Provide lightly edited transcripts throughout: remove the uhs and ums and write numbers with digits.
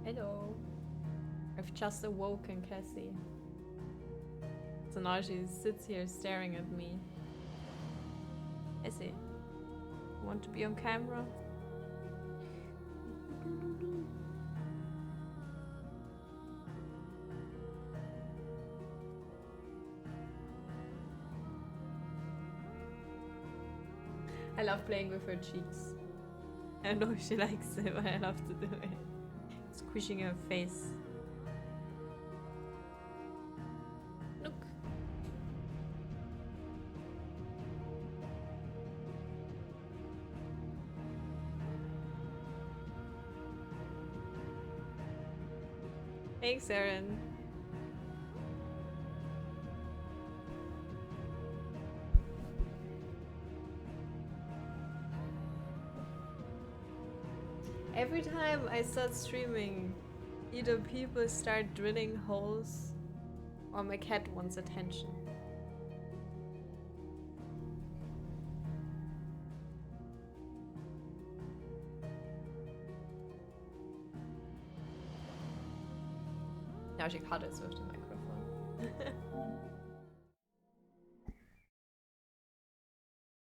Hello. I've just awoken Cassie. So now she sits here staring at me. Cassie, want to be on camera? I love playing with her cheeks. I don't know if she likes it, but I love to do it. Squishing her face. Look. Thanks, Aaron. Every time I start streaming, either people start drilling holes or my cat wants attention. Now she cuddles with the microphone.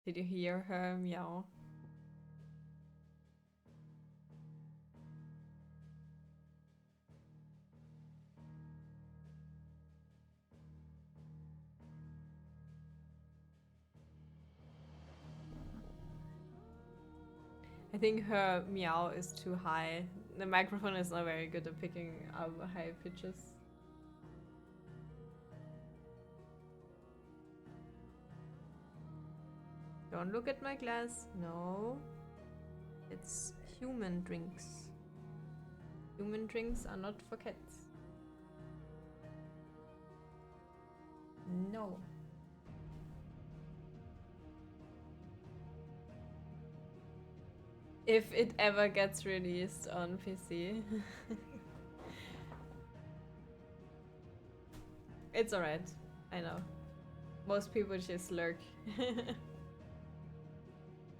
Did you hear her meow? I think her meow is too high. The microphone is not very good at picking up high pitches. Don't look at my glass. No. It's human drinks. Human drinks are not for cats. No. If it ever gets released on PC. It's alright. I know. Most people just lurk.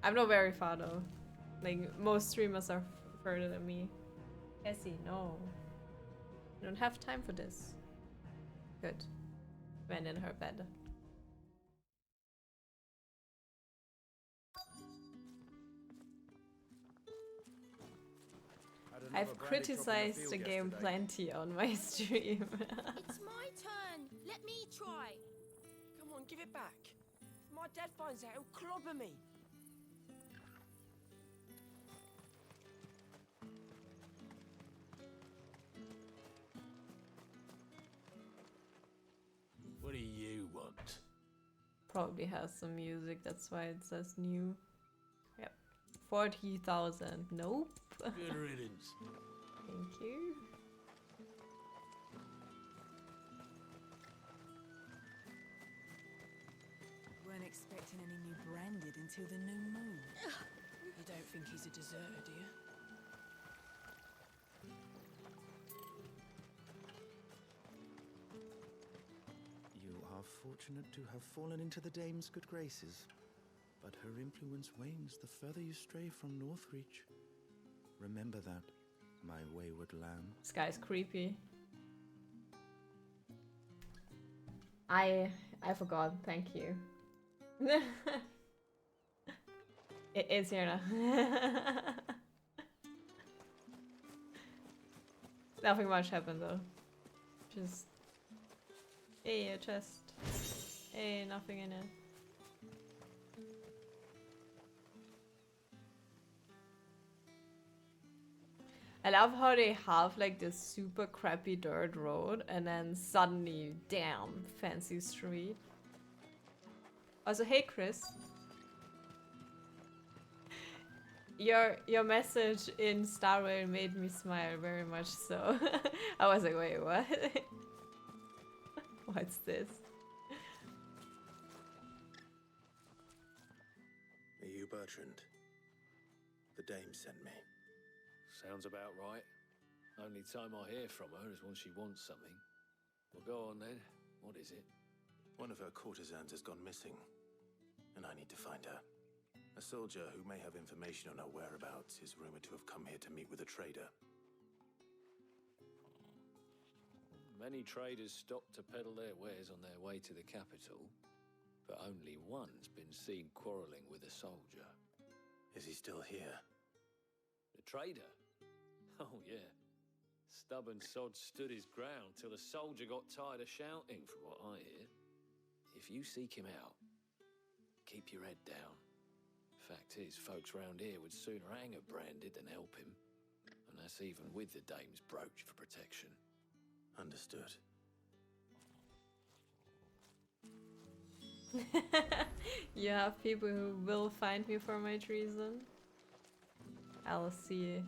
I'm not very far though. Like, most streamers are further than me. Cassie, no. You don't have time for this. Good. Went in her bed. I've criticized the game plenty on my stream. It's my turn. Let me try. Come on, give it back. If my dad finds out, he'll clobber me. What do you want? Probably has some music, that's why it says new. Yep. 40,000. Nope. Good riddance. Thank you. Weren't expecting any new branded until the new moon. You don't think he's a deserter, do you? You are fortunate to have fallen into the dame's good graces, but her influence wanes the further you stray from Northreach. Remember that, my wayward lamb. This guy's creepy. I forgot, thank you. It's here now. Nothing much happened though. Just... Hey, a chest. Hey, nothing in it. I love how they have like this super crappy dirt road and then suddenly, damn, fancy street. Also, hey Chris. Your message in Star Rail made me smile very much so. I was like, wait, what? What's this? Are you Bertrand? The dame sent me. Sounds about right. Only time I hear from her is when she wants something. Well, go on then. What is it? One of her courtesans has gone missing, and I need to find her. A soldier who may have information on her whereabouts is rumored to have come here to meet with a trader. Many traders stopped to peddle their wares on their way to the capital, but only one's been seen quarrelling with a soldier. Is he still here? The trader? Oh, yeah. Stubborn sod stood his ground till the soldier got tired of shouting, from what I hear. If you seek him out, keep your head down. Fact is, folks round here would sooner hang a branded than help him. And that's even with the dame's brooch for protection. Understood. You have people who will find me for my treason. I'll see.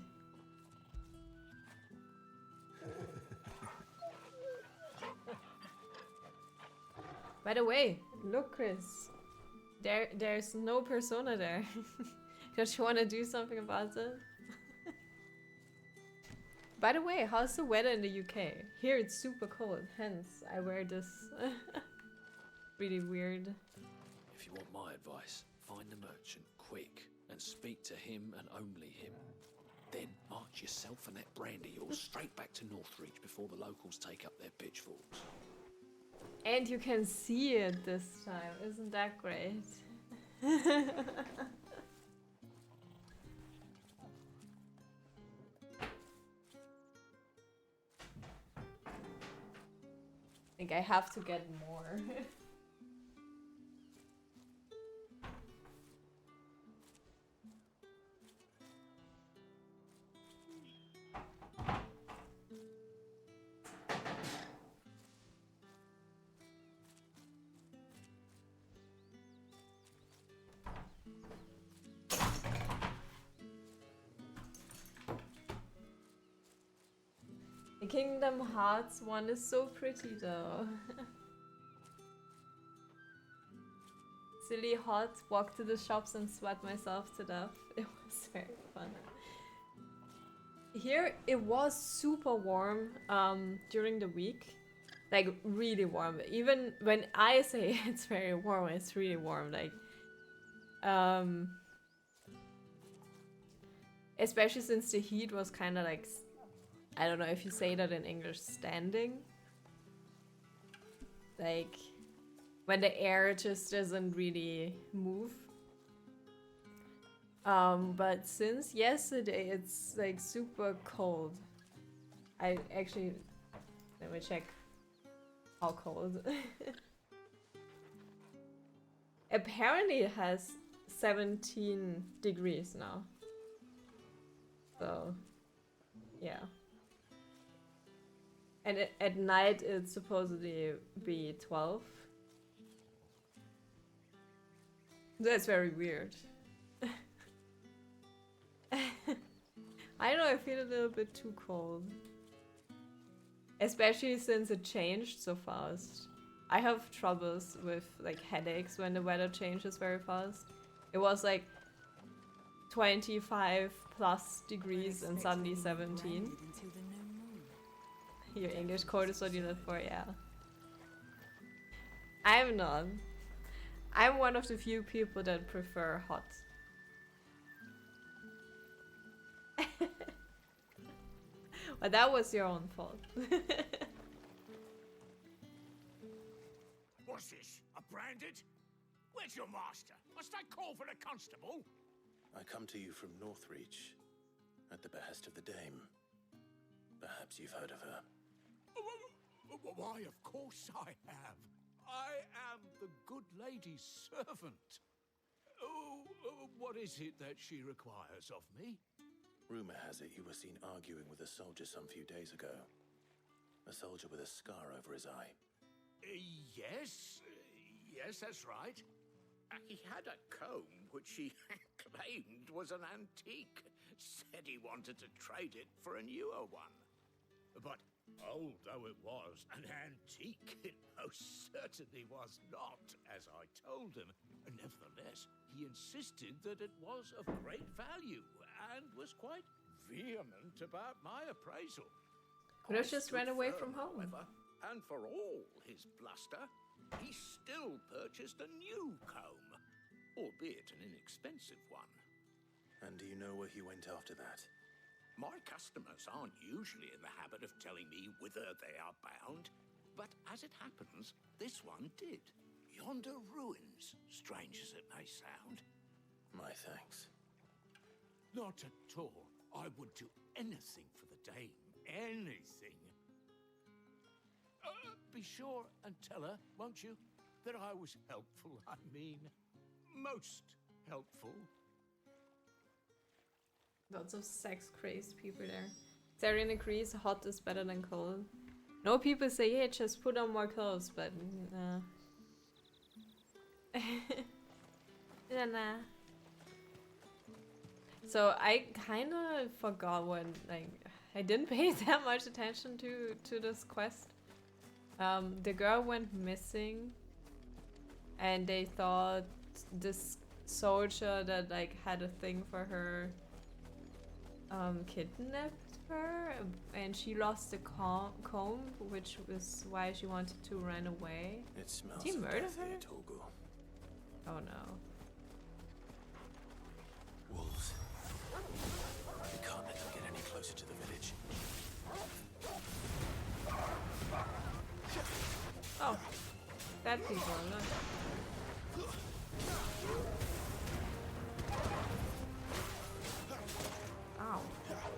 By the way, look, Chris. There's no persona there. Don't you want to do something about it? By the way, how's the weather in the UK? Here it's super cold, hence I wear this. Really weird. If you want my advice, find the merchant quick and speak to him and only him. Then march yourself and that brandy yours straight back to Northreach before the locals take up their pitchforks. And you can see it this time, isn't that great? I think I have to get more. The Kingdom Hearts one is so pretty though. Silly hot, walk to the shops and sweat myself to death. It was very fun. Here it was super warm during the week. Like really warm. Even when I say it's very warm, it's really warm. Like especially since the heat was kind of like, I don't know if you say that in English, standing. Like, when the air just doesn't really move. But since yesterday, it's like super cold. I actually, let me check how cold. Apparently it has 17 degrees now. So, yeah. And at night it's supposedly be 12. That's very weird. I don't know, I feel a little bit too cold. Especially since it changed so fast. I have troubles with like headaches when the weather changes very fast. It was like 25 plus degrees and suddenly 17. Your English code is what you live for, yeah. I'm not. I'm one of the few people that prefer hot. But that was your own fault. What's this? A branded? Where's your master? Must I call for the constable? I come to you from Northreach, at the behest of the dame. Perhaps you've heard of her. Why, of course I have. I am the good lady's servant. What is it that she requires of me? Rumor has it you were seen arguing with a soldier some few days ago. A soldier with a scar over his eye. Yes, that's right. He had a comb which he claimed was an antique. Said he wanted to trade it for a newer one. But old though it was, an antique it most certainly was not, as I told him. Nevertheless, he insisted that it was of great value and was quite vehement about my appraisal. Could have just ran away from home. However, and for all his bluster, he still purchased a new comb, albeit an inexpensive one. And do you know where he went after that? My customers aren't usually in the habit of telling me whither they are bound, but as it happens, this one did. Yonder ruins, strange as it may sound. My thanks. Not at all. I would do anything for the dame. Anything. Be sure and tell her, won't you, that I was helpful. I mean, most helpful. Lots of sex-crazed people there. Zarian agrees hot is better than cold. No, people say, yeah, just put on more clothes, but nah. Nah. So I kind of forgot when, like, I didn't pay that much attention to this quest. The girl went missing, and they thought this soldier that like had a thing for her kidnapped her, and she lost the comb, which was why she wanted to run away. It smells Did he of murder death her? here, Torgal. Oh no. Wolves. We can't let them get any closer to the village. Oh, bad people, look. Ow.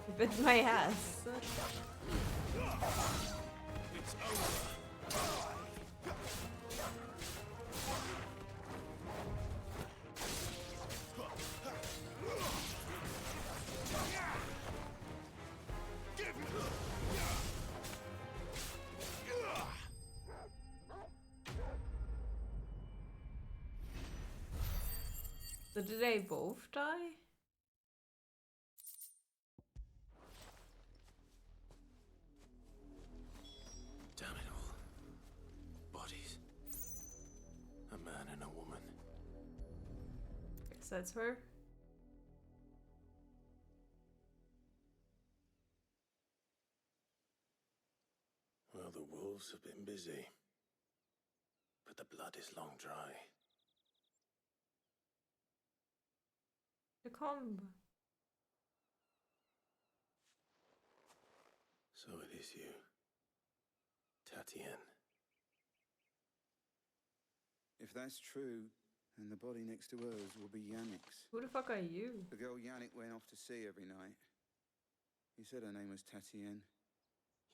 You bit my ass. It's over. So did they both die? Damn it all. Bodies. A man and a woman. Guess that's her. Well, the wolves have been busy. But the blood is long dry. The comb. So it is you. Tatienne. If that's true, then the body next to hers will be Yannick's. Who the fuck are you? The girl Yannick went off to sea every night. He said her name was Tatienne.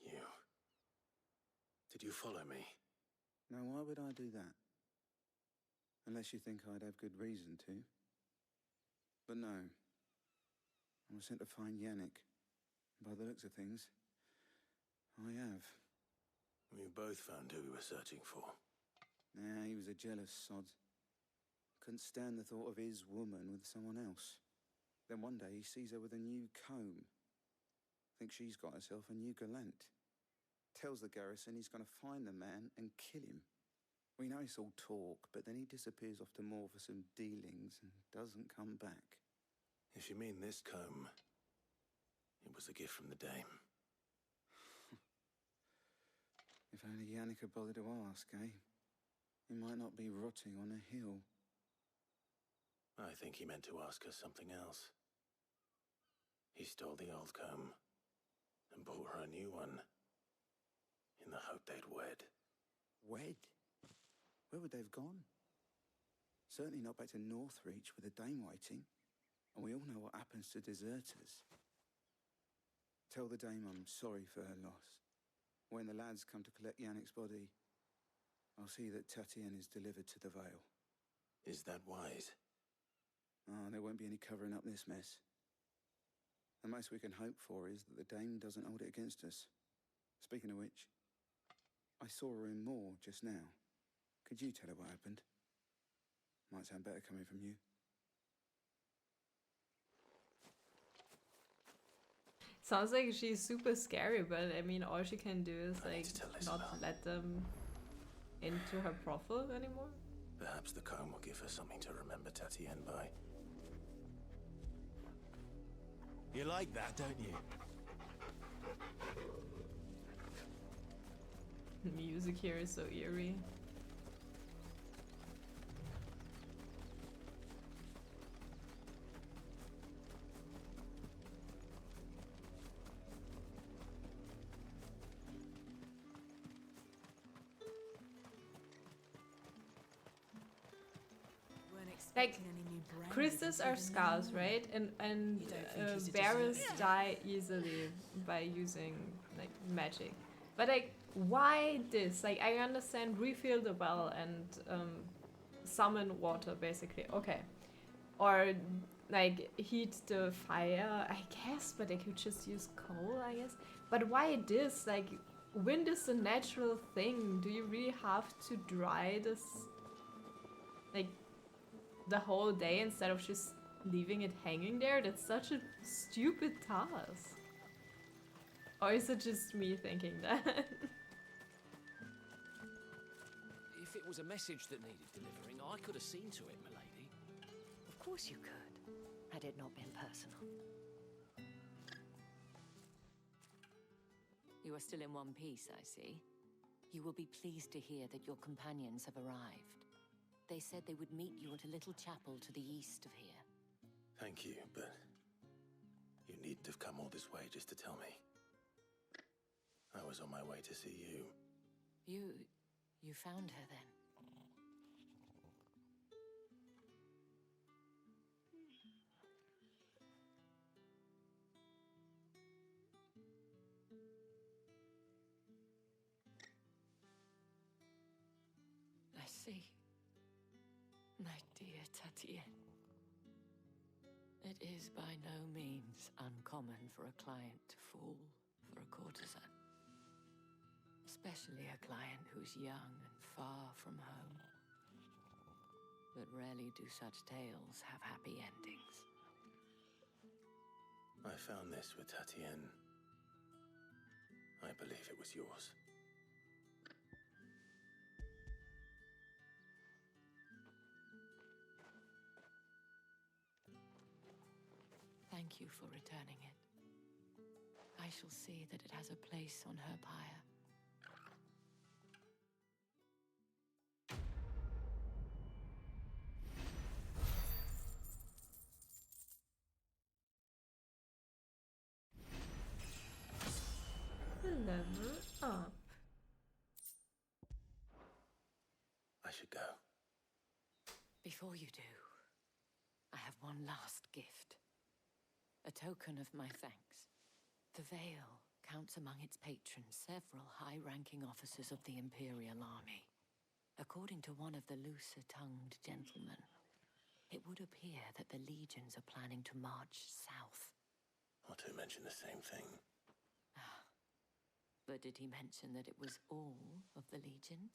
You. Did you follow me? Now, why would I do that? Unless you think I'd have good reason to. But no. I was sent to find Yannick. By the looks of things, I have. We both found who we were searching for. Nah, he was a jealous sod. Couldn't stand the thought of his woman with someone else. Then one day he sees her with a new comb. Thinks she's got herself a new gallant. Tells the garrison he's going to find the man and kill him. We know it's all talk, but then he disappears off to Moor for some dealings and doesn't come back. If you mean this comb, it was a gift from the dame. If only Yannick had bothered to ask, eh? He might not be rotting on a hill. I think he meant to ask her something else. He stole the old comb and bought her a new one in the hope they'd wed. Wed? Where would they have gone? Certainly not back to Northreach with a dame waiting. And we all know what happens to deserters. Tell the dame I'm sorry for her loss. When the lads come to collect Yannick's body, I'll see that Tatienne is delivered to the Vale. Is that wise? Oh, there won't be any covering up this mess. The most we can hope for is that the dame doesn't hold it against us. Speaking of which, I saw her in Moor just now. Could you tell her what happened? Might sound better coming from you. Sounds like she's super scary, but I mean, all she can do is I need like to tell not Isabel. let them into her brothel anymore. Perhaps the comb will give her something to remember Tatienne by. You like that, don't you? The music here is so eerie. Like, expecting any new branded crystals until are the new scarce, moon. right? And You don't think he's a bearers deserter? die easily by using like magic. But like, why this? Like, I understand refill the well and summon water, basically. Okay, or like heat the fire, I guess. But they could just use coal, I guess. But why this? Like, wind is a natural thing. Do you really have to dry this? Like, the whole day instead of just leaving it hanging there? That's such a stupid task. Or is it just me thinking that? If it was a message that needed delivering, I could have seen to it, milady. Of course you could, had it not been personal. You are still in one piece, I see. You will be pleased to hear that your companions have arrived. They said they would meet you at a little chapel to the east of here. Thank you, but you needn't have come all this way just to tell me. I was on my way to see you. You found her then? I see. My dear Tatienne. It is by no means uncommon for a client to fall for a courtesan. Especially a client who's young and far from home. But rarely do such tales have happy endings. I found this with Tatienne. I believe it was yours. Thank you for returning it. I shall see that it has a place on her pyre. Level up. I should go. Before you do, I have one last gift. A token of my thanks. The Vale counts among its patrons several high-ranking officers of the Imperial Army. According to one of the looser-tongued gentlemen, it would appear that the legions are planning to march south. Otto mentioned the same thing. But did he mention that it was all of the legions?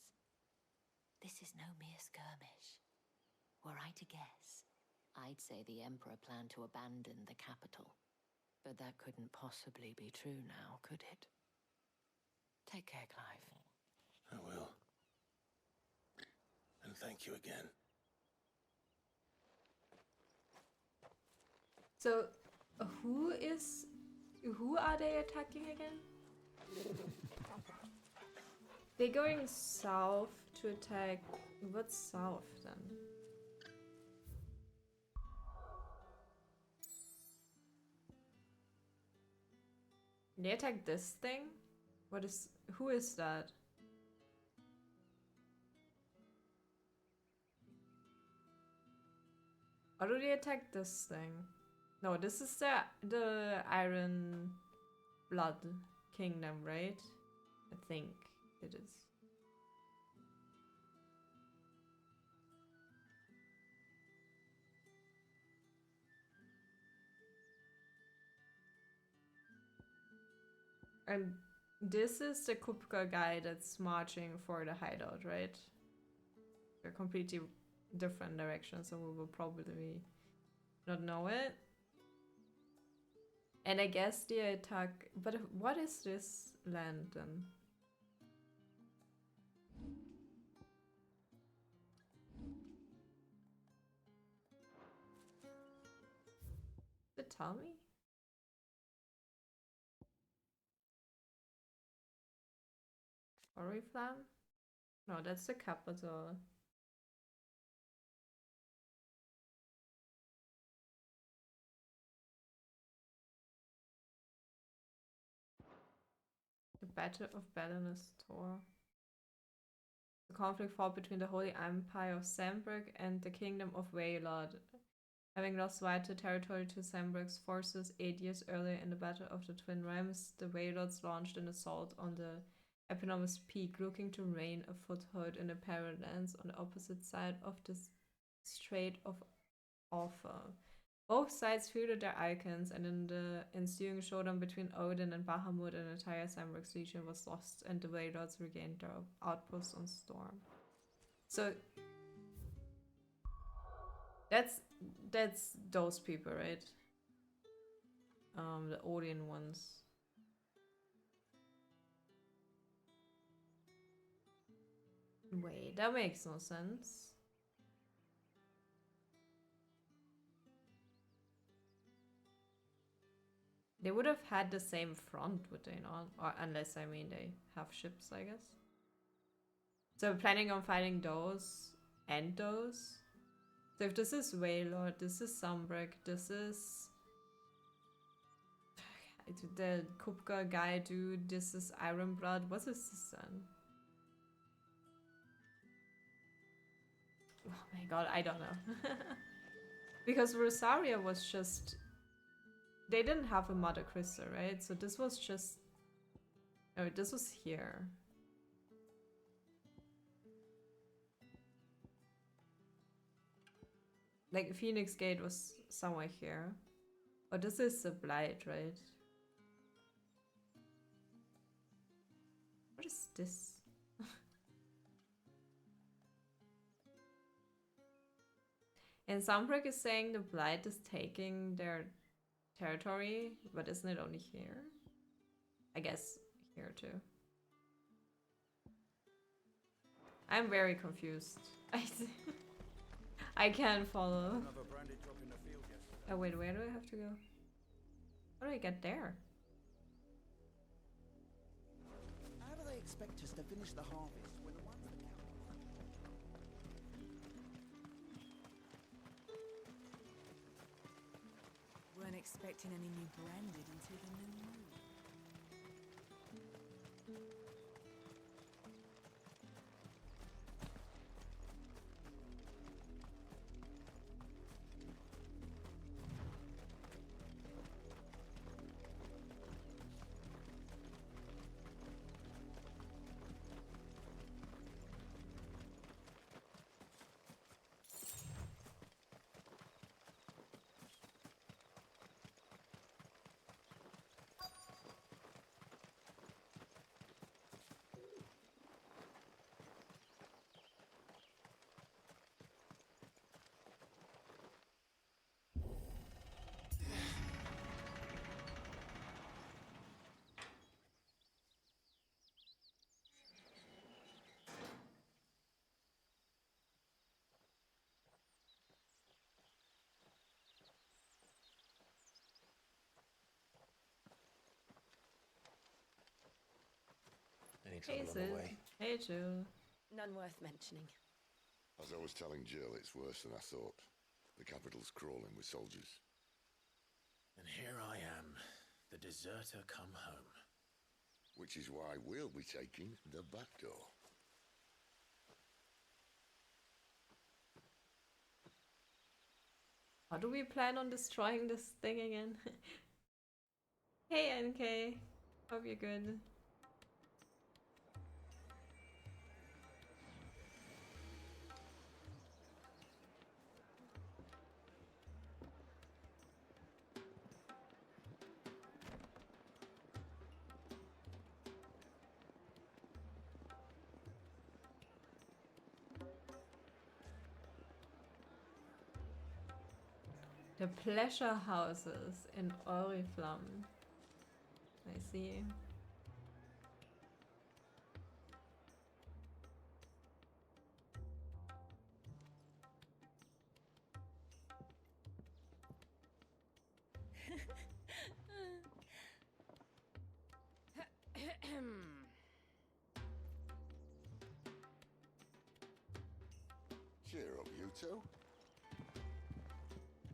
This is no mere skirmish. Were I to guess, I'd say the Emperor planned to abandon the capital. But that couldn't possibly be true now, could it? Take care, Clive. I will. And thank you again. So, who are they attacking again? They're going south to attack. What's south then? They attack this thing? Who is that? Or do they attack this thing? No, this is the Iron Blood Kingdom, right? I think it is. And this is the Kupka guy that's marching for the hideout, right? They're completely different directions, so we will probably not know it. And I guess the attack... But what is this land then? Did it tell me? Oriflamme? No, that's the capital. The Battle of Balinus Tor. The conflict fought between the Holy Empire of Sandberg and the Kingdom of Waylord. Having lost vital territory to Sandberg's forces 8 years earlier in the Battle of the Twin Realms, the Waylords launched an assault on the eponymous peak, looking to regain a foothold in the Paralands on the opposite side of the Strait of Offa. Both sides fielded their icons, and in the ensuing showdown between Odin and Bahamut, an entire Sandberg's legion was lost, and the Waylords regained their outpost on Storm. So that's those people, right? The Odin ones. Wait, that makes no sense. They would have had the same front, would they not? Or unless, I mean, they have ships, I guess. So planning on fighting those and those? So if this is Waylord, this is Sandberg, this is the Kupka guy dude, this is Ironblood, what is this then? Oh my god, I don't know. Because Rosaria was just... They didn't have a Mother Crystal, right? So this was just... Oh, this was here. Like, Phoenix Gate was somewhere here. Oh, this is the Blight, right? What is this? And Sandberg is saying the Blight is taking their territory, but isn't it only here? I guess here too. I'm very confused. I can't follow. Oh wait, where do I have to go? How do I get there? How do they expect us to finish the harvest when the ones that Weren't expecting any new branded until the new moon. Any Hey, trouble on the Sid. way? Hey, Jill. None worth mentioning. As I was telling Jill, it's worse than I thought. The capital's crawling with soldiers. And here I am, the deserter come home. Which is why we'll be taking the back door. How do we plan on destroying this thing again? Hey, NK. Hope you're good. The pleasure houses in Oriflamme. I see. Cheer up, you two.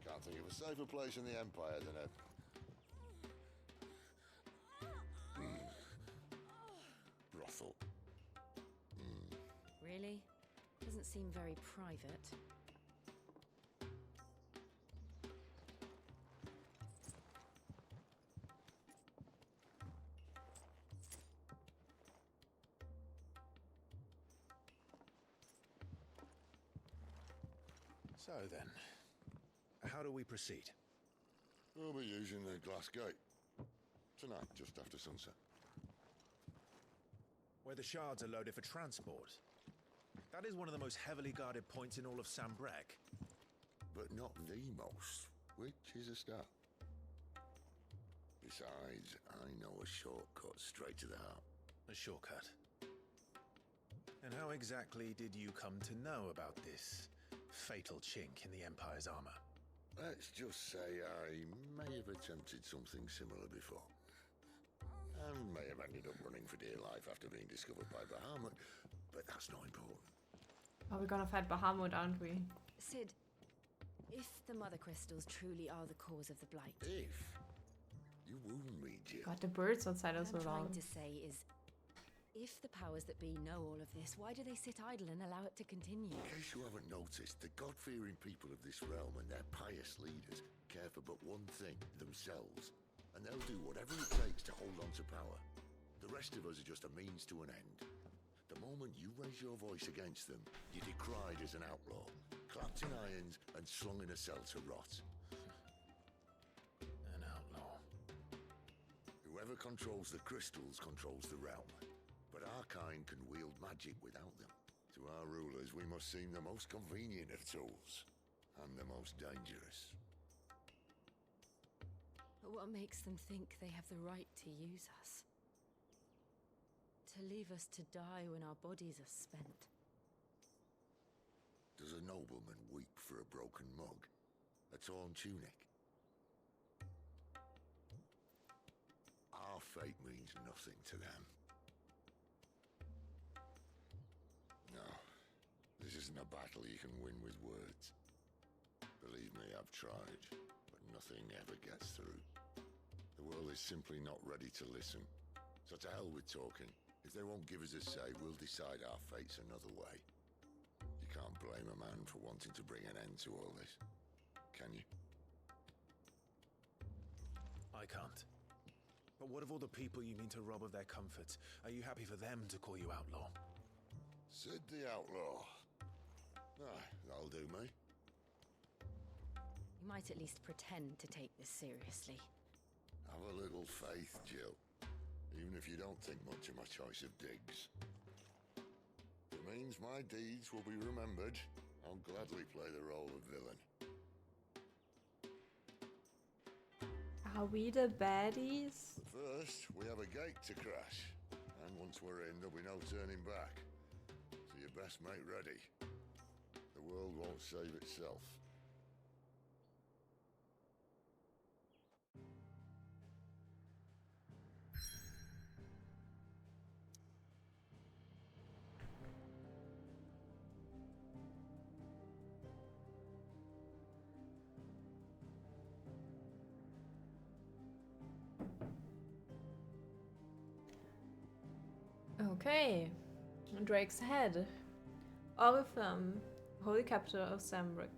Can't think of a safer place in the Empire than a... brothel. really. Doesn't seem very private. So then, how do we proceed? We'll be using the glass gate. Tonight, just after sunset. Where the shards are loaded for transport. That is one of the most heavily guarded points in all of Sambrek. But not the most, which is a start. Besides, I know a shortcut straight to the heart. A shortcut. And how exactly did you come to know about this fatal chink in the Empire's armor? Let's just say I may have attempted something similar before. And may have ended up running for dear life after being discovered by Bahamut, but that's not important. Are we gonna fight Bahamut, aren't we? Sid, if the Mother Crystals truly are the cause of the Blight... If? You wound me, Jill. God, the birds outside are so What I'm loud. trying to say is, if the powers that be know all of this, why do they sit idle and allow it to continue? In case you haven't noticed, the God-fearing people of this realm and their pious leaders care for but one thing, themselves. And they'll do whatever it takes to hold on to power. The rest of us are just a means to an end. The moment you raise your voice against them, you're decried as an outlaw, clapped in irons and slung in a cell to rot. An outlaw. Whoever controls the crystals controls the realm. But our kind can wield magic without them. To our rulers, we must seem the most convenient of tools. And the most dangerous. But what makes them think they have the right to use us? To leave us to die when our bodies are spent? Does a nobleman weep for a broken mug? A torn tunic? Our fate means nothing to them. No, this isn't a battle you can win with words. Believe me, I've tried, but nothing ever gets through. The world is simply not ready to listen. So to hell with talking. If they won't give us a say, we'll decide our fates another way. You can't blame a man for wanting to bring an end to all this, can you? I can't. But what of all the people you mean to rob of their comforts? Are you happy for them to call you outlaw? Sid the outlaw. That'll do me. You might at least pretend to take this seriously. Have a little faith, Jill. Even if you don't think much of my choice of digs. If it means my deeds will be remembered, I'll gladly play the role of villain. Are we the baddies? But first, we have a gate to crash. And once we're in, there'll be no turning back. So you best make ready. The world won't save itself. Okay. Drake's Head. Oriflamme, holy capital of Sambrek.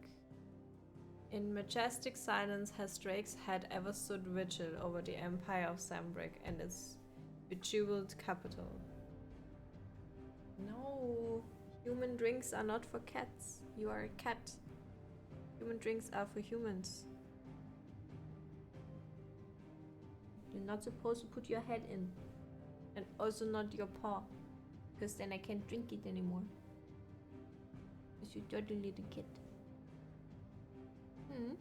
In majestic silence has Drake's Head ever stood vigil over the empire of Sambrek and its bejeweled capital. No, human drinks are not for cats. You are a cat. Human drinks are for humans. You're not supposed to put your head in. And also not your paw. Because then I can't drink it anymore. Because you're dirty little kid. Hmm?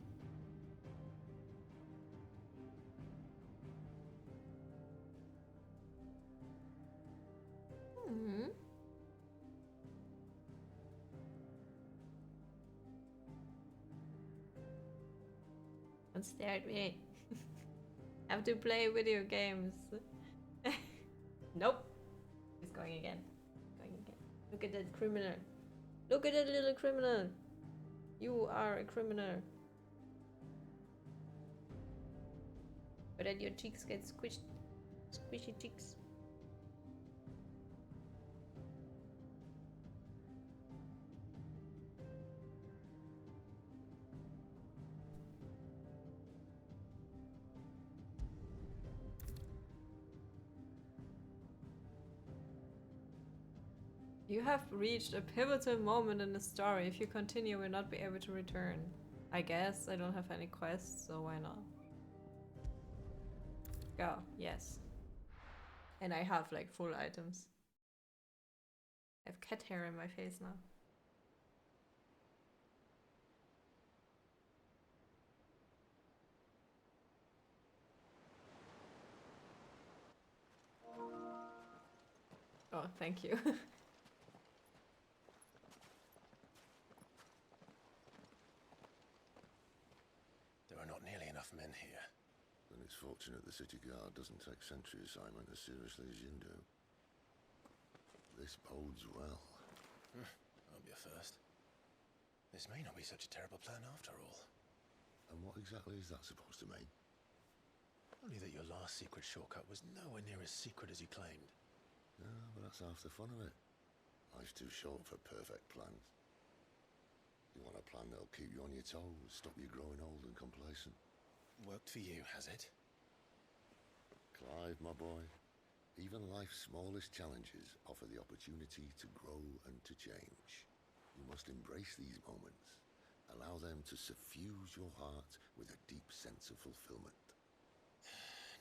Hmm? Don't stare at me. I have to play video games. Nope. He's going again. Going again. Look at that criminal. Look at that little criminal. You are a criminal. But then your cheeks get squished. Squishy cheeks. You have reached a pivotal moment in the story. If you continue, we'll not be able to return. I guess I don't have any quests, so why not? Go, yes. And I have like full items. I have cat hair in my face now. Oh, thank you. There are not nearly enough men here. Then it's fortunate the city guard doesn't take sentry assignment as seriously as you do. This bodes well. Won't be a first. This may not be such a terrible plan after all. And what exactly is that supposed to mean? Only that your last secret shortcut was nowhere near as secret as you claimed. Yeah, but that's half the fun of it. Life's too short for perfect plans. You want a plan that'll keep you on your toes, stop you growing old and complacent. Worked for you, has it? Clive, my boy, even life's smallest challenges offer the opportunity to grow and to change. You must embrace these moments. Allow them to suffuse your heart with a deep sense of fulfillment.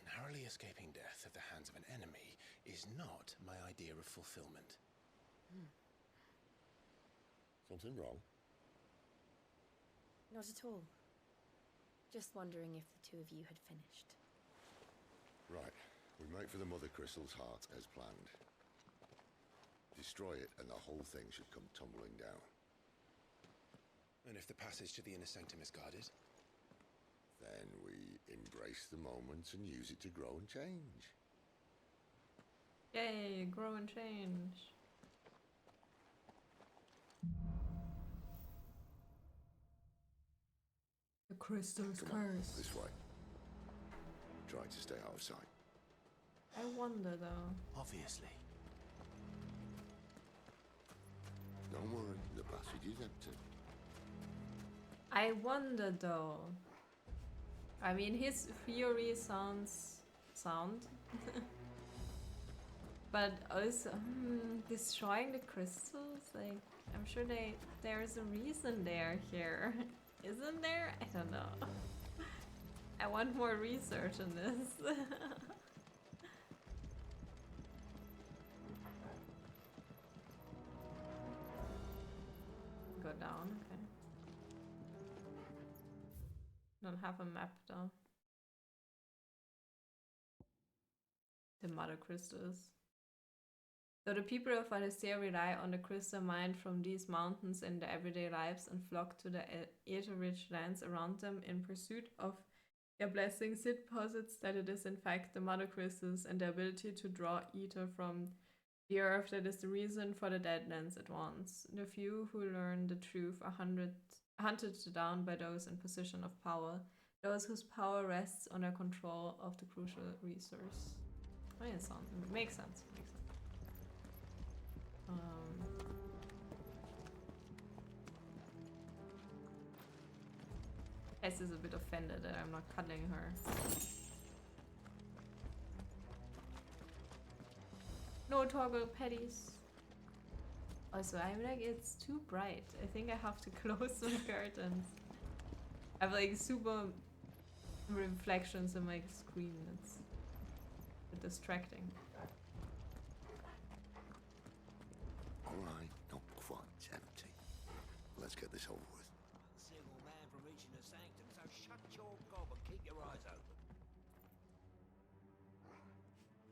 Narrowly escaping death at the hands of an enemy is not my idea of fulfillment. Something wrong? Not at all. Just wondering if the two of you had finished. Right. We make for the Mother Crystal's heart as planned. Destroy it and the whole thing should come tumbling down. And if the passage to the inner sanctum is guarded? Then we embrace the moment and use it to grow and change. Yay, grow and change. The crystal's curse. This way. Try to stay out of sight. I wonder though. Obviously. Don't worry, the passage is empty. I wonder though. I mean, his theory sounds sound. But also, destroying the crystals, like, I'm sure there's a reason they're here. Isn't there? I don't know. I want more research on this. Go down, okay. Don't have a map though. The mother crystals. So the people of Valisthea rely on the crystal mined from these mountains in their everyday lives and flock to the ether-rich lands around them in pursuit of their blessings. It posits that it is in fact the mother crystals and the ability to draw ether from the earth that is the reason for the deadlands it wants. The few who learn the truth are hunted down by those in position of power, those whose power rests on their control of the crucial resource. Oh, yeah, it makes sense. Tess is a bit offended that I'm not cutting her. No toggle patties. Also, I'm like, it's too bright. I think I have to close some curtains. I have like super reflections on my screen. It's a bit distracting. Alright, not quite empty. Let's get this over with. Single man from reaching the sanctum, so shut your gob and keep your eyes open.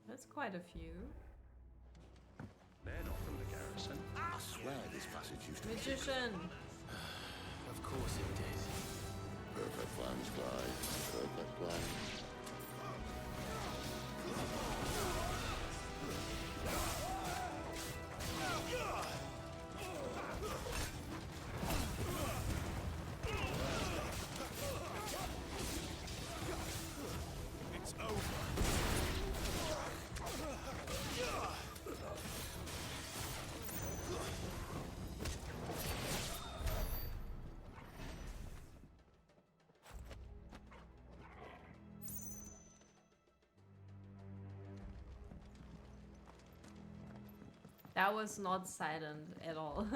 That's quite a few. They're not from the garrison. I swear this passage used to be... Magician! Of course it did. Perfect plans, Clive. Perfect plans. It's over. That was not silent at all.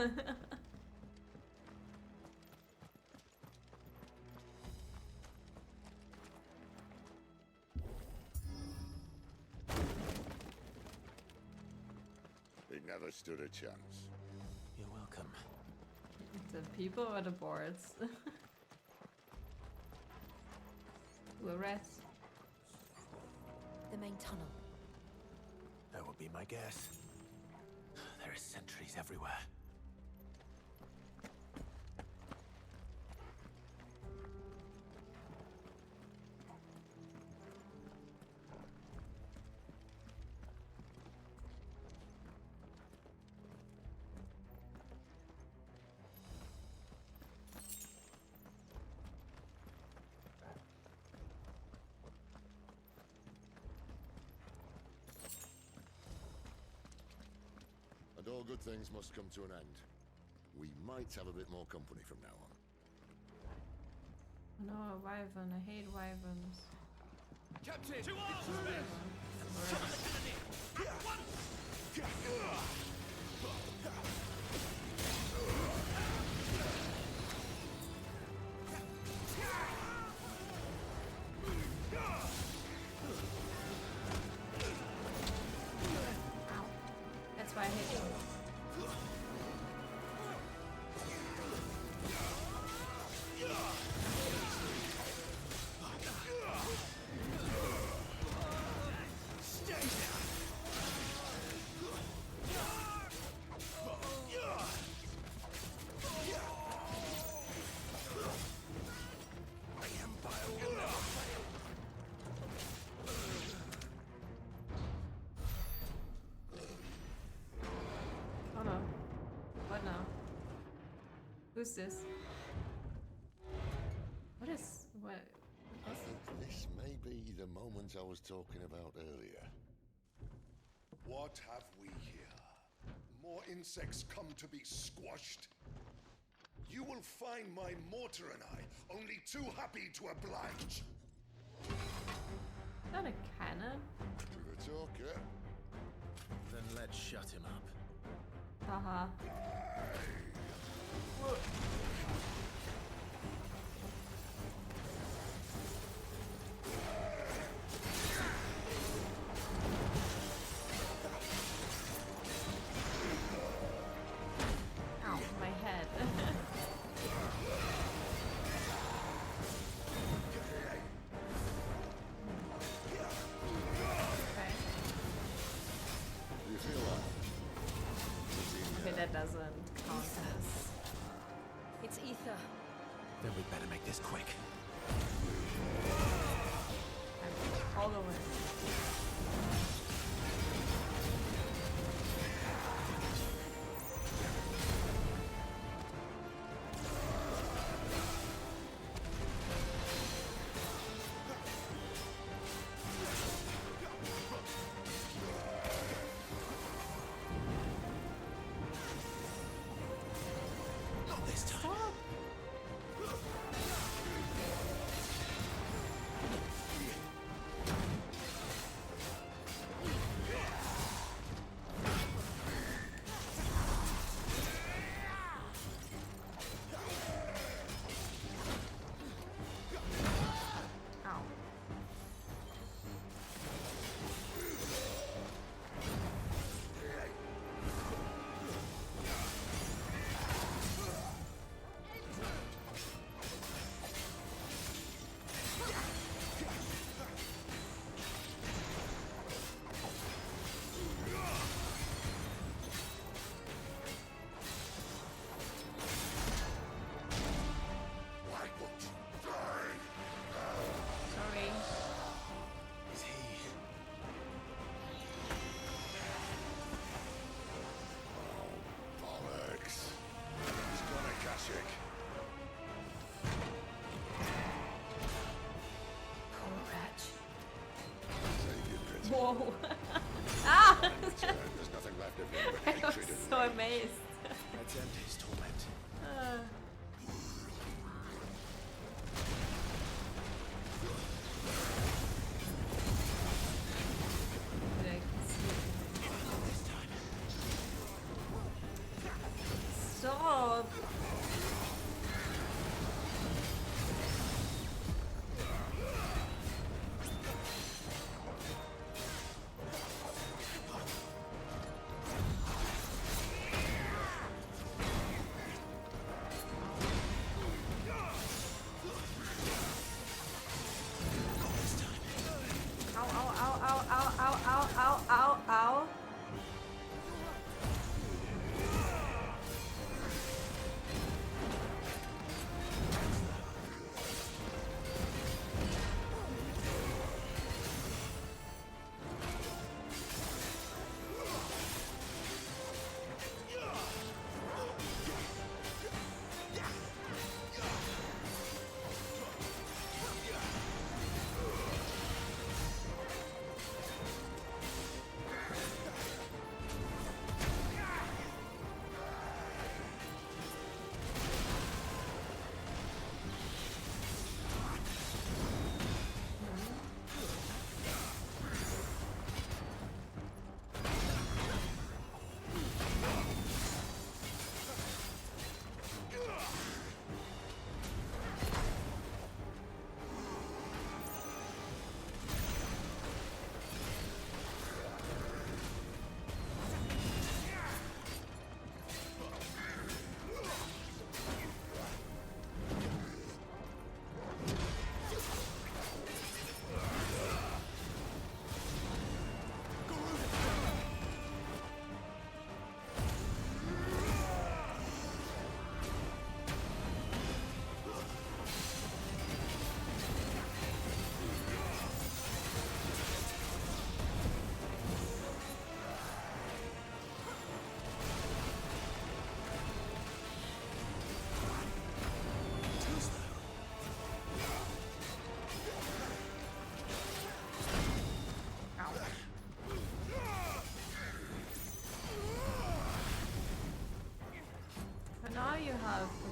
It never stood a chance. You're welcome. The people or the boards? We'll rest. The main tunnel. That would be my guess. There are sentries everywhere. And all good things must come to an end. We might have a bit more company from now on. No, a wyvern. I hate wyverns. Captain! To arms! That's why I hate them. Oh no. What now? Who's this? What is... What? I think this may be the moment I was talking about earlier. What have we here? More insects come to be squashed? You will find my mortar and I only too happy to oblige. Is that a cannon? To the talker. Then let's shut him up. Haha. Ow, my head. Okay. Do you feel that? Okay, that doesn't count as... It's ether. Then we better make this quick. I'm all the way. Not this time. Stop. Ow. Why won't you die? Sorry. Is he... Bollocks. He's gonna catch it. Poor wretch. Save your pity. Whoa. Ah! There's nothing left of him but I was hatred and so rage. amazed. Let's end his torment. Like, Not this time.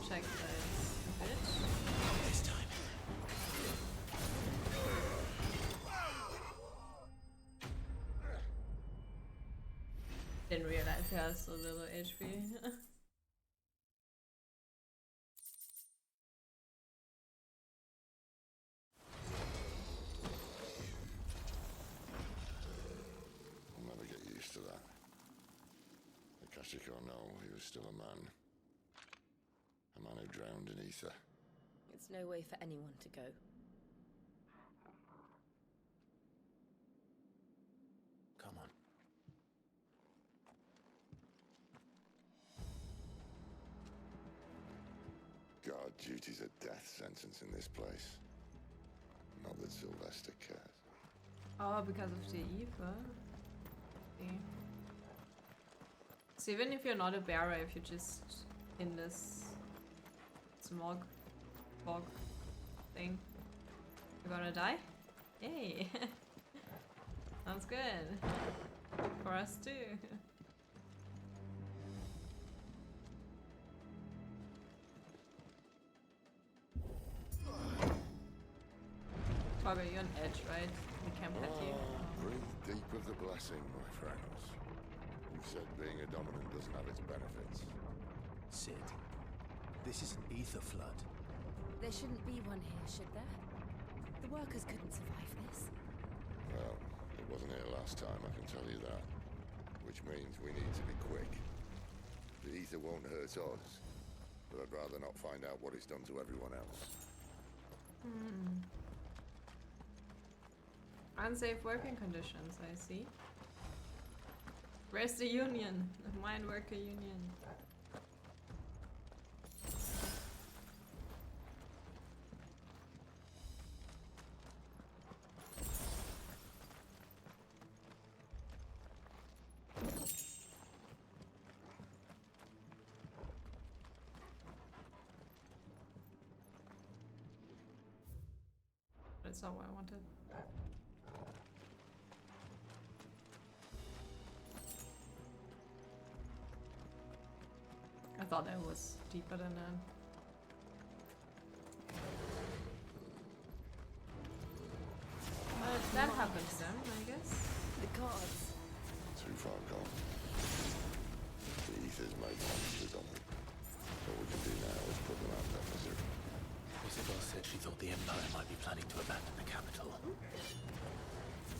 check that it's a bitch. This time. Didn't realize he has so little HP. I'll never get used to that. Akashic or no, he was still a man. A man who drowned in ether. It's no way for anyone to go. Come on. Guard duty's a death sentence in this place. Not that Sylvester cares. Oh, because of the ether. Okay. So even if you're not a bearer, if you're just in this smog fog thing, you're gonna die? Yay! Sounds good. For us too. Toggle, you're on edge, right? We can't pet you. Breathe deep of the blessing, my friends. You've said being a dominant doesn't have its benefits. Sid, this is an ether flood. There shouldn't be one here, should there? The workers couldn't survive this. Well, it wasn't here last time, I can tell you that. Which means we need to be quick. The ether won't hurt us, but I'd rather not find out what it's done to everyone else. Unsafe working conditions, I see. Where's the union? The mine worker union. That's not what I wanted. I thought that was deeper than that. But that happens then, I guess. The gods. Too far gone. The ether's made monsters of them. All we can do now is put them out of their misery. Isabel said she thought the Empire might be planning to abandon the capital.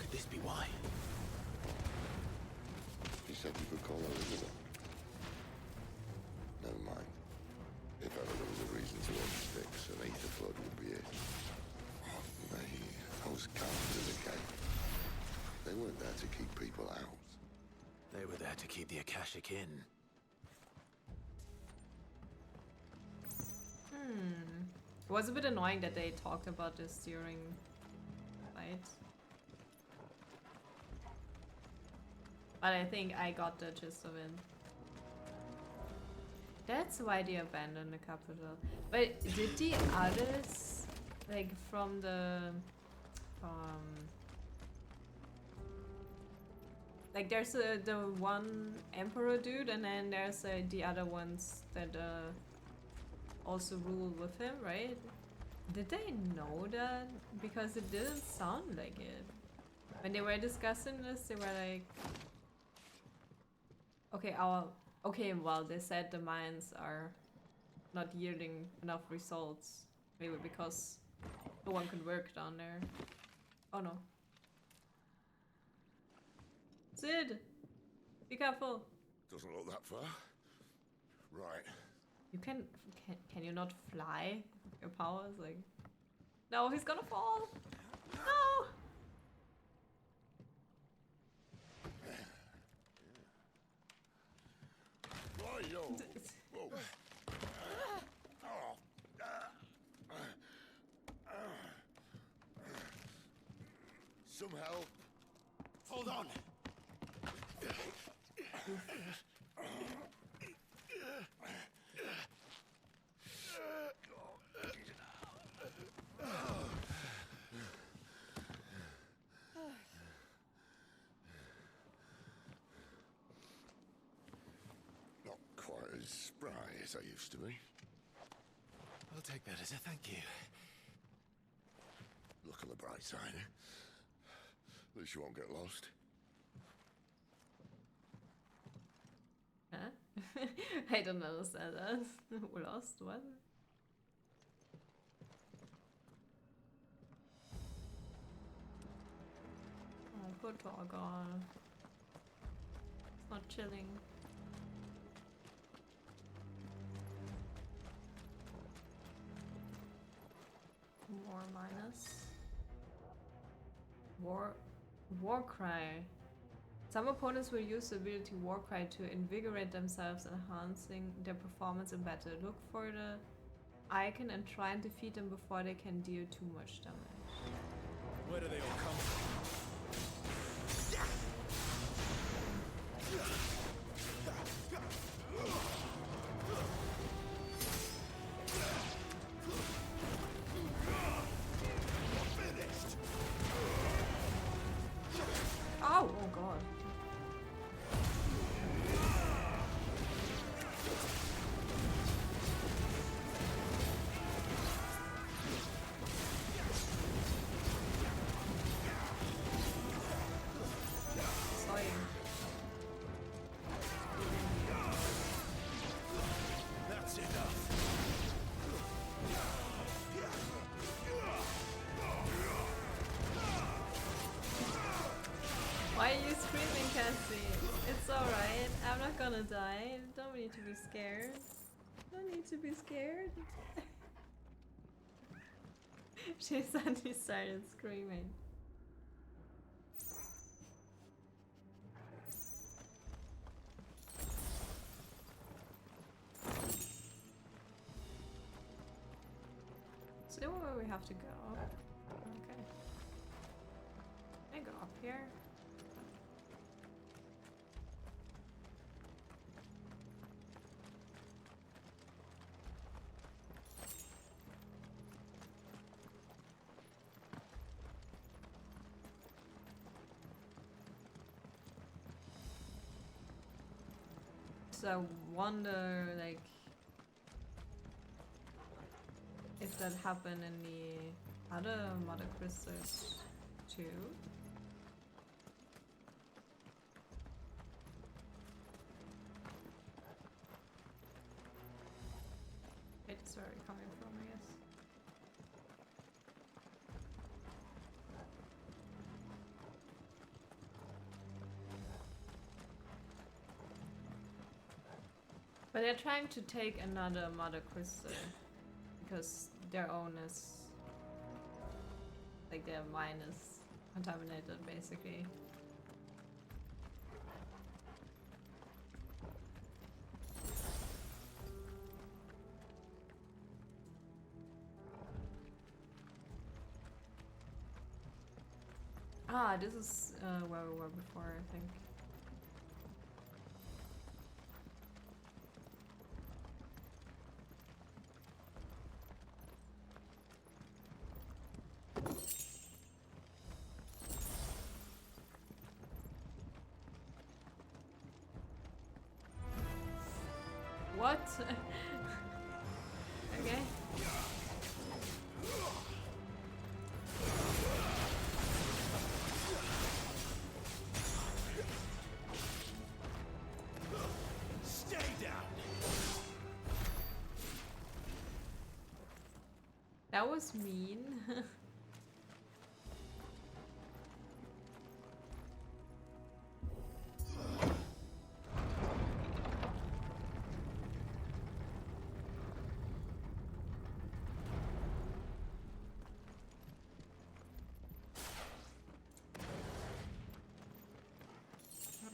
Could this be why? She said you could call her Elizabeth. Never mind. If ever there was a reason to hold sticks, an ether flood would be it. Those captors again. They weren't there to keep people out. They were there to keep the Akashic in. It was a bit annoying that they talked about this during the fight. But I think I got the gist of it. That's why they abandoned the capital. But did the others, like from the, like there's the one emperor dude, and then there's the other ones that also rule with him, right? Did they know that? Because it didn't sound like it. When they were discussing this, they were like, okay, well, they said the mines are not yielding enough results. Maybe because no one could work down there. Oh no. Sid! Be careful! Doesn't look that far. Right. You can you not fly? Your powers, like... No, he's gonna fall! No! Some help. Hold on. Not quite as spry as I used to be. I'll take that as a thank you. Look on the bright side. At least you won't get lost. Huh? I don't understand that. Lost? What? Oh, poor Torgal. It's not chilling. More minus. War Cry. Some opponents will use the ability War Cry to invigorate themselves, enhancing their performance in battle. Look for the icon and try and defeat them before they can deal too much damage. Where do they all come from? Oh, oh god. Sorry. That's enough. Why are you screaming, Cassie? It's alright. I'm not gonna die. Don't need to be scared. Don't need to be scared. She suddenly started screaming. So where we have to go? Okay. Can I go up here? So I wonder, like, if that happened in the other mother crystals too. It's where we're coming from, I guess. But they're trying to take another mother crystal because their own is like their mine is contaminated basically. Ah, this is where we were before, I think. What? Okay. Stay down. That was mean.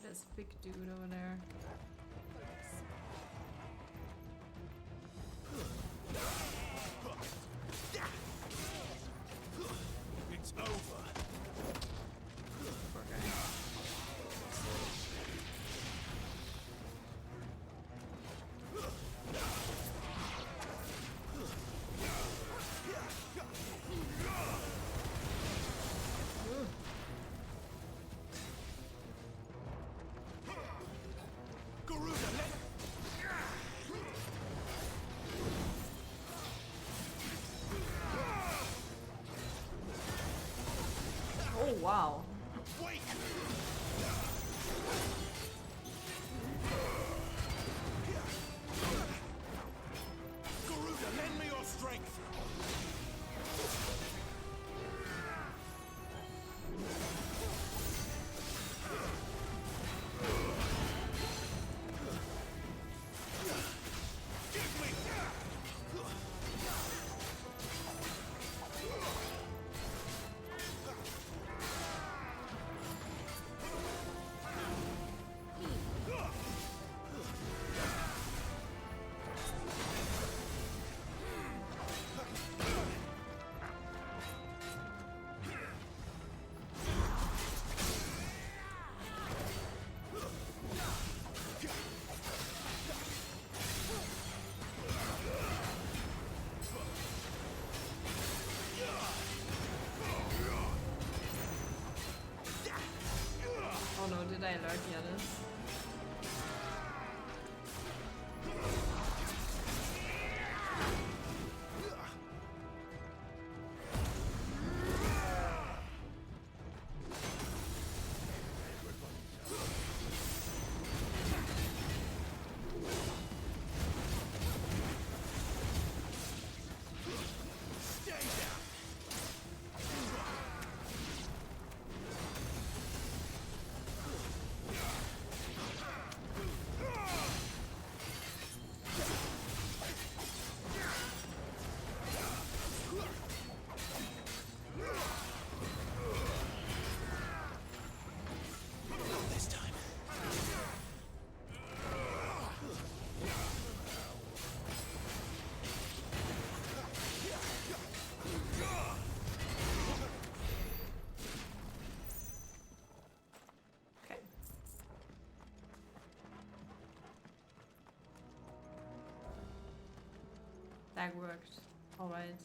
There's a big dude over there. It's over. Poor guy. lurky at us. That worked. Alright.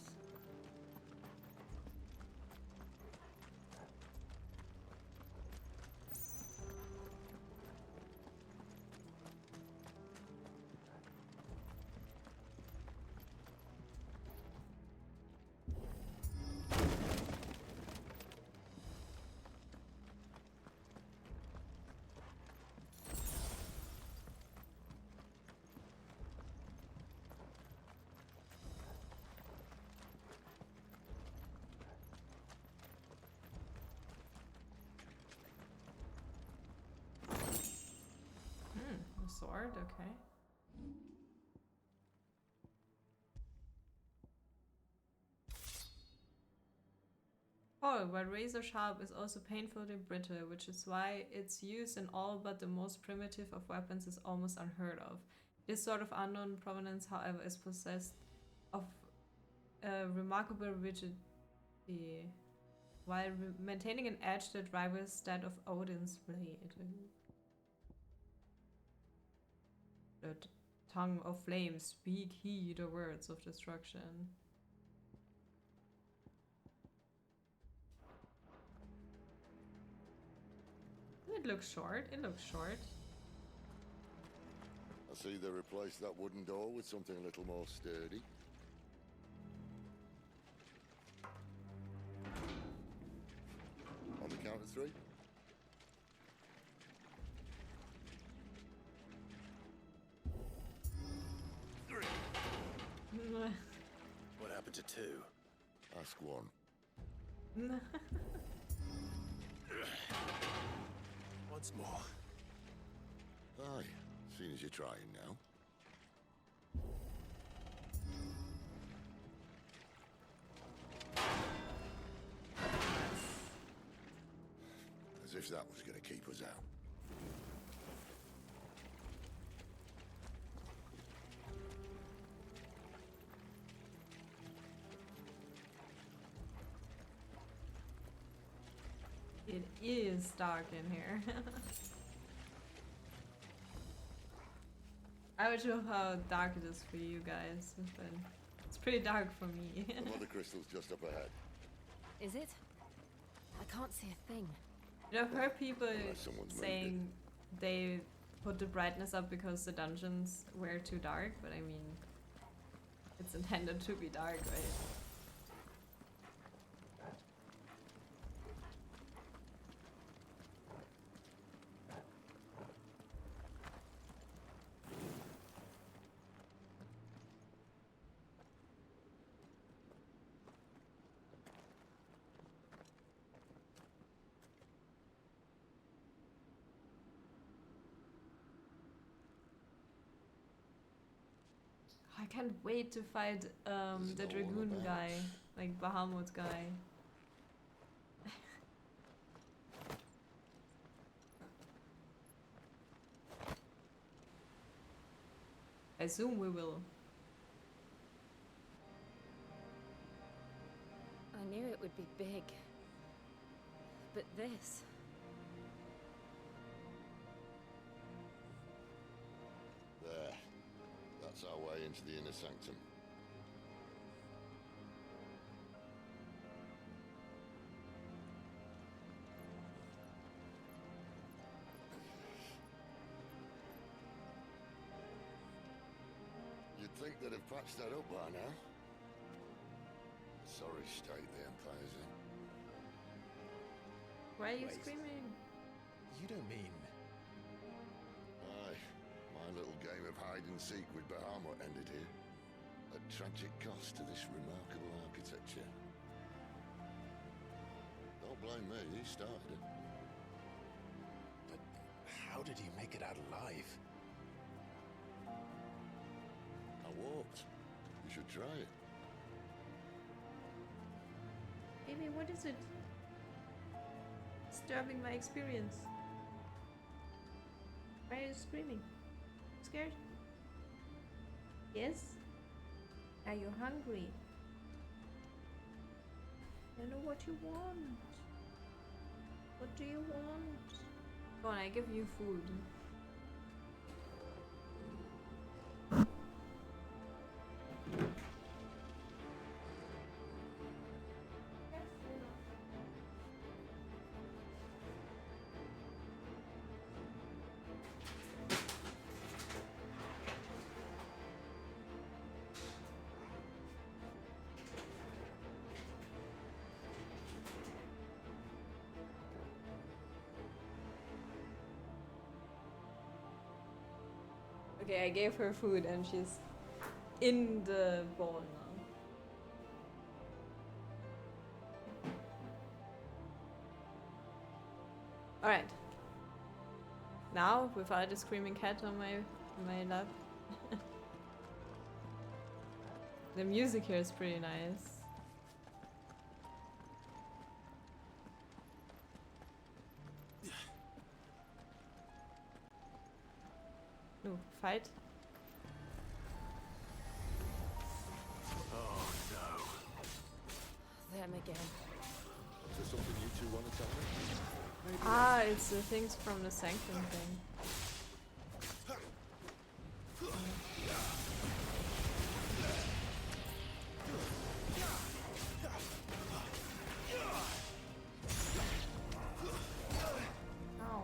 Sword, okay. Oh, but razor sharp is also painfully brittle, which is why its use in all but the most primitive of weapons is almost unheard of. This sort of unknown provenance, however, is possessed of remarkable rigidity, while maintaining an edge that rivals that of Odin's blade. The tongue of flame, speak he the words of destruction. It looks short. It looks short. I see they replaced that wooden door with something a little more sturdy. On the count of 3. What happened to 2? Ask 1. Once more. Aye, seeing as you're trying now. As if that was going to keep us out. It is dark in here. I would show how dark it is for you guys, but it's pretty dark for me. The mother crystal's just up ahead. Is it? I can't see a thing. You know, I've heard people someone's saying they put the brightness up because the dungeons were too dark, but I mean, it's intended to be dark, right? I can't wait to fight the Dragoon guy, like Bahamut guy. I assume we will. I knew it would be big. But this... There. That's our way into the inner sanctum. think they'd have patched that up by now. Sorry state the Empire's in. Why are you Wait. screaming? You don't mean... Aye, my little game of hide-and-seek with Bahamut ended here. At tragic cost to this remarkable architecture. Don't blame me, he started it. But how did you make it out alive? I walked. You should try it. Amy, what is it? Disturbing my experience. Why are you screaming? Scared? Yes? Are you hungry? I know what you want. What do you want? Go on, I give you food. Okay, I gave her food and she's in the bowl now. Alright. Now, without a screaming cat on my lap. The music here is pretty nice. No, fight. Oh no. Them again. Is there something you two want to tell me? Ah, it's the things from the Sanctum thing. Ow.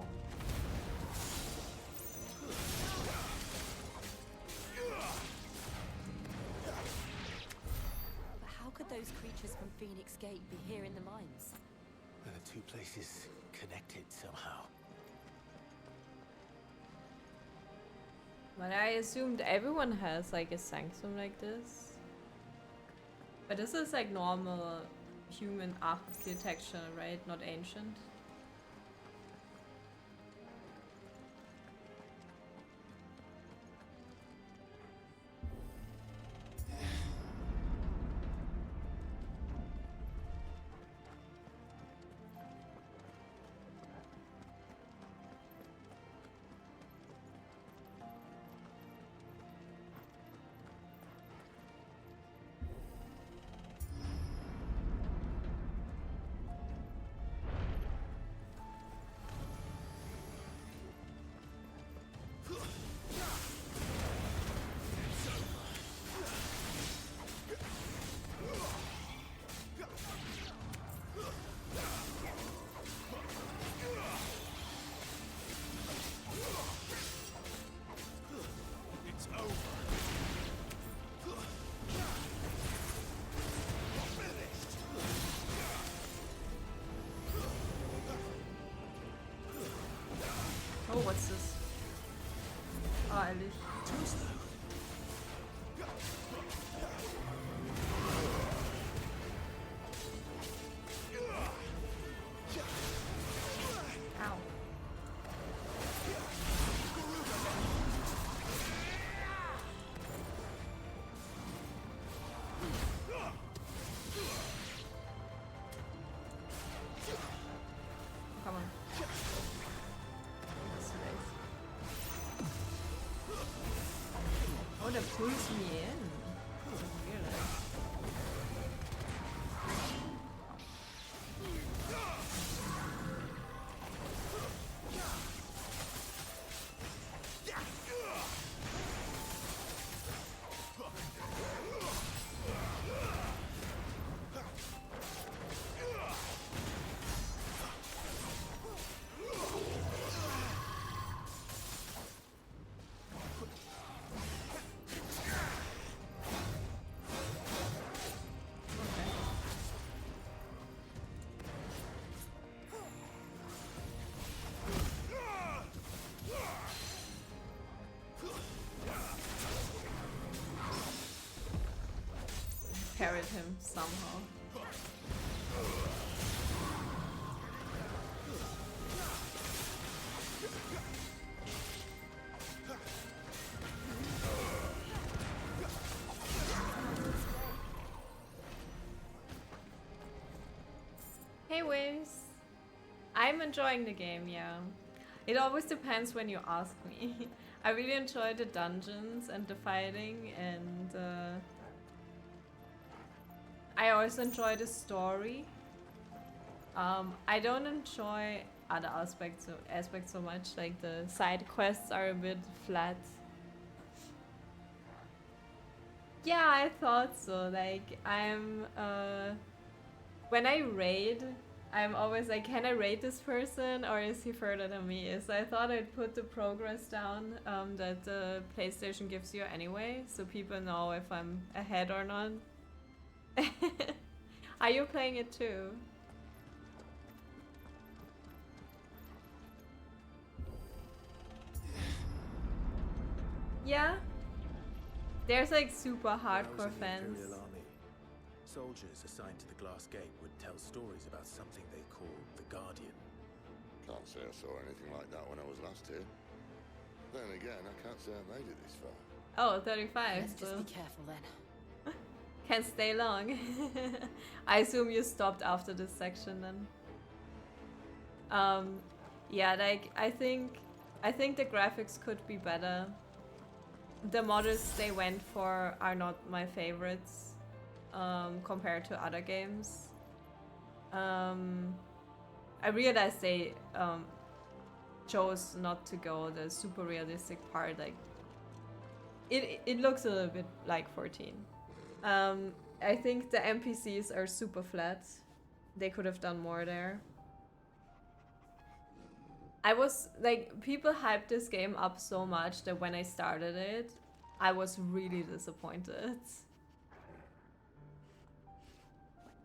But how could those creatures from Phoenix Gate be here in the mines? Are the two places connected somehow? But I assumed everyone has like a sanctum like this. But this is like normal human architecture, right? Not ancient. It's over. Oh, what's this? Ah, ehrlich. Ow. Come on. That's nice. Oh, that pulls me in. That's weird. him somehow. Hey Waves! I'm enjoying the game, yeah. It always depends when you ask me. I really enjoy the dungeons and the fighting, and I also enjoy the story. I don't enjoy other aspects so much, like the side quests are a bit flat. Yeah, I thought so. Like, when I raid, I'm always like, can I rate this person or is he further than me? So I thought I'd put the progress down that the PlayStation gives you anyway, so people know if I'm ahead or not. Are you playing it too? Yeah? There's like super hardcore fans. Soldiers assigned to the Glass Gate would tell stories about something they called the Guardian. Can't say I saw anything like that when I was last here. Then again, I can't say I made it this far. Oh, 35. Let's just be careful then. Can't stay long. I assume you stopped after this section then. Yeah, like I think the graphics could be better. The models they went for are not my favorites. Compared to other games. I realized they chose not to go the super realistic part. Like it looks a little bit like 14. I think the NPCs are super flat. They could have done more there. I was like, people hyped this game up so much that when I started it, I was really disappointed.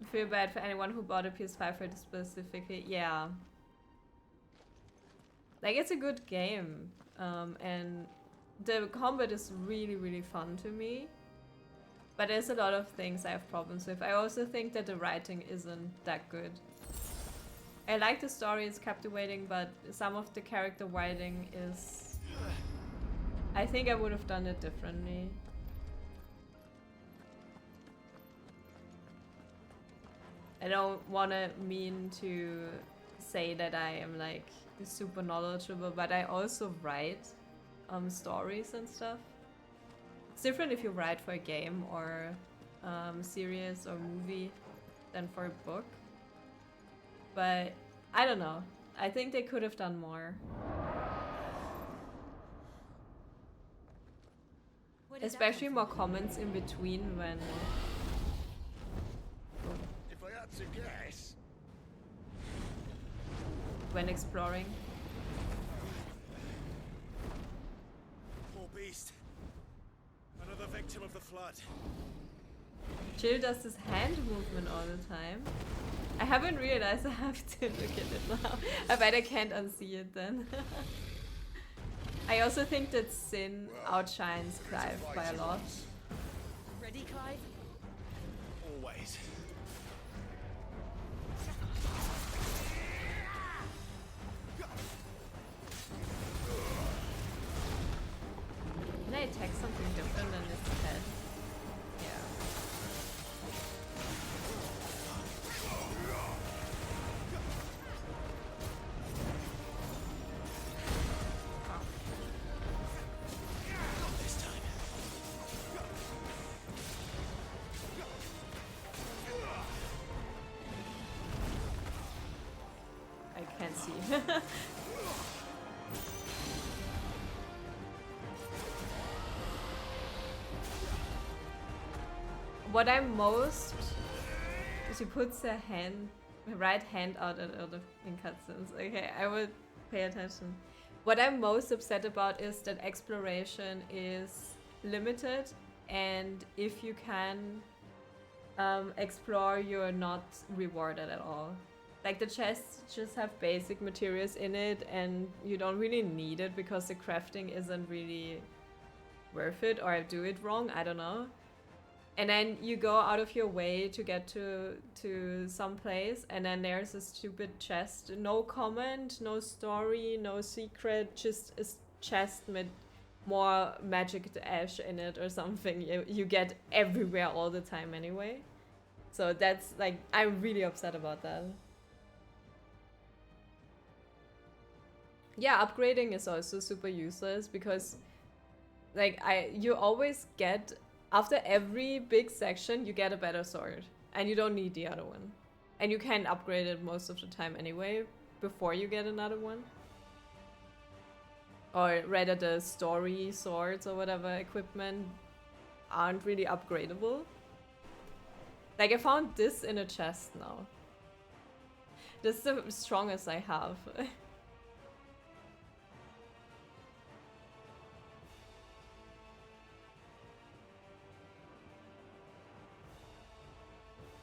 I feel bad for anyone who bought a PS5 for this specifically. Yeah. Like, it's a good game. And the combat is really, really fun to me. But there's a lot of things I have problems with. I also think that the writing isn't that good. I like the story, it's captivating, but some of the character writing is... I think I would have done it differently. I don't want to mean to say that I am like super knowledgeable, but I also write stories and stuff. It's different if you write for a game or series or movie than for a book. But I don't know. I think they could have done more. Especially more comments in between when... If I had to guess... when exploring. Poor beast. Another victim of the flood. Jill does this hand movement all the time. I haven't realized I have to look at it now. I bet I can't unsee it then. I also think that Sin outshines Clive by a lot. Ready, Clive? Always. Can I attack something different than its head? Yeah. I can't see. What I'm most... She puts her right hand out in cutscenes. Okay, I would pay attention. What I'm most upset about is that exploration is limited, and if you can explore, you're not rewarded at all. Like, the chests just have basic materials in it, and you don't really need it because the crafting isn't really worth it, or I do it wrong, I don't know. And then you go out of your way to get to some place, and then there's a stupid chest. No comment, no story, no secret, just a chest with more magic ash in it or something. You get everywhere all the time anyway. So that's like, I'm really upset about that. Yeah, upgrading is also super useless because like you always get, after every big section, you get a better sword. And you don't need the other one. And you can upgrade it most of the time anyway, before you get another one. Or rather, the story swords or whatever equipment aren't really upgradable. Like, I found this in a chest now. This is the strongest I have.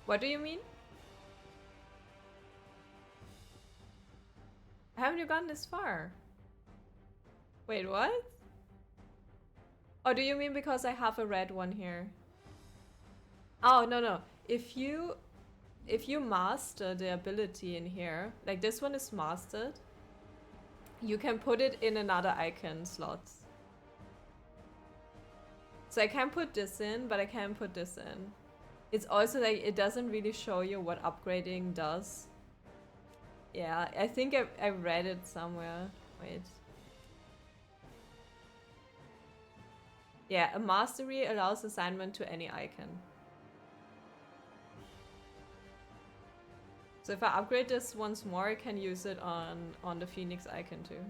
What do you mean? Haven't you gone this far? Wait, what? Oh, do you mean because I have a red one here? Oh, no. If you master the ability in here, like this one is mastered, you can put it in another icon slot. So I can put this in, but I can't put this in. It's also like, it doesn't really show you what upgrading does. Yeah, I think I read it somewhere. Wait. Yeah, a mastery allows assignment to any icon. So if I upgrade this once more, I can use it on the Phoenix icon too.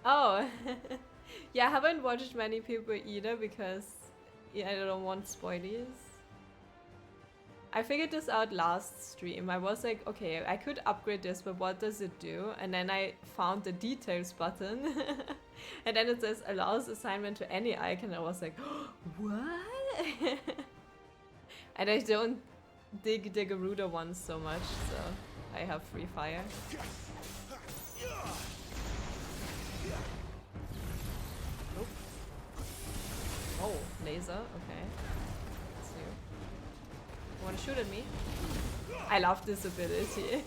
Oh, yeah, I haven't watched many people either because I don't want spoilies. I figured this out last stream. I was like, okay, I could upgrade this, but what does it do? And then I found the details button. And then it says allows assignment to any icon. I was like, what? And I don't dig the Garuda ones so much, so I have free fire. Nope. Oh, laser, okay. That's new. You wanna shoot at me? I love this ability.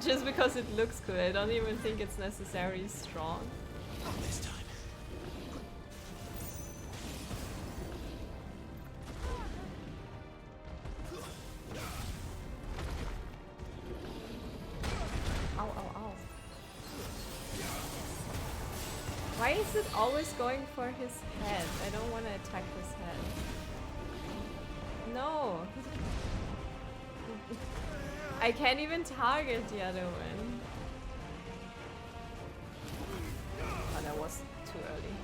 Just because it looks cool. I don't even think it's necessarily strong. Not this time. Ow, ow, ow. Why is it always going for his head? I don't want to attack his head. No! I can't even target the other one. Oh, that was too early.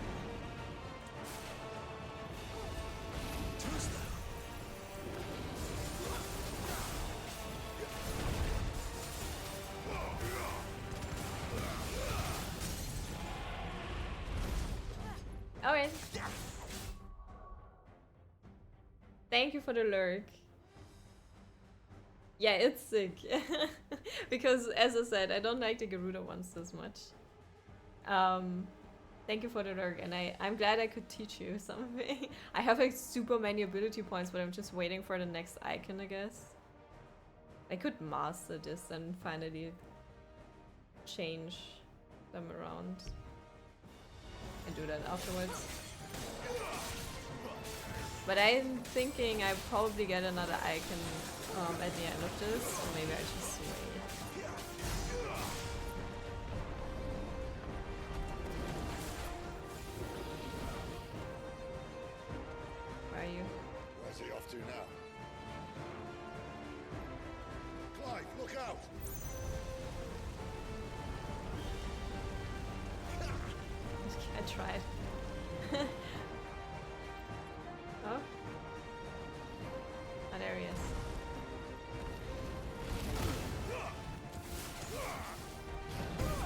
Okay. Thank you for the lurk. Yeah, it's sick. Because, as I said, I don't like the Garuda ones as much. Thank you for the lurk, and I'm glad I could teach you something. I have like super many ability points, but I'm just waiting for the next icon, I guess. I could master this and finally change them around. And do that afterwards. But I'm thinking I probably get another icon at the end of this, so maybe I just wait. Where are you? Where's he off to now? Clive, look out! I tried. Oh? Oh, there he is.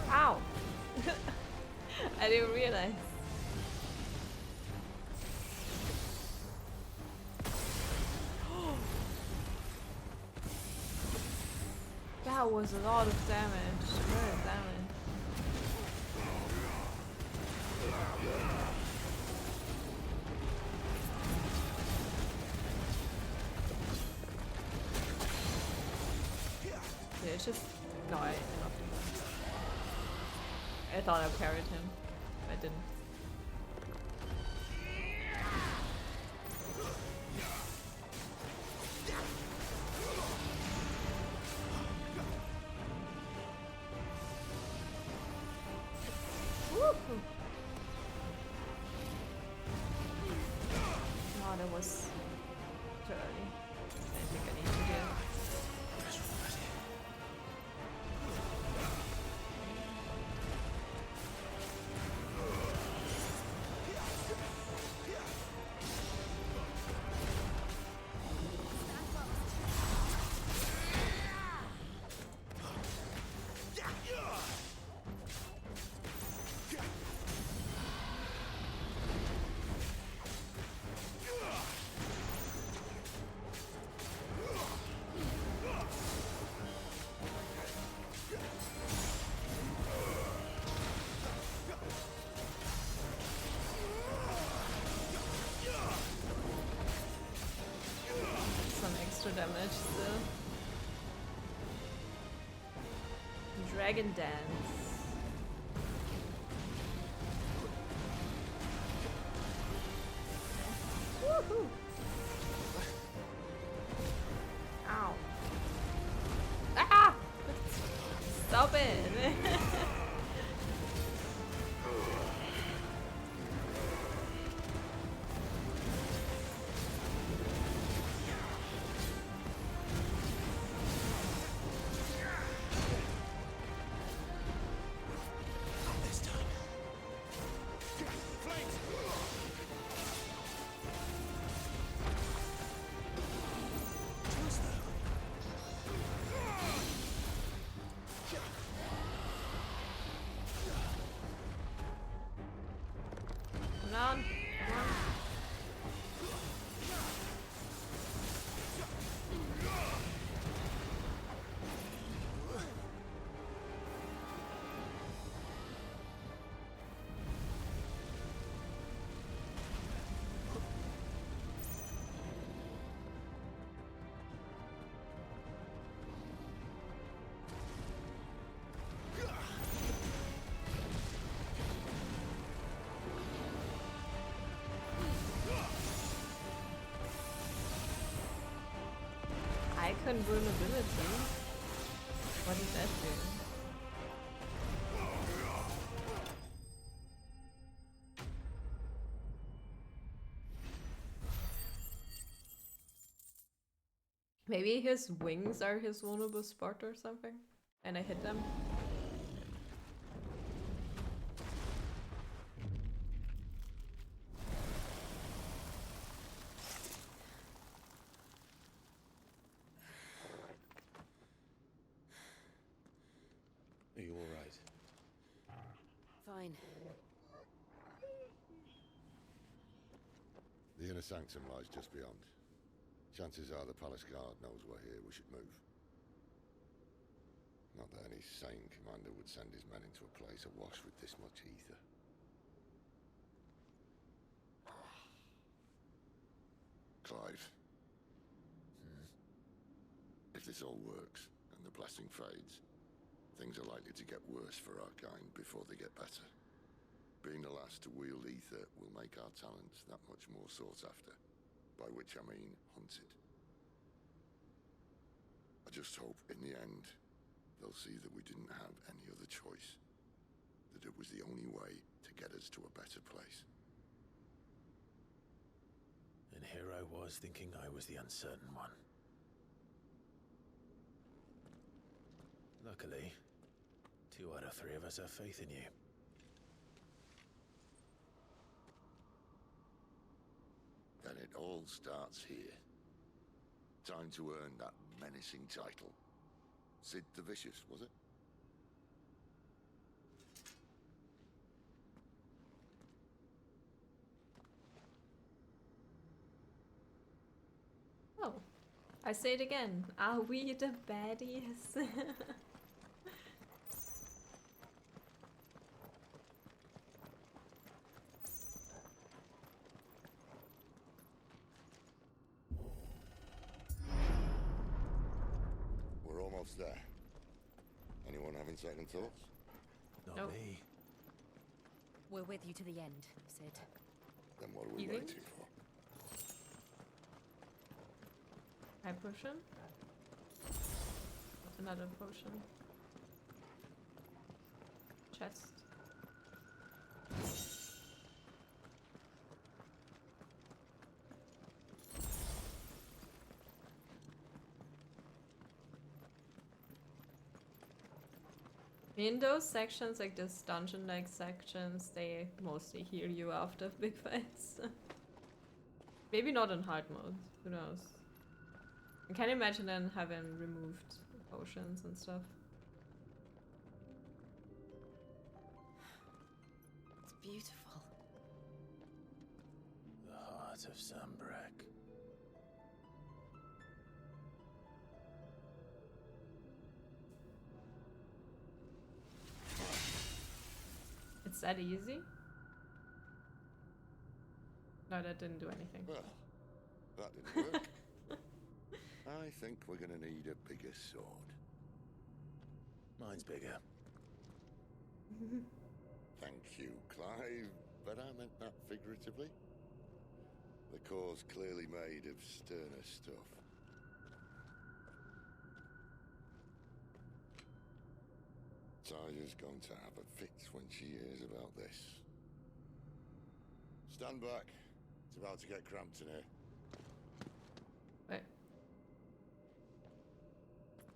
Ow! I didn't realize. That was a lot of damage. A lot of damage. Yeah, it's just no. I thought I carried him. I didn't. Woohoo! Oh, that was too early. I think I need to do it. Some extra damage still. Dragon Dance. Woohoo! Ow. Ah! Stop it! Come on. Come on. Icon vulnerability? What is that doing? Maybe his wings are his vulnerable spot or something? And I hit them? Are you alright? Fine. The inner sanctum lies just beyond. Chances are the palace guard knows we're here. We should move. Not that any sane commander would send his men into a place awash with this much ether. Clive. If this all works, and the blessing fades, things are likely to get worse for our kind before they get better. Being the last to wield ether will make our talents that much more sought after, by which I mean hunted. I just hope, in the end, they'll see that we didn't have any other choice, that it was the only way to get us to a better place. And here I was thinking I was the uncertain one. Luckily, 2 out of 3 of us have faith in you. Then it all starts here. Time to earn that menacing title. Sid the Vicious, was it? Oh, I say it again. Are we the baddies? there? Anyone having second thoughts? Not me. We're with you to the end, Sid. Then what are we Healing? waiting for? High potion? Another potion. Chest. In those sections, like this dungeon-like sections, they mostly heal you after big fights. Maybe not in hard mode, who knows. I can imagine then having removed potions and stuff. It's beautiful. The heart of Sunbreak. It's that easy? No, that didn't do anything. Well, that didn't work. I think we're gonna need a bigger sword. Mine's bigger. Thank you, Clive, but I meant that figuratively. The core's clearly made of sterner stuff. Taya's going to have a fit when she hears about this. Stand back. It's about to get cramped in here. Wait.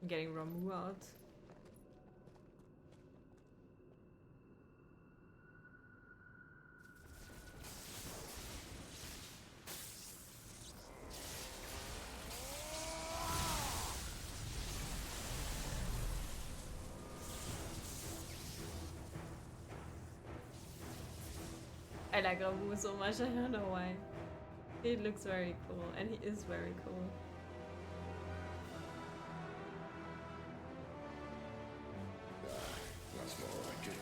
I'm getting Ramu out. I like Ramu so much, I don't know why. He looks very cool, and he is very cool. That's more like it.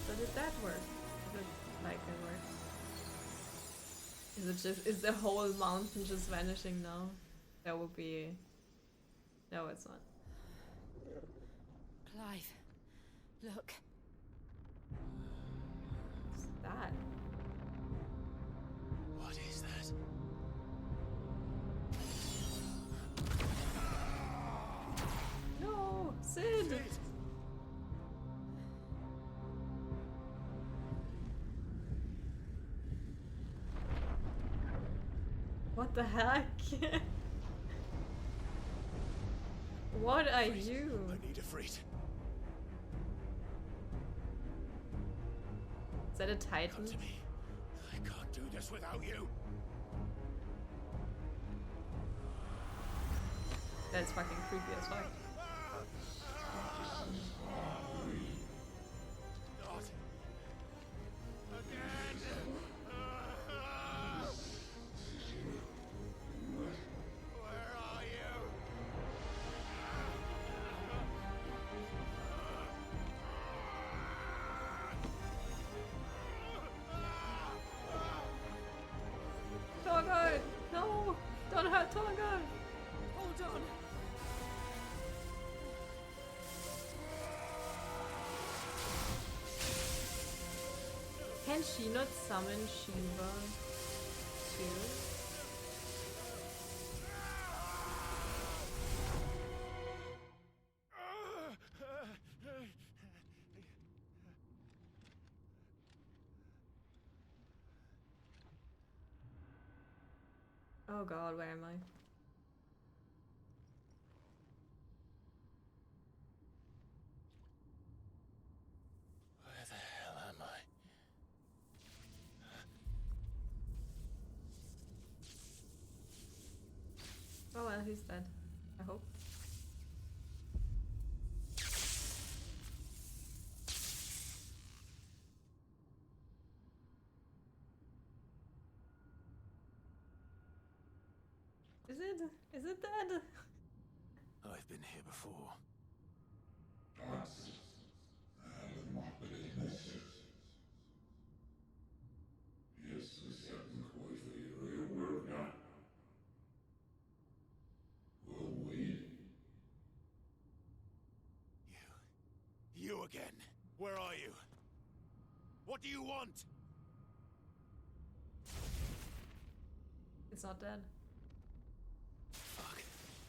So did that work? Did it like it work? Is the whole mountain just vanishing now? That would be... No, it's not. Clive, look. What's that? What is that? No! Sid! What the heck? What are you? I need a freet. Is that a titan? Come to me. I can't do this without you. That's fucking creepy as fuck. Not again. Where are you? Torgo! No! Don't hurt Torgo! Hold on. Can she not summon Shiva too? Oh god, where am I? Where the hell am I? Oh well, he's dead. I hope. Is it dead? I've been here before. Where are you? What do you want? It's not dead. Fuck.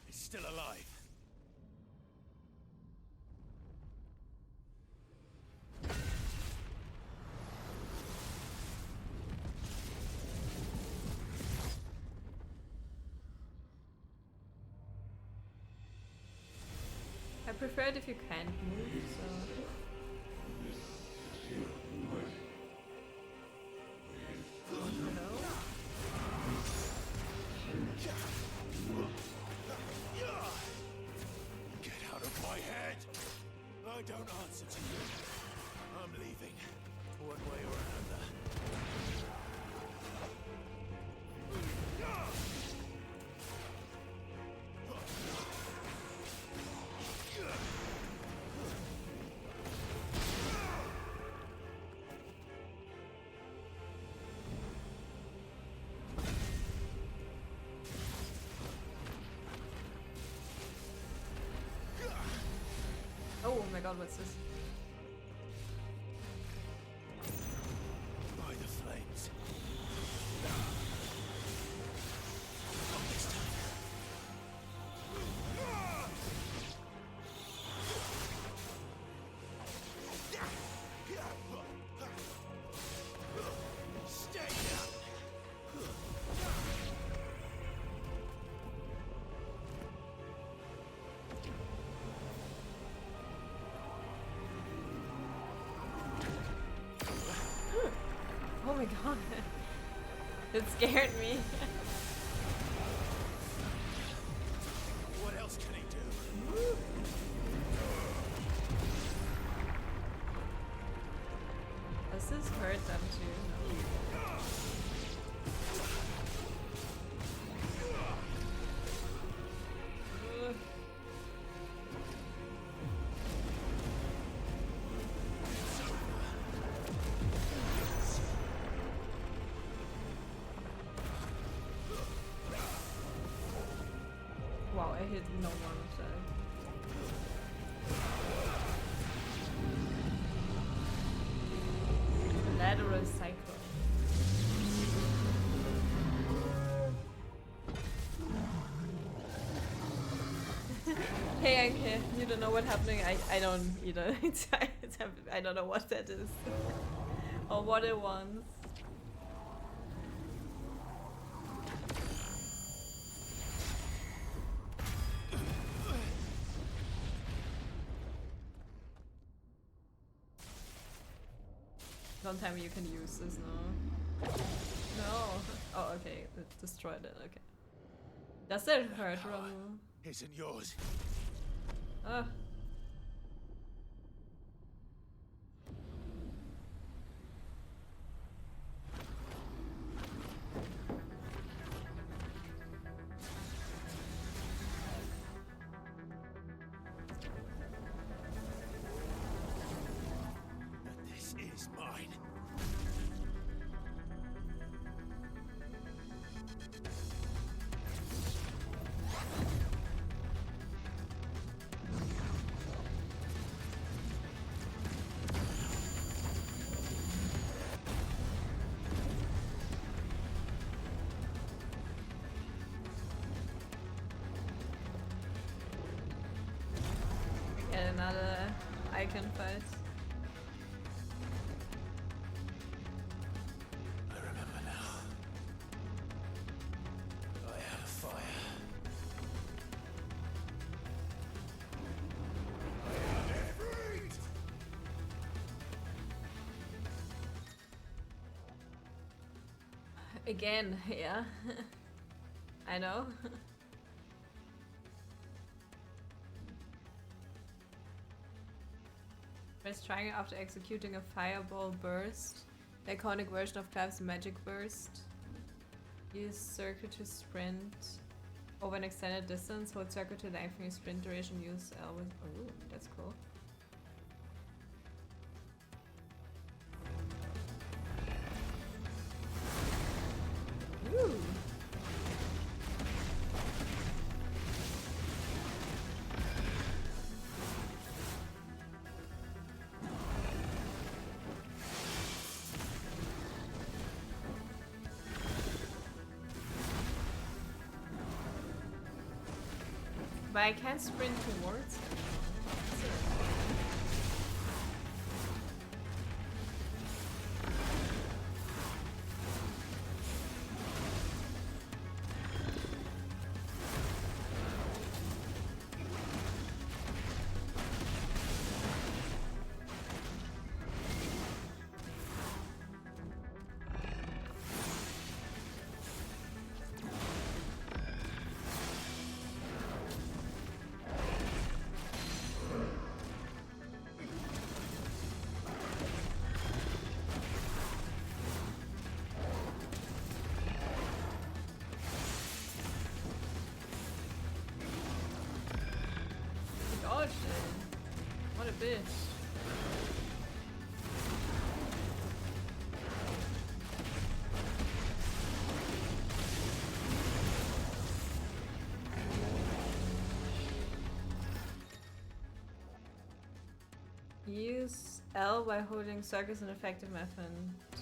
It's still alive. I prefer it if you can't move, so... Hello? Get out of my head! I don't answer to you. I'm leaving. One way or another. Oh my god, what's this? By the flames. Stay down. Oh my god. It scared me. What else can he do? Does this hurt them too? Ugh. Wow, I hit no one of them. Lateral cycle. Hey Anke, you don't know what's happening? I don't either. I don't know what that is. Or what it wants. Don't tell me you can use this, no. No. Oh, okay. It destroyed it, okay. Does that hurt, Romu? Isn't yours. Ah. This is mine. Get another icon fight. I remember now. I had a fire. I had it freed! Again, yeah. I know. Press triangle after executing a fireball burst. The iconic version of Clive's magic burst. Use circle to sprint over an extended distance. Hold circle to lengthen your sprint duration. Use L with. Oh, that's cool. Ooh. But I can't sprint towards him. Oh shit. What a bitch. Use L by holding circle is an effective method to...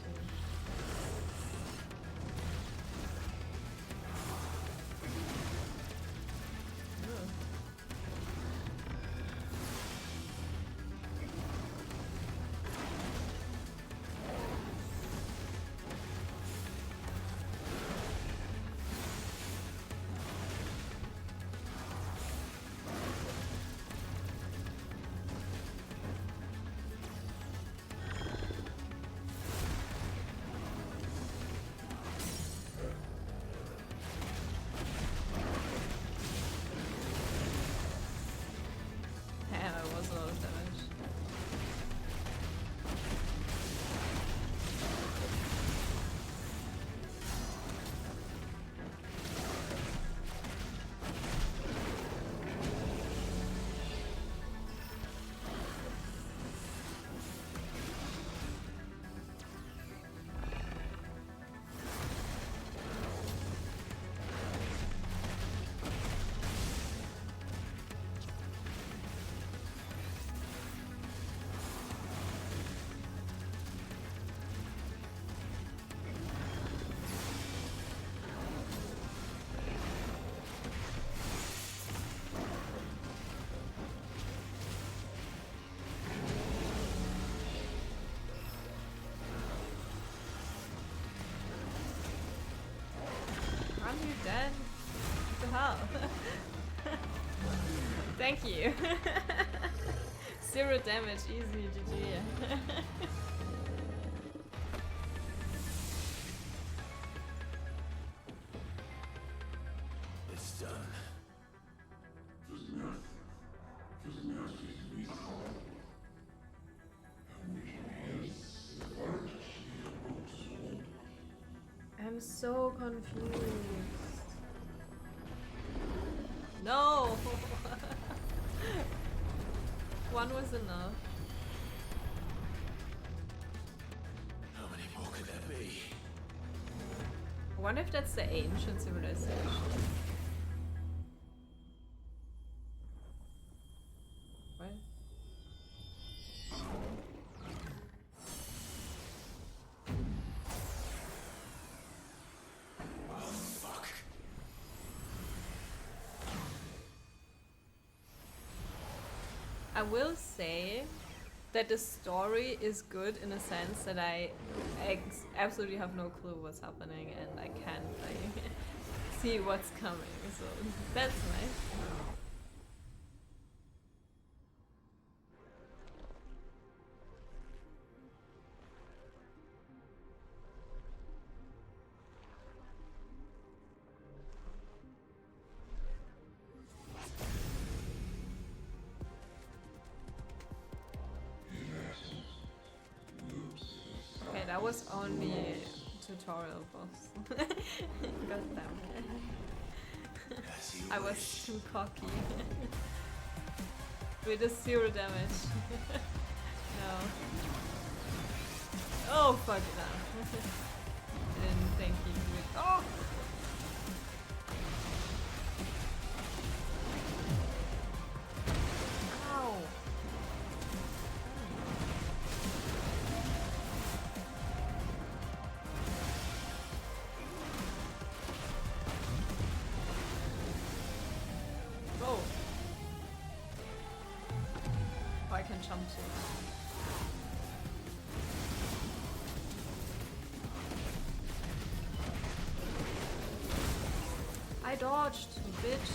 You dead? What the hell? Thank you. 0 damage, easy, GG. It's done. I'm so confused. No! One was enough. How many more could there be? I wonder if that's the ancient civilization. What? I will say that the story is good in a sense that I absolutely have no clue what's happening and I can't like see what's coming, so that's nice. Okay, that was only tutorial boss. God damn it. I was too cocky. With a 0 damage. No. Oh fuck no. I didn't think he would. Oh! Ow! Oh! and jump to. I dodged, you bitch.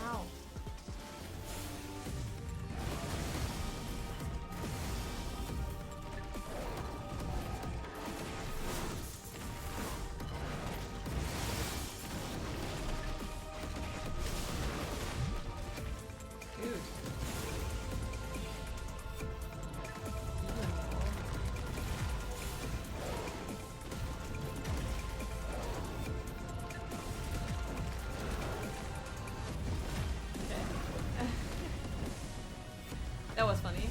Ow. Dude. Okay. That was funny.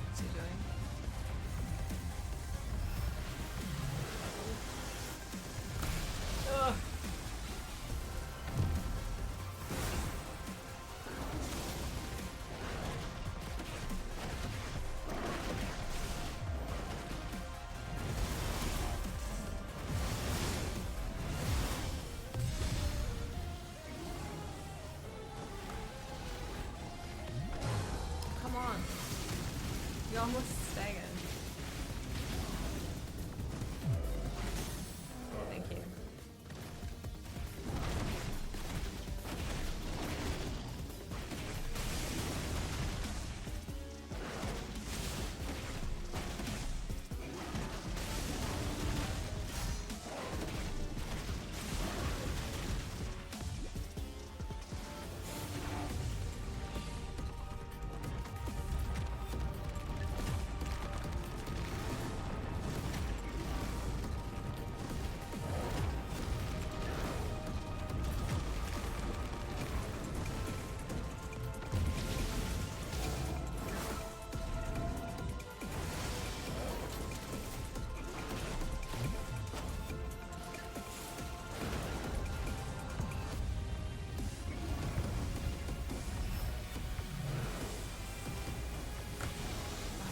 What's he doing? Ugh. Come on. You almost staggered. Thank you.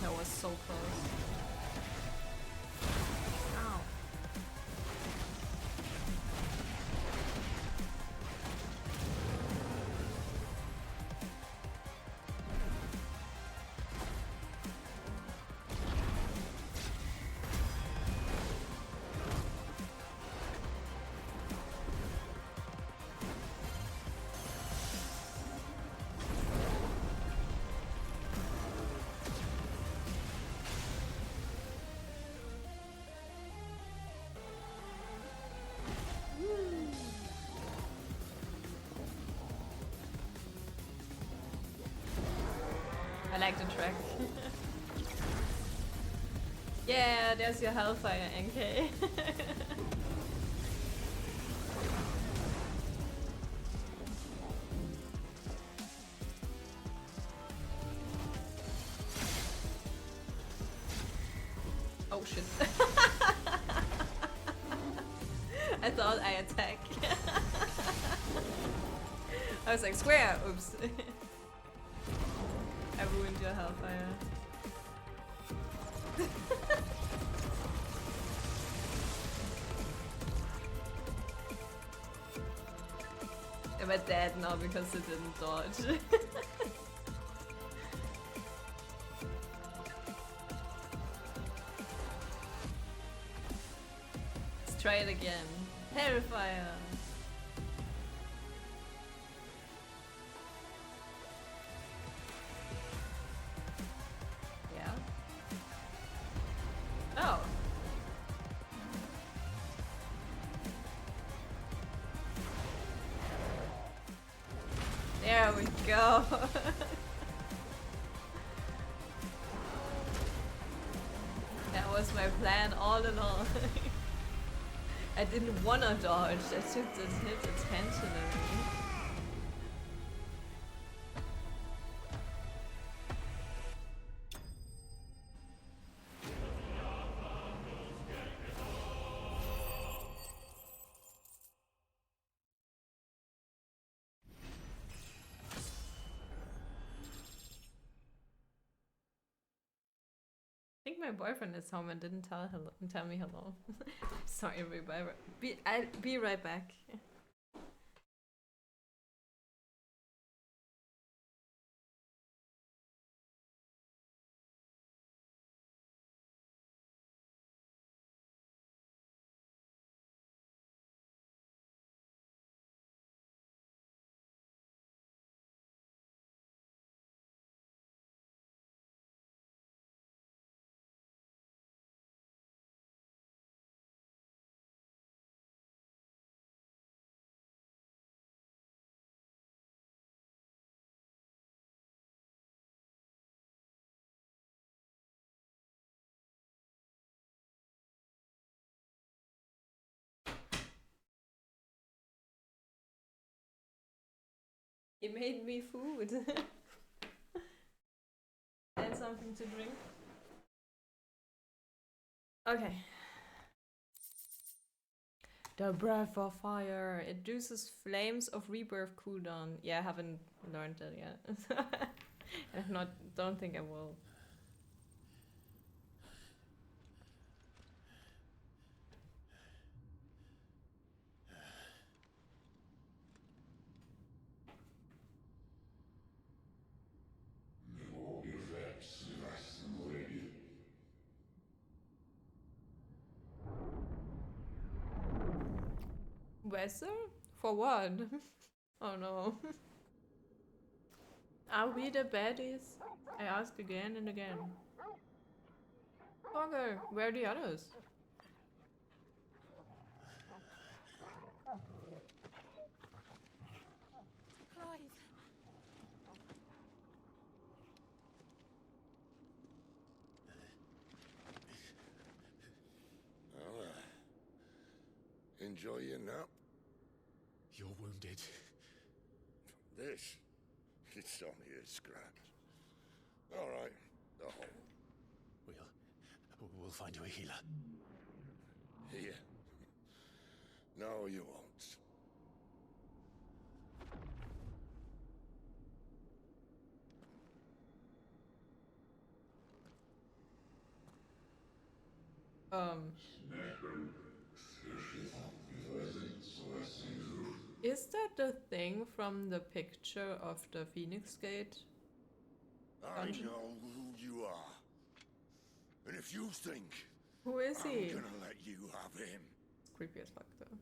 That was so close. Ow. I like the track. Yeah, there's your Hellfire, NK. Oh shit. I thought I attack. I was like, square! Oops. I ruined your Hellfire. Am I dead now because it didn't dodge? Let's try it again. Terrifier! Yeah? Oh! There we go! That was my plan all along. I didn't wanna dodge, I just hit intentionally. think my boyfriend is home and didn't tell me hello. Sorry, everybody. I'll be right back. He made me food and something to drink. Okay. The Breath of Fire. It uses Flames of Rebirth cooldown. Yeah, I haven't learned that yet. I don't think I will. Weather? For what? Oh no. Are we the baddies? I ask again and again. Okay, where are the others? Clive. Well, enjoy your nap. You're wounded. This? It's only a scratch. All right, the hole. We'll find you a healer. Here. No, you won't. Is that the thing from the picture of the Phoenix Gate? I know who you are. And if you think Who is he? I'm gonna let you have him. It's creepy as fuck though.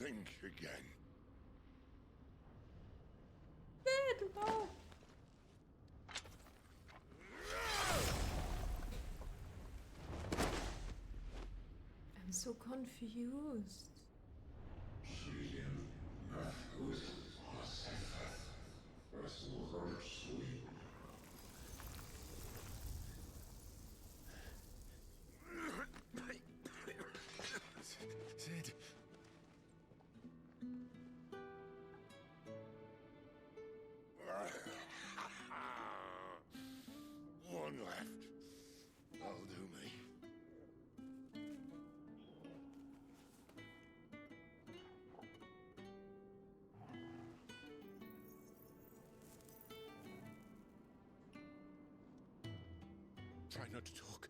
Think again. Dead! Oh. I'm so confused. Sid. One left. That'll do me. Try not to talk.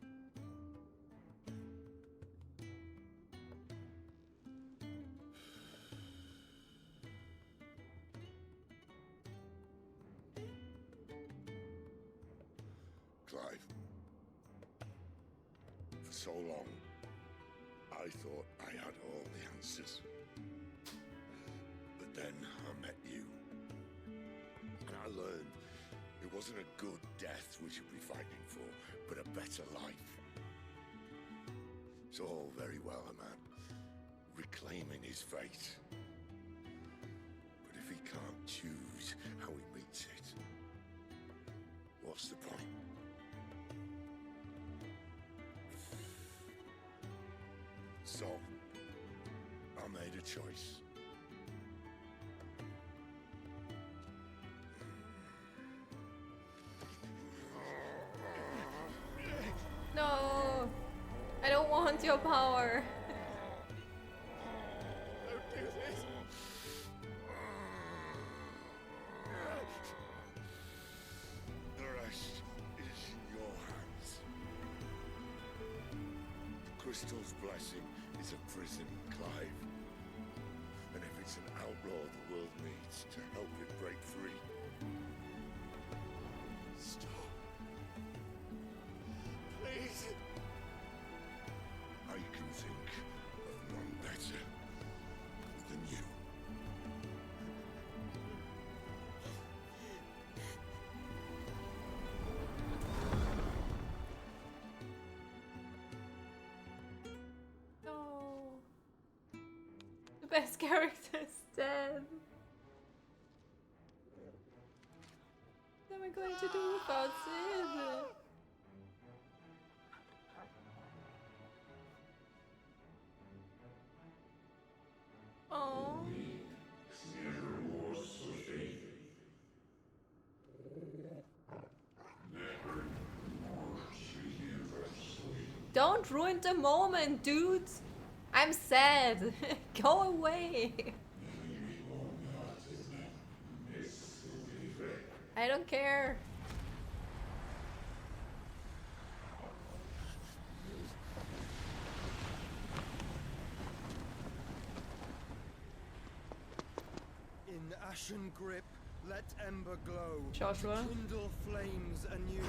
Clive. For so long, I thought I had all the answers. But then I met you. And I learned it wasn't a good death we should be fighting for, but a better life. It's all very well, a man reclaiming his fate. But if he can't choose how he meets it, what's the point? So, I made a choice. No! I don't want your power! Don't do this! crystal's blessing is a prison, Clive. And if it's an outlaw the world needs to help it break free. Stop. Please. I can think of none better than you. No. The best character is dead. What am I going to do without Sid? Oh. Don't ruin the moment, dude. I'm sad. Go away. I don't care. In ashen grip, let ember glow. Joshua. Kindle flames anew.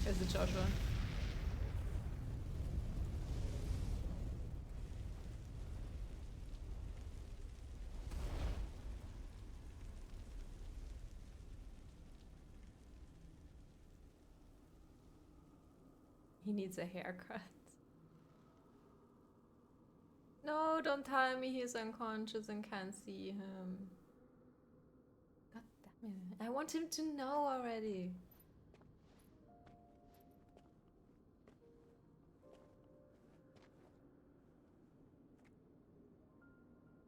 Is it Joshua? He needs a haircut. No, don't tell me he's unconscious and can't see him. God damn it. I want him to know already.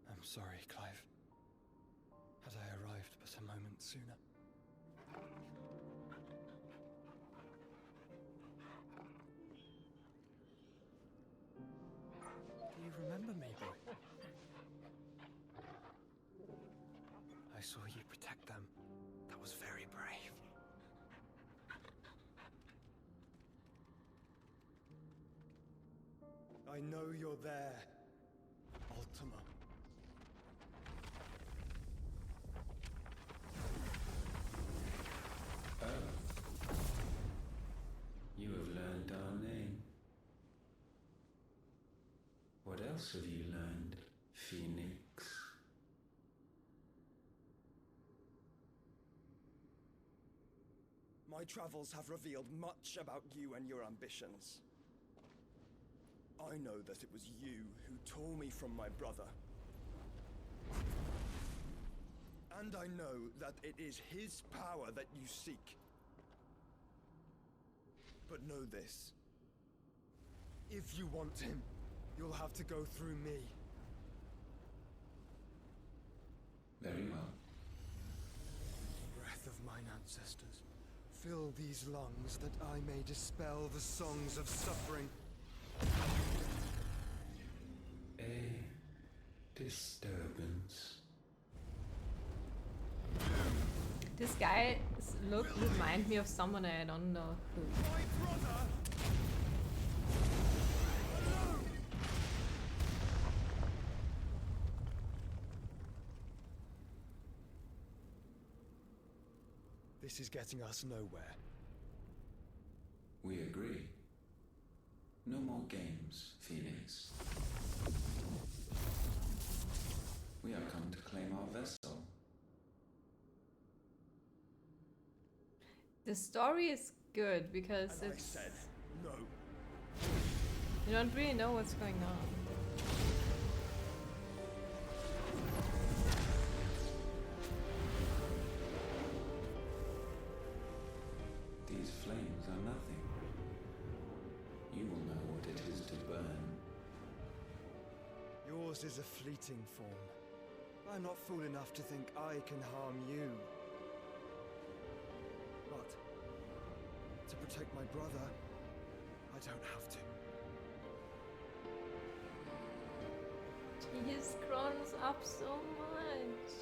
I'm sorry, Clive. Had I arrived but a moment sooner. Do you remember me, boy? I saw you protect them. That was very brave. I know you're there, Ultima. Oh. You have learned our name. What else have you learned, Phoenix? My travels have revealed much about you and your ambitions. I know that it was you who tore me from my brother. And I know that it is his power that you seek. But know this. If you want him, you'll have to go through me. Very well. Breath of mine ancestors, fill these lungs that I may dispel the songs of suffering. A disturbance. This guy reminds me of someone I don't know who. This is getting us nowhere. We agree. No more games, Phoenix. We have come to claim our vessel. The story is good because And it's... I said no. You don't really know what's going on. These flames are nothing. You will know what it is to burn. Yours is a fleeting form. I'm not fool enough to think I can harm you. But to protect my brother, I don't have to. He's grown up so much.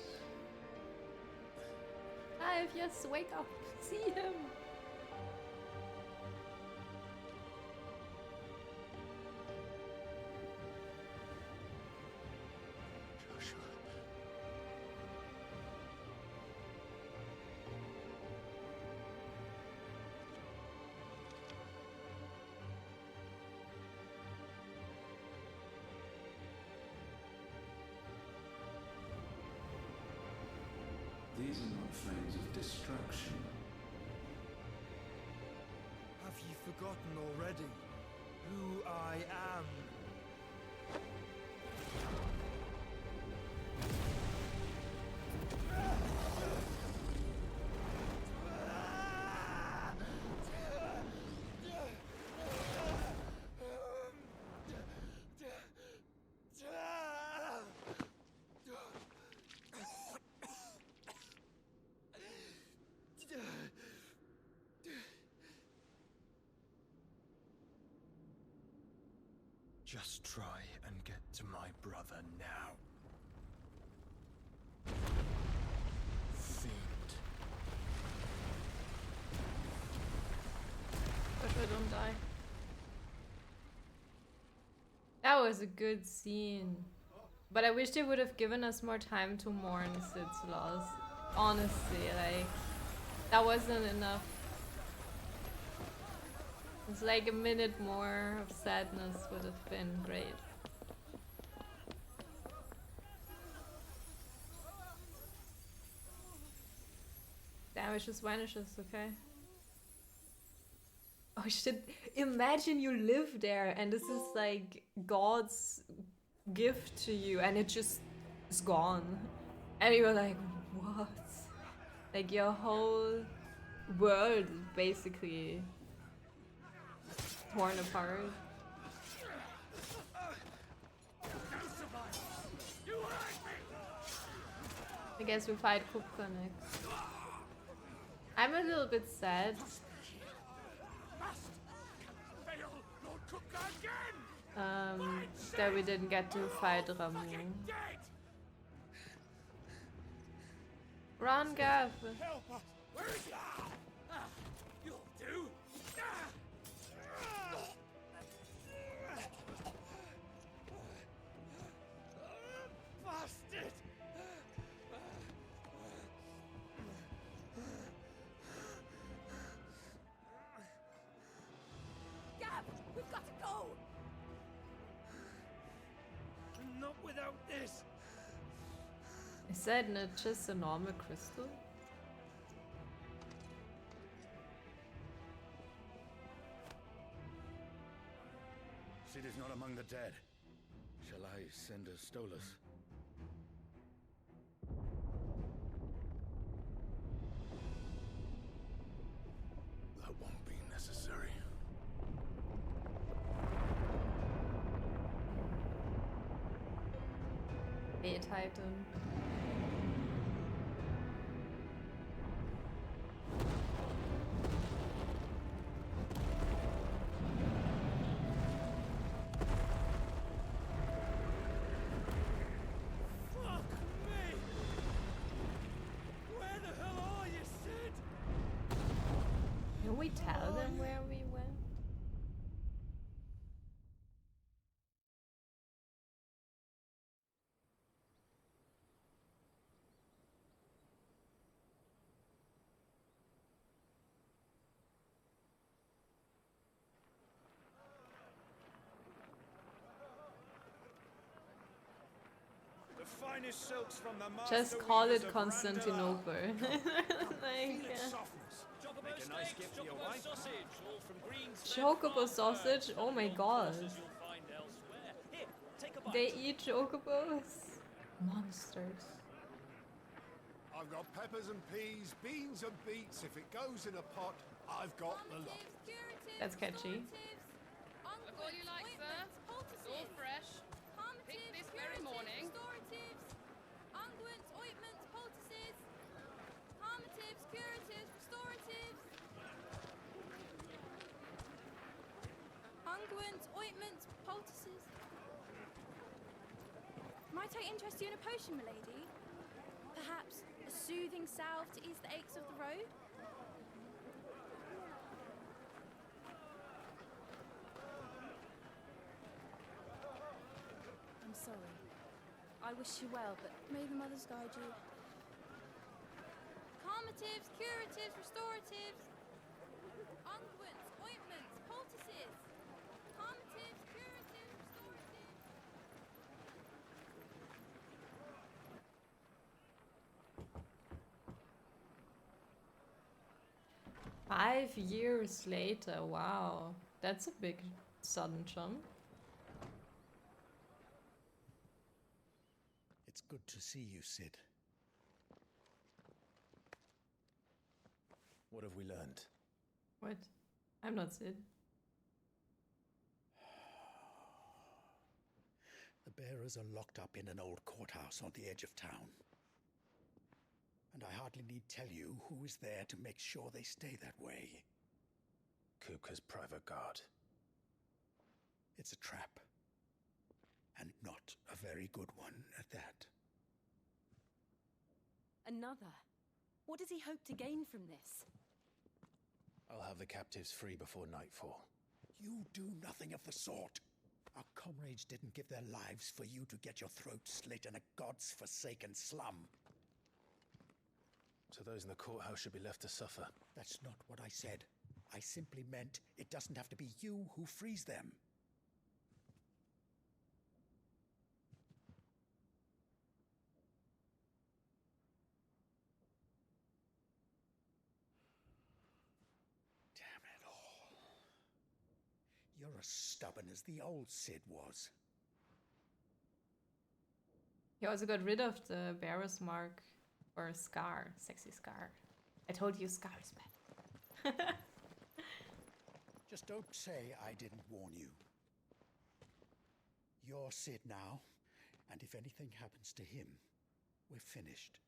Clive, yes, wake up. See him. These are not flames of destruction. Have you forgotten already who I am? Just try and get to my brother now. Fiend. Hope I don't die. That was a good scene. But I wish they would have given us more time to mourn Sid's loss. Honestly, like, that wasn't enough. It's like a minute more of sadness would have been great. Damn, it just vanishes, okay? Oh shit, imagine you live there and this is like God's gift to you and it just is gone. And you're like, what? Like your whole world basically torn apart. I guess we fight Kupka next. I'm a little bit sad. That we didn't get to fight Ramu. Run, Gav! Where is he? You'll do. Bastard! Gab, we've got to go. Not without this. Is that not just a normal crystal? Sid is not among the dead. Shall I send a Stolas? That won't be necessary. A Titan. Fuck me! Where the hell are you, Sid? Can we tell them where we went? The finest silks from the Just call it Constantinople. Like, Make a nice gift for your wife. Chocobo sausage? Oh my god. They eat chocobos? Monsters. I've got peppers and peas, beans and beets. If it goes in a pot, I've got the lot. That's catchy. Look all you like, sir. It's all fresh. Picked this very morning. Unguents, ointments, poultices. Calmatives, curatives, restoratives. Unguents, ointments, poultices. Might I interest you in a potion, milady? Perhaps a soothing salve to ease the aches of the road? I'm sorry. I wish you well, but may the mothers guide you. Calmatives, curatives, restoratives. Unguents, ointments, poultices. Calmatives, curatives, restoratives. 5 years later, wow. That's a big sudden jump. It's good to see you, Sid. What have we learned? What? I'm not Sid. The bearers are locked up in an old courthouse on the edge of town. And I hardly need tell you who is there to make sure they stay that way. Kupka's private guard. It's a trap. And not a very good one at that. Another? What does he hope to gain from this? I'll have the captives free before nightfall. You do nothing of the sort. Our comrades didn't give their lives for you to get your throat slit in a god's-forsaken slum. So those in the courthouse should be left to suffer. That's not what I said. I simply meant it doesn't have to be you who frees them. Damn it all. You're as stubborn as the old Sid was. He also got rid of the bearer's mark or scar, sexy scar. I told you scar is bad. Just don't say I didn't warn you. You're Sid now, and if anything happens to him, we're finished.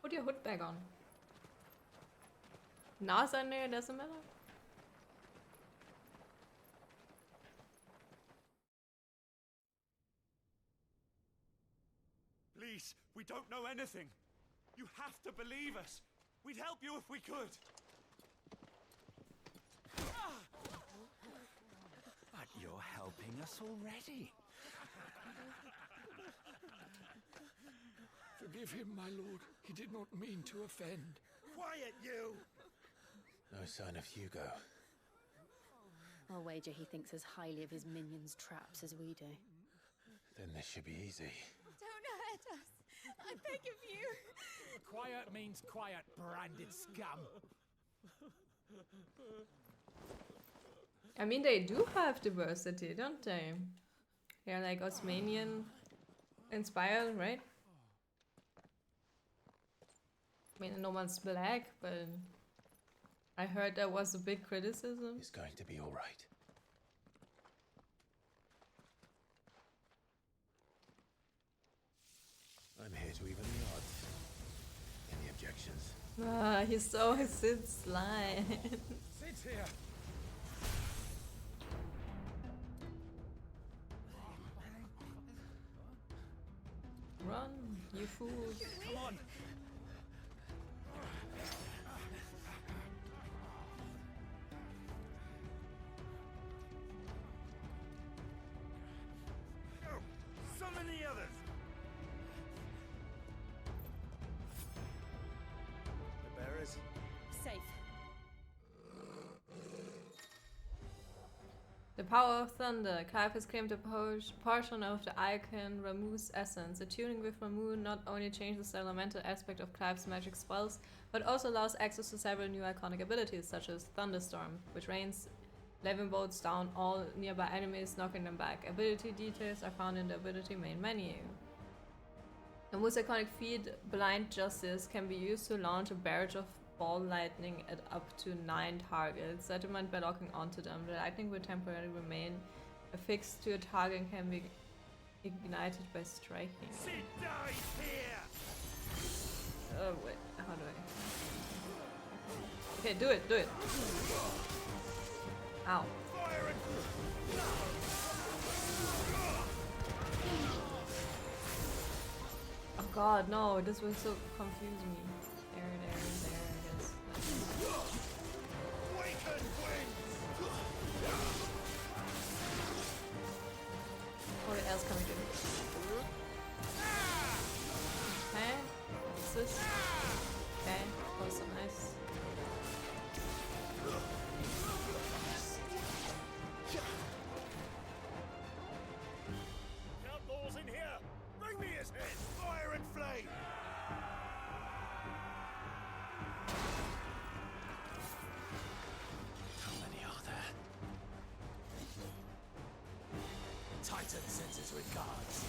Put your hood back on. Nasennähe doesn't matter. Please, we don't know anything. You have to believe us. We'd help you if we could. But you're helping us already. Forgive him, my lord. He did not mean to offend. Quiet, you! No sign of Hugo. I'll wager he thinks as highly of his minions' traps as we do. Then this should be easy. Don't hurt us. I beg of you. Quiet means quiet, branded scum. I mean, they do have diversity, don't they? They're like Osmanian inspired, right? I mean, no one's black, but I heard that was a big criticism. It's going to be all right. I'm here to even the odds. Any objections? Ah, he saw his Sid's line. Sit here. Run, you fools. Come on. Summon the others! The bearers? Safe. The power of thunder. Clive has claimed a portion of the icon Ramuh's essence. Attuning with Ramuh not only changes the elemental aspect of Clive's magic spells, but also allows access to several new iconic abilities, such as Thunderstorm, which rains levin bolts down all nearby enemies, knocking them back. Ability details are found in the ability main menu. Ramuh's iconic feat, Blind Justice, can be used to launch a barrage of ball lightning at up to 9 targets, determined by locking onto them. The lightning will temporarily remain affixed to a target and can be ignited by striking. Sid dies here! Oh wait, how do I? Okay, do it, do it. Ow. Fire it! Oh god, no, this will so confuse me. There, I guess. Awaken wings! What else can we do? Okay, what's this? Okay, that was so nice. Titan sends his regards.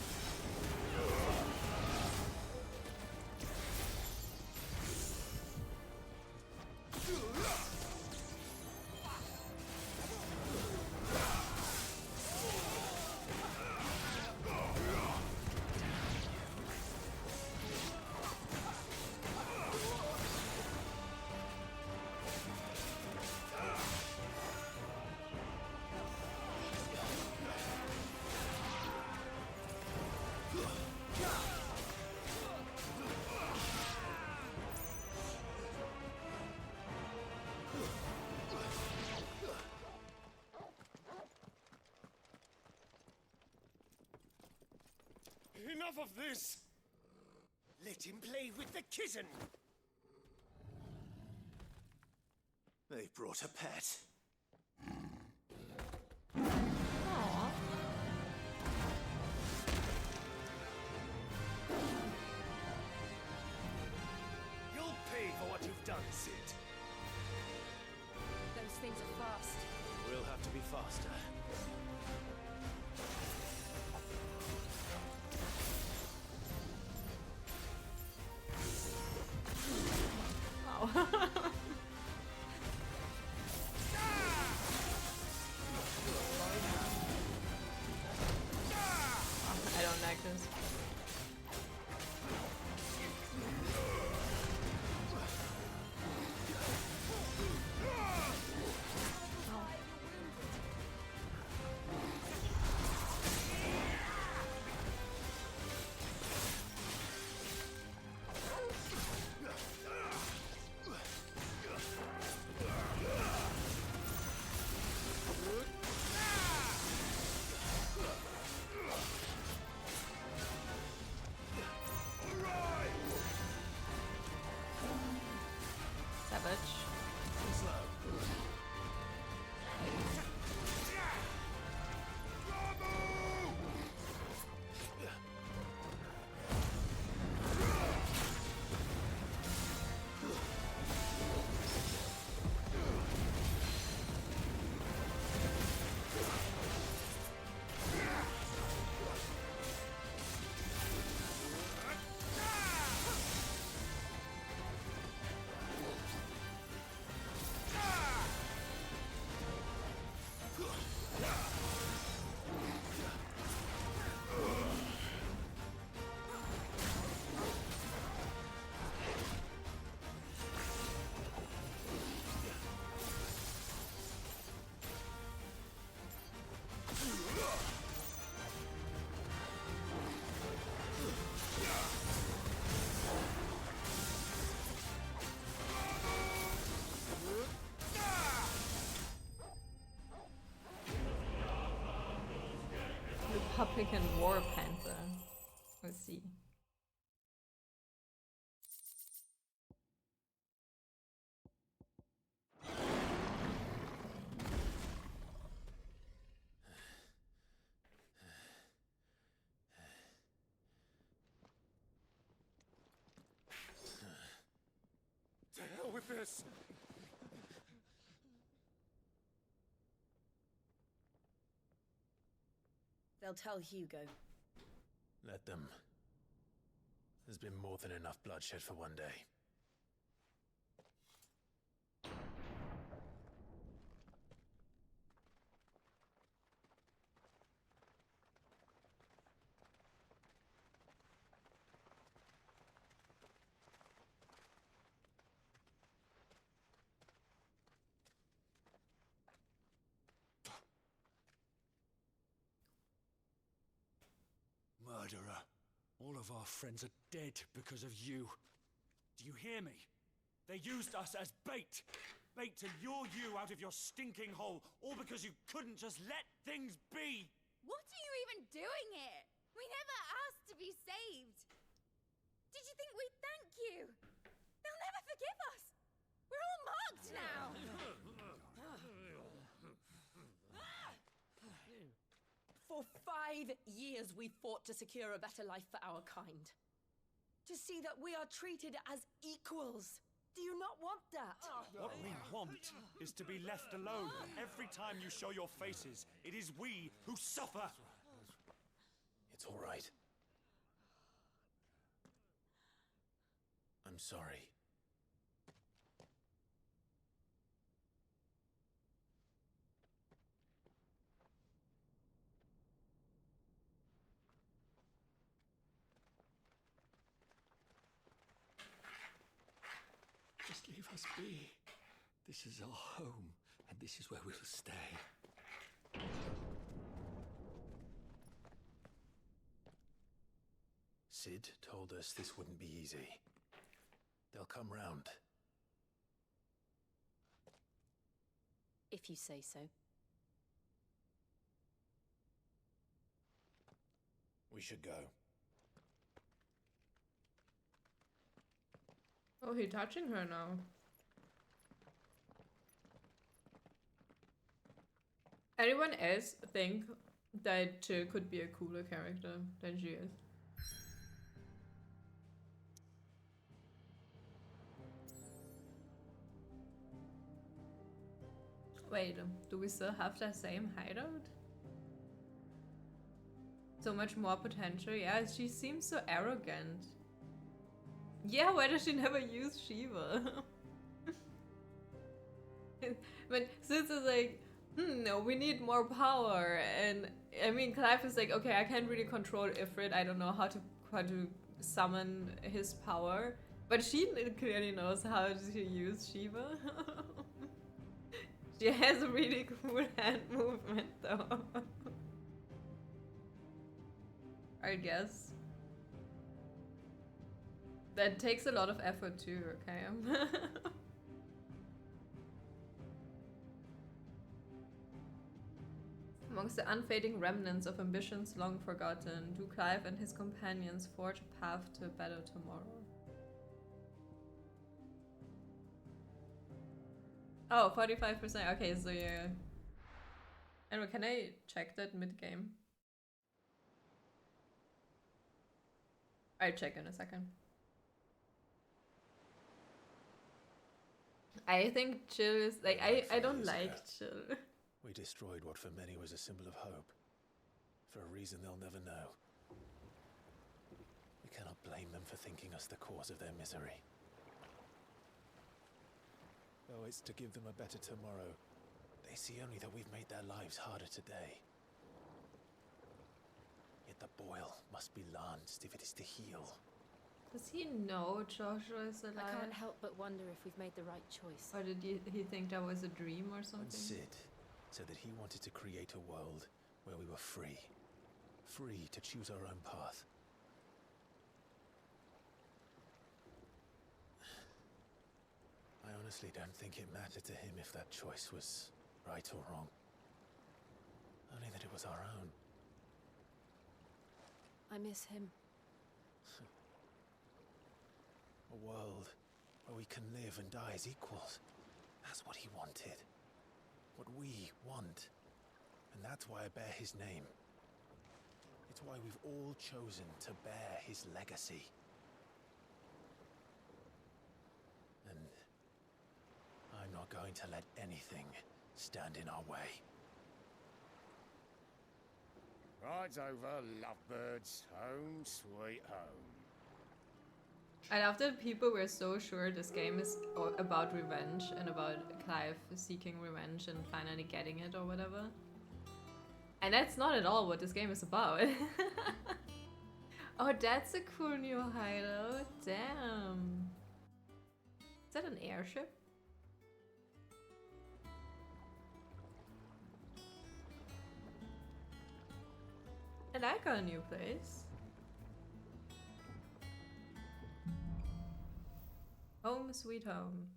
Enough of this! Let him play with the kitten! They brought a pet. You'll pay for what you've done, Sid. Those things are fast. We'll have to be faster. I don't like this. Savage. Republican War Panther. Let's see. To hell with this! They'll tell Hugo. Let them. There's been more than enough bloodshed for one day. Murderer. All of our friends are dead because of you. Do you hear me? They used us as bait. Bait to lure you out of your stinking hole, all because you couldn't just let things be. What are you even doing here? We never asked to be saved. Did you think we'd thank you? They'll never forgive us. We're all marked now. For 5 years we fought to secure a better life for our kind. To see that we are treated as equals. Do you not want that? What we want is to be left alone. Every time you show your faces, it is we who suffer. It's all right. I'm sorry. Just leave us be. This is our home, and this is where we'll stay. Sid told us this wouldn't be easy. They'll come round. If you say so. We should go. Oh, he's touching her now. Anyone else think that Jill could be a cooler character than she is? Wait, do we still have that same hideout? So much more potential. Yeah, she seems so arrogant. Yeah, why does she never use Shiva? But Sid is like, no, we need more power. And I mean, Clive is like, okay, I can't really control Ifrit. I don't know how to summon his power. But she clearly knows how to use Shiva. She has a really cool hand movement though. I guess. That takes a lot of effort too, okay? Amongst the unfading remnants of ambitions long forgotten, do Clive and his companions forge a path to a better tomorrow. Oh, 45%. Okay, so yeah. Anyway, can I check that mid-game? I'll check in a second. I think Jill is like, I don't like Jill. We destroyed what for many was a symbol of hope. For a reason they'll never know. We cannot blame them for thinking us the cause of their misery. Though it's to give them a better tomorrow, they see only that we've made their lives harder today. Yet the boil must be lanced if it is to heal. Does he know Joshua is alive? I can't help but wonder if we've made the right choice. Or did he think that was a dream or something? And Sid said that he wanted to create a world where we were free. Free to choose our own path. I honestly don't think it mattered to him if that choice was right or wrong. Only that it was our own. I miss him. A world where we can live and die as equals. That's what he wanted. What we want. And that's why I bear his name. It's why we've all chosen to bear his legacy. And I'm not going to let anything stand in our way. Rides over, lovebirds. Home, sweet home. I love that people were so sure this game is about revenge and about Clive seeking revenge and finally getting it or whatever. And that's not at all what this game is about. Oh, that's a cool new hideout. Damn. Is that an airship? I like our new place. Home sweet home.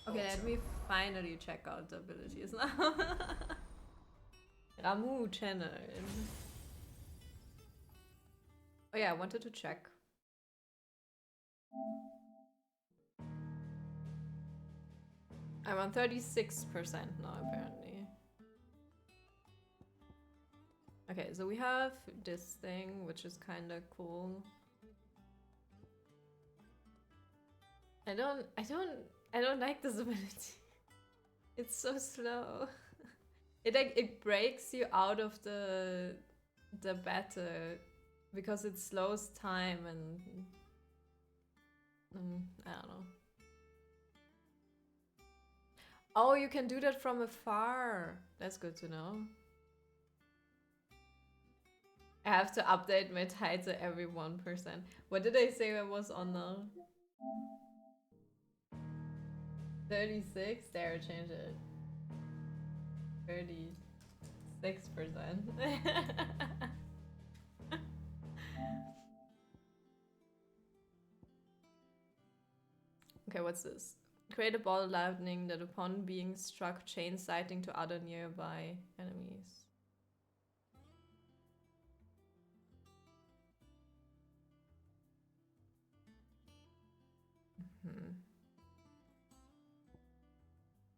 Okay, let me finally check out the abilities now. Ramu channel. Oh yeah, I wanted to check. I'm on 36% now apparently. Okay, so we have this thing which is kinda cool. I don't like this ability. It's so slow. it breaks you out of the battle because it slows time and I don't know. Oh, you can do that from afar. That's good to know. I have to update my title every 1%. What did I say I was on now? 36? There, change it. 36%. Okay, what's this? Create a ball of lightning that upon being struck chains lightning to other nearby enemies.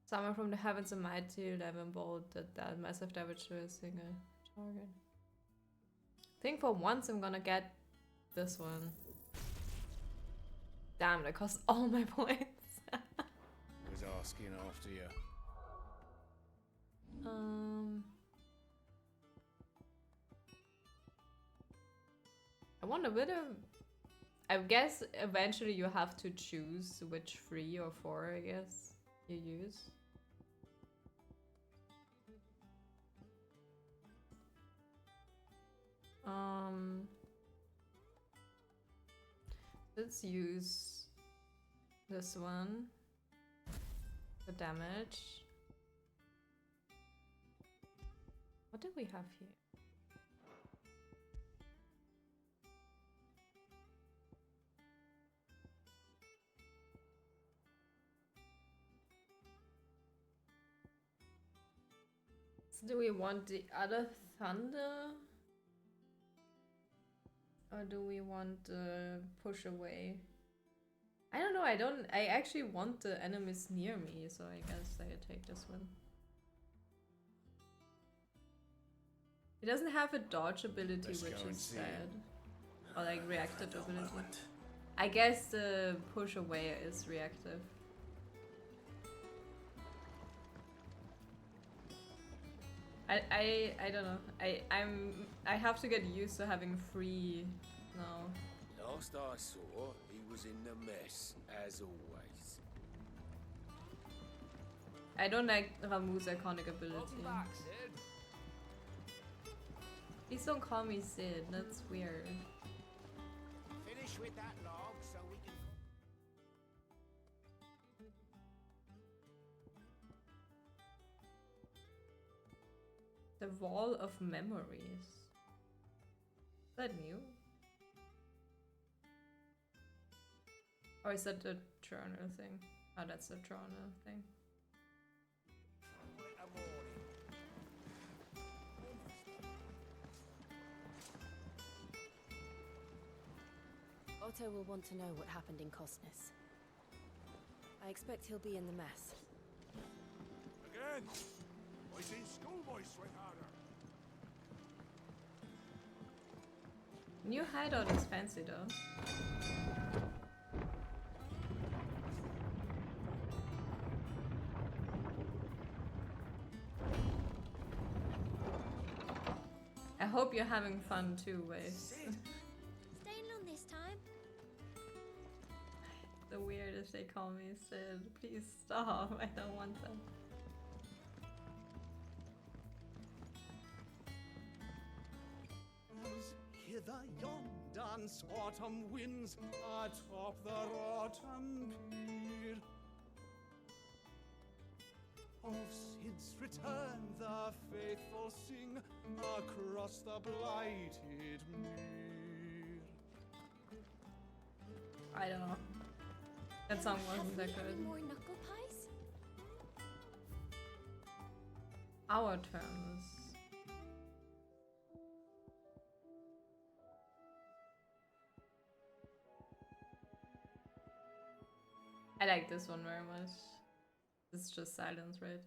Summon from the heavens a mighty 11 bolt that dealt massive damage to a single target. I think for once I'm gonna get this one. Damn, that costs all my points. Was asking after you. I want a bit of... I guess eventually you have to choose which 3 or 4, I guess, you use. Let's use this one. The damage. What do we have here? So do we want the other thunder? Or do we want push away? I don't know, I actually want the enemies near me, so I guess I take this one. It doesn't have a dodge ability, which is sad. Or like reactive ability. I guess the push away is reactive. I don't know. I have to get used to having 3 now. Last I saw, he was in the mess, as always. I don't like Ramu's iconic ability. Welcome back, Sid. Please don't call me Sid, that's weird. Finish with that log so we can... The Wall of Memories. Is that new? Or is that the journal thing? Oh, that's the journal thing. Otto will want to know what happened in Cosnus. I expect he'll be in the mess. Again! I seen schoolboys sweat harder. New hideout is fancy though. I hope you're having fun too, Wade. Staying long this time? The weird if they call me Sid. Please stop. I don't want that. Hither yon dance autumn winds atop the rotten pier. Of Sid's return the faithful sing across the blighted mere. I don't know. That song wasn't that Have we good. any more knuckle pies? Our turns. I like this one very much. It's just silence, right?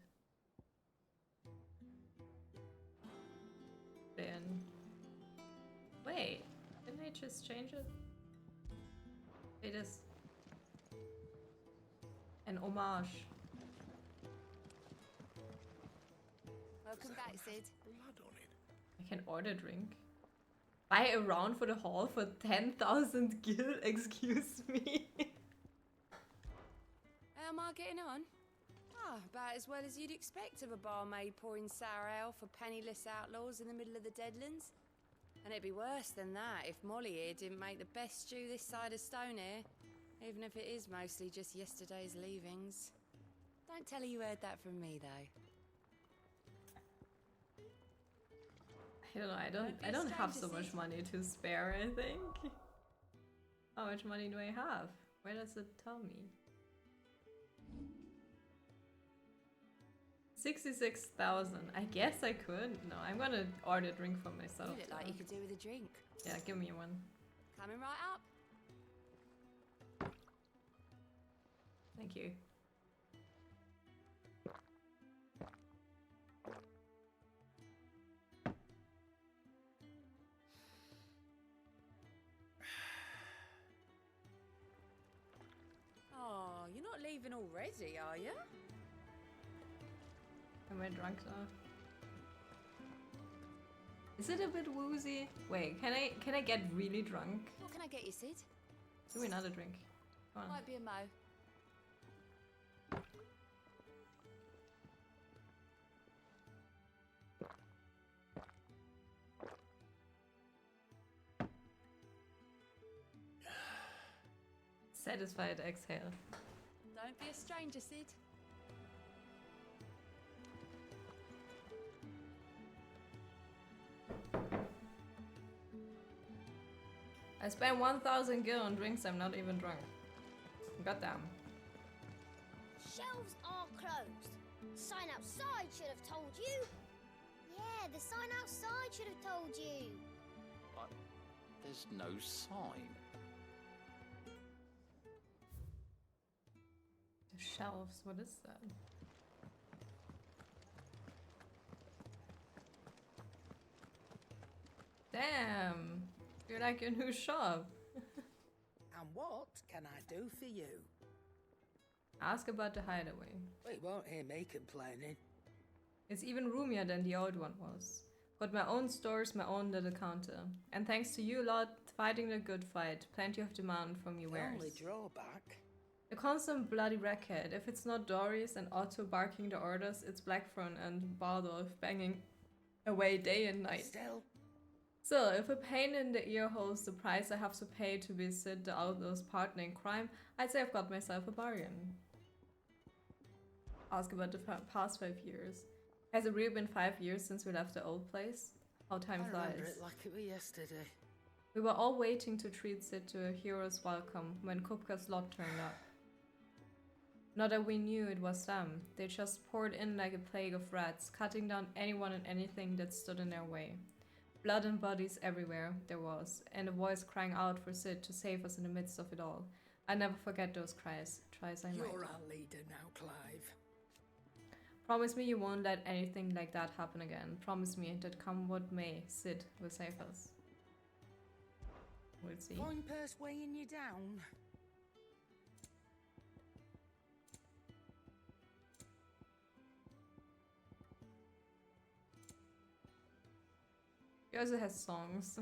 Then... Wait, didn't I just change it? It is... an homage. A Welcome back, Sid. Blood on it. I can order drink. Buy a round for the hall for 10,000 gil. Excuse me. How am I getting on? Ah, about as well as you'd expect of a barmaid pouring sour ale for penniless outlaws in the middle of the Deadlands. And it'd be worse than that if Molly here didn't make the best stew this side of Stonehair, even if it is mostly just yesterday's leavings. Don't tell her you heard that from me, though. I don't know, I don't have so much money to spare, I think. How much money do I have? Where does it tell me? 66,000. I guess I could. No, I'm gonna order a drink for myself. You look like you could do with a drink. Yeah, give me one. Coming right up. Thank you. Oh, you're not leaving already, are you? Am I drunk now? Is it a bit woozy? Wait, can I get really drunk? What can I get you, Sid? Do another drink. Come on. Might be a mo. Satisfied exhale. Don't be a stranger, Sid. I spent 1,000 gil on drinks, I'm not even drunk. Goddamn. Shelves are closed. Sign outside should have told you. Yeah, the sign outside should have told you. But there's no sign. The shelves, what is that? Damn! You're like your new shop. And what can I do for you? Ask about the hideaway. Well, you won't hear me complaining. It's even roomier than the old one was. Got my own stores, my own little counter. And thanks to you lot, fighting the good fight, plenty of demand from you The wares. only drawback. The constant bloody racket. If it's not Doris and Otto barking the orders, it's Blackthorn and Bardolph banging away day and night. Still, if a pain in the ear holds the price I have to pay to visit the outlaw's partner in crime, I'd say I've got myself a bargain. Ask about the past 5 years. Has it really been 5 years since we left the old place? How time I flies. remember it like it was yesterday. We were all waiting to treat Sid to a hero's welcome when Kupka's lot turned up. Not that we knew it was them. They just poured in like a plague of rats, cutting down anyone and anything that stood in their way. Blood and bodies everywhere there was, and a voice crying out for Sid to save us in the midst of it all. I never forget those cries, try as I might. You're our leader now, Clive. Promise me you won't let anything like that happen again. Promise me that come what may, Sid will save us. We'll see. Fine purse weighing you down. He also has songs.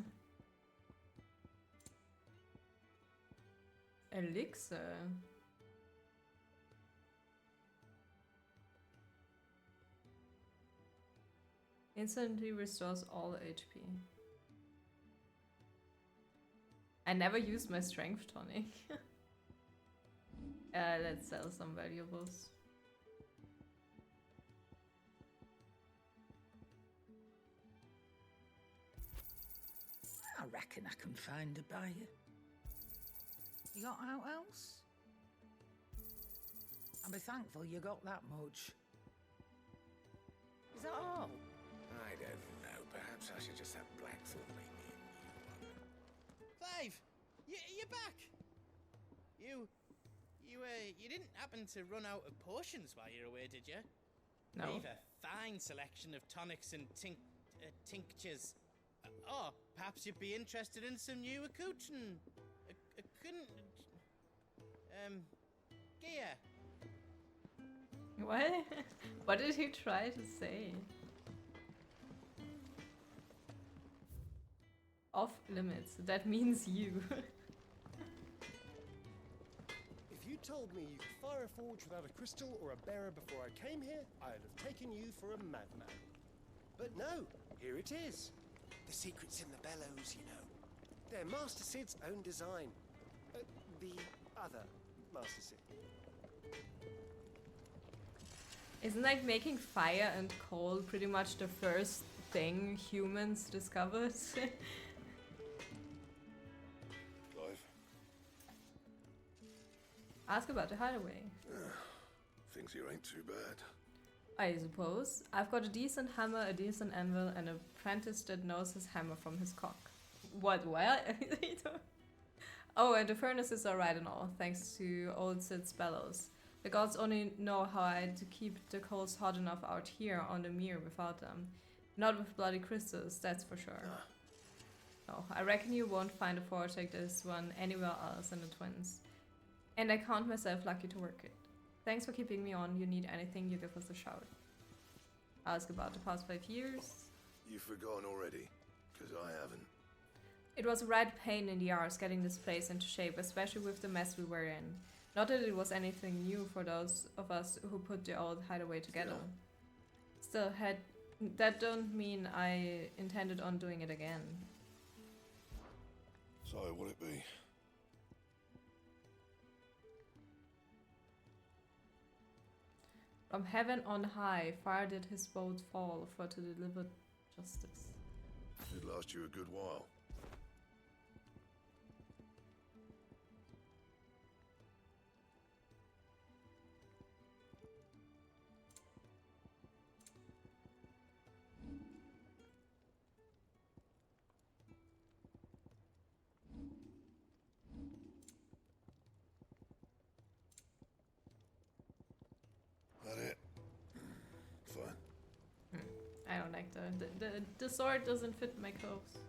Elixir. Instantly restores all HP. I never used my strength tonic. Let's sell some valuables. I reckon I can find a buyer. You got out else? I'll be thankful you got that much. Is that all? I don't know. Perhaps I should just have Blackthorn make me a new one. Clive, you're back. You didn't happen to run out of potions while you're away, did you? No. We've a fine selection of tonics and tinctures. Oh, perhaps you'd be interested in some new accoutrement. Gear. What? What did he try to say? Off limits. That means you. If you told me you could fire a forge without a crystal or a bearer before I came here, I'd have taken you for a madman. But no, here it is. The secret's in the bellows, you know. They're Master Sid's own design. The other Master Sid. Isn't like making fire and coal pretty much the first thing humans discovered? Clive? Ask about the hideaway. Things here ain't too bad. I suppose. I've got a decent hammer, a decent anvil, and an apprentice that knows his hammer from his cock. What? Oh, and the furnaces are right and all, thanks to old Sid's bellows. The gods only know how to keep the coals hot enough out here on the mere without them. Not with bloody crystals, that's for sure. No, I reckon you won't find a forge like this one anywhere else in the Twins. And I count myself lucky to work it. Thanks for keeping me on. You need anything, you give us a shout. Ask about the past 5 years. You've forgotten already, because I haven't. It was a right pain in the arse getting this place into shape, especially with the mess we were in. Not that it was anything new for those of us who put the old hideaway together. Still, that don't mean I intended on doing it again. So, what'd it be? From heaven on high, far did his boat fall for to deliver justice. It'd last you a good while. That it? Fine. I don't like the sword doesn't fit my clothes.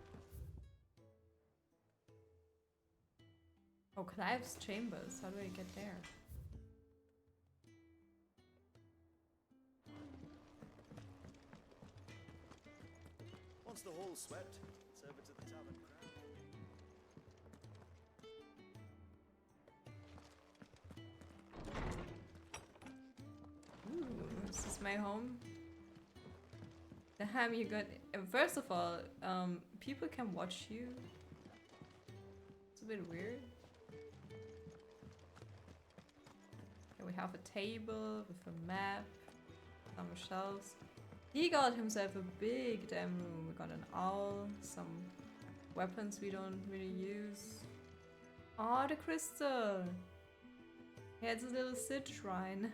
Oh, Clive's chambers. How do I get there? Once the hall's swept, it's over to the tavern crowd. Ooh, is this my home? Damn, you got... First of all, people can watch you. It's a bit weird. Okay, we have a table with a map, some shelves. He got himself a big damn room. We got an owl, some weapons we don't really use. Oh, the crystal! He has a little Sid shrine.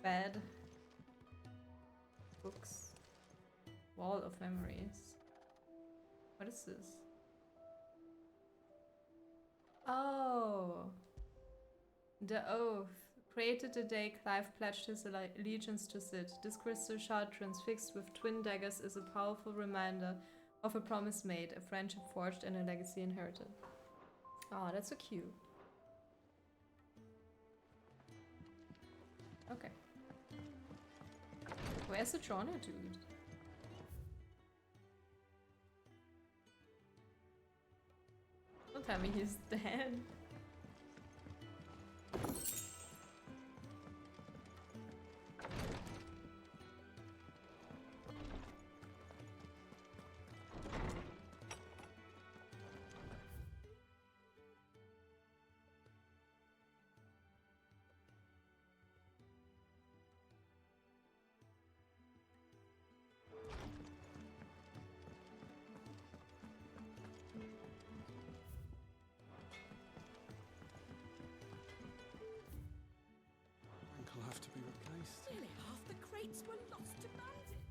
Bed. Books. Wall of memories. What is this? Oh! The oath. Created the day Clive pledged his allegiance to Sid. This crystal shard transfixed with twin daggers is a powerful reminder of a promise made, a friendship forged, and a legacy inherited. Oh, that's so cute. Okay. Where's the Johnny dude? Don't tell me he's dead. Will have to be replaced. Nearly half the crates were lost to bandits.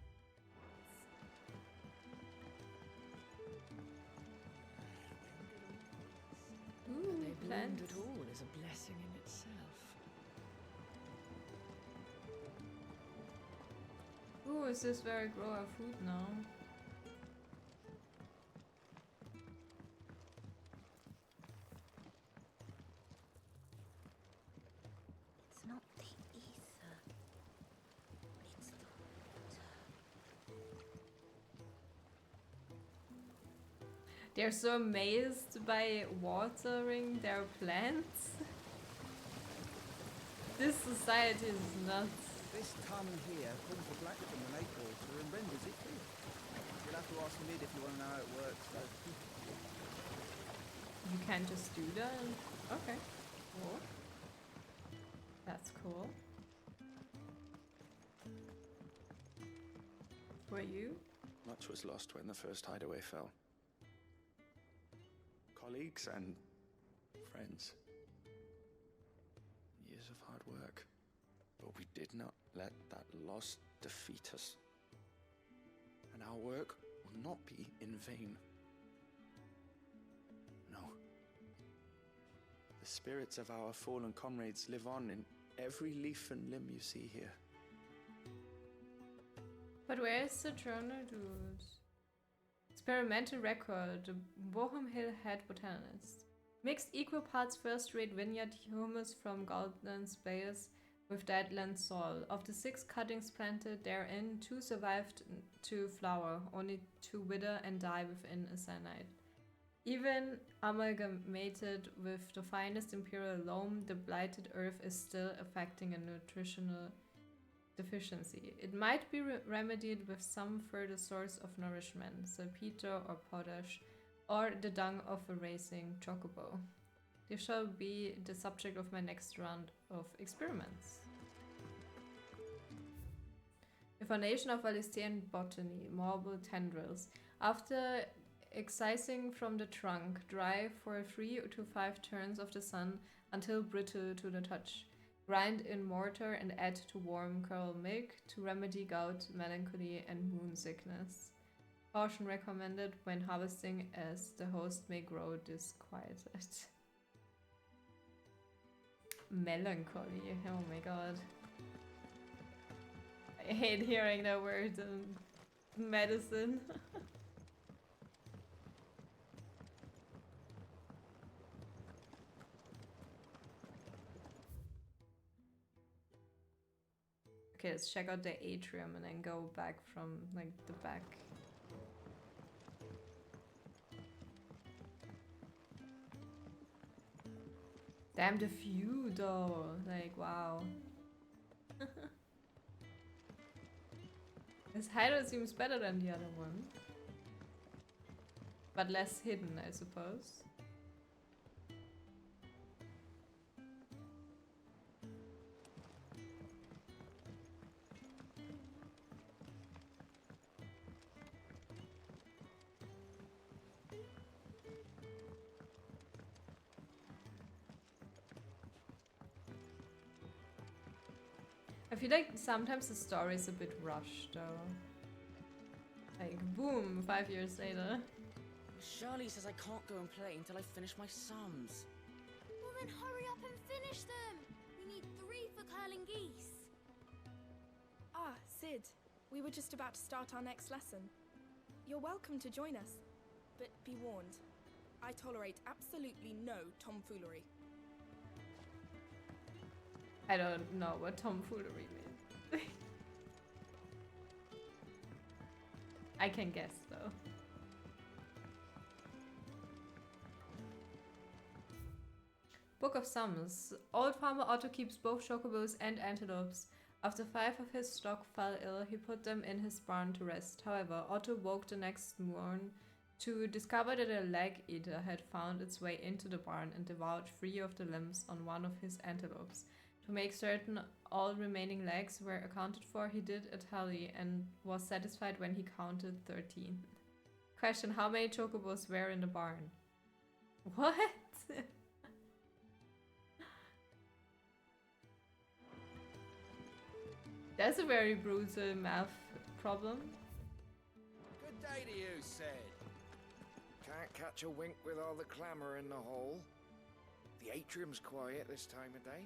Ooh, they bloomed plants. at all is a blessing in itself. Ooh, is this where I grow our food now? It's not the ether. It's the water. They're so amazed by watering their plants. This society is nuts. This tongue here pulls the black from the lake water and renders it clear. You'll have to ask Mid if you want to know how it works, though. You can't just do that? Okay. Cool. That's cool. Were you? Much was lost when the first hideaway fell. Colleagues and friends. Years of hard work. But we did not let that loss defeat us. And our work will not be in vain. No. The spirits of our fallen comrades live on in every leaf and limb you see here. But where is the journal, dude? Experimental record, the Bochum Hill head botanist. Mixed equal parts first-rate vineyard humus from golden splayers with deadland soil. Of the 6 cuttings planted therein, 2 survived to flower, only 2 wither and die within a cyanide. Even amalgamated with the finest imperial loam, the blighted earth is still affecting a nutritional deficiency. It might be remedied with some further source of nourishment, salpeter or potash, or the dung of a racing chocobo. This shall be the subject of my next round of experiments. The foundation of Alistean botany, marble tendrils. After excising from the trunk, dry for 3 to 5 turns of the sun until brittle to the touch. Grind in mortar and add to warm coral milk to remedy gout, melancholy, and moon sickness. Caution recommended when harvesting, as the host may grow disquieted. Melancholy, oh my god. I hate hearing that word in medicine. Okay, let's check out the atrium and then go back from, like, the back. Damn the view, though. Like, wow. This hideout seems better than the other one. But less hidden, I suppose. I feel like sometimes the story is a bit rushed, though. Like, boom, 5 years later. Charlie says I can't go and play until I finish my sums. Well then hurry up and finish them! We need 3 for curling geese. Ah, Sid. We were just about to start our next lesson. You're welcome to join us, but be warned. I tolerate absolutely no tomfoolery. I don't know what tomfoolery means. I can guess, though. Book of Sums. Old farmer Otto keeps both chocobos and antelopes. After 5 of his stock fell ill, he put them in his barn to rest. However, Otto woke the next morn to discover that a leg-eater had found its way into the barn and devoured 3 of the limbs on one of his antelopes. To make certain all remaining legs were accounted for, he did a tally and was satisfied when he counted 13. Question: how many chocobos were in the barn? What? That's a very brutal math problem. Good day to you, Sid. Can't catch a wink with all the clamour in the hall. The atrium's quiet this time of day.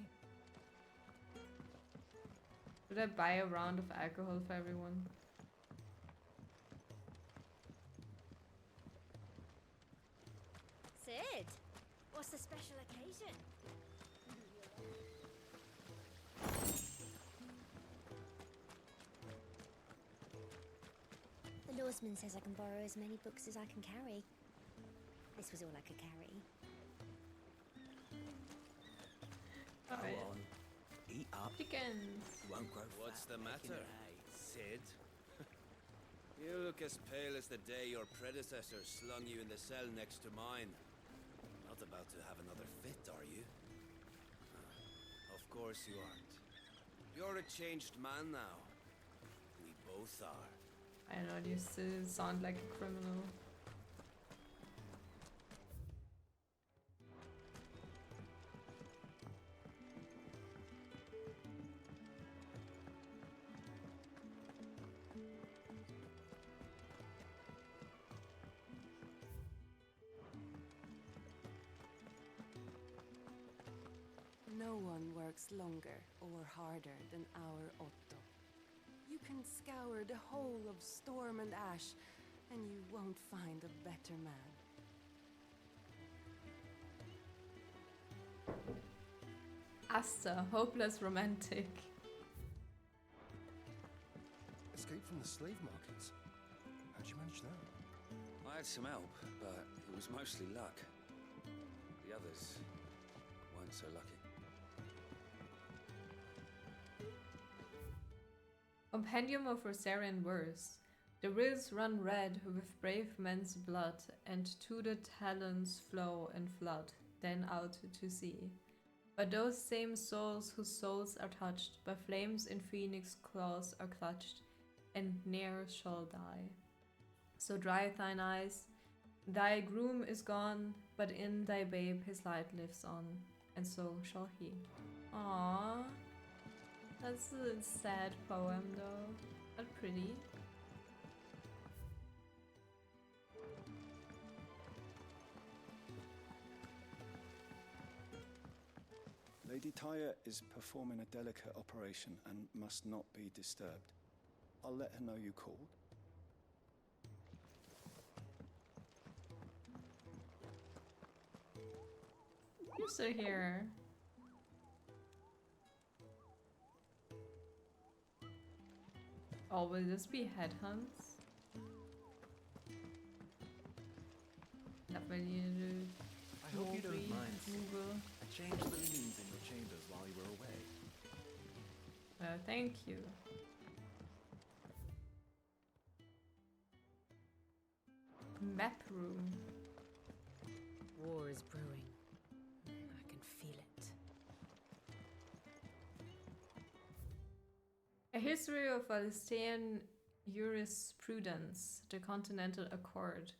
Should I buy a round of alcohol for everyone? Sid, what's the special occasion? The Lawsman says I can borrow as many books as I can carry. This was all I could carry. All right. Go on. Eat up. Chickens. You won't grow What's fat the making matter, hay. Sid? You look as pale as the day your predecessor slung you in the cell next to mine. Not about to have another fit, are you? Of course you aren't. You're a changed man now. We both are. I don't know, you still sound like a criminal. No one works longer or harder than our Otto. You can scour the whole of Storm and Ash, and you won't find a better man. Asta, hopeless romantic. Escape from the slave markets. How'd you manage that? I had some help, but it was mostly luck. The others weren't so lucky. Compendium of Rosarian verse. The rills run red with brave men's blood, and to the talons flow in flood, then out to sea. But those same souls whose souls are touched by flames in phoenix claws are clutched, and ne'er shall die. So dry thine eyes, thy groom is gone, but in thy babe his light lives on, and so shall he. Aww. That's a sad poem though, but pretty. Lady Tyre is performing a delicate operation and must not be disturbed. I'll let her know you called. You're still here. Oh, will this be headhunts? That will you do. I hope you don't mind. Google. I changed the linens in your chambers while you were away. Thank you. Map room. War is brewing. I can feel it. A history of Valestean jurisprudence, the Continental Accord.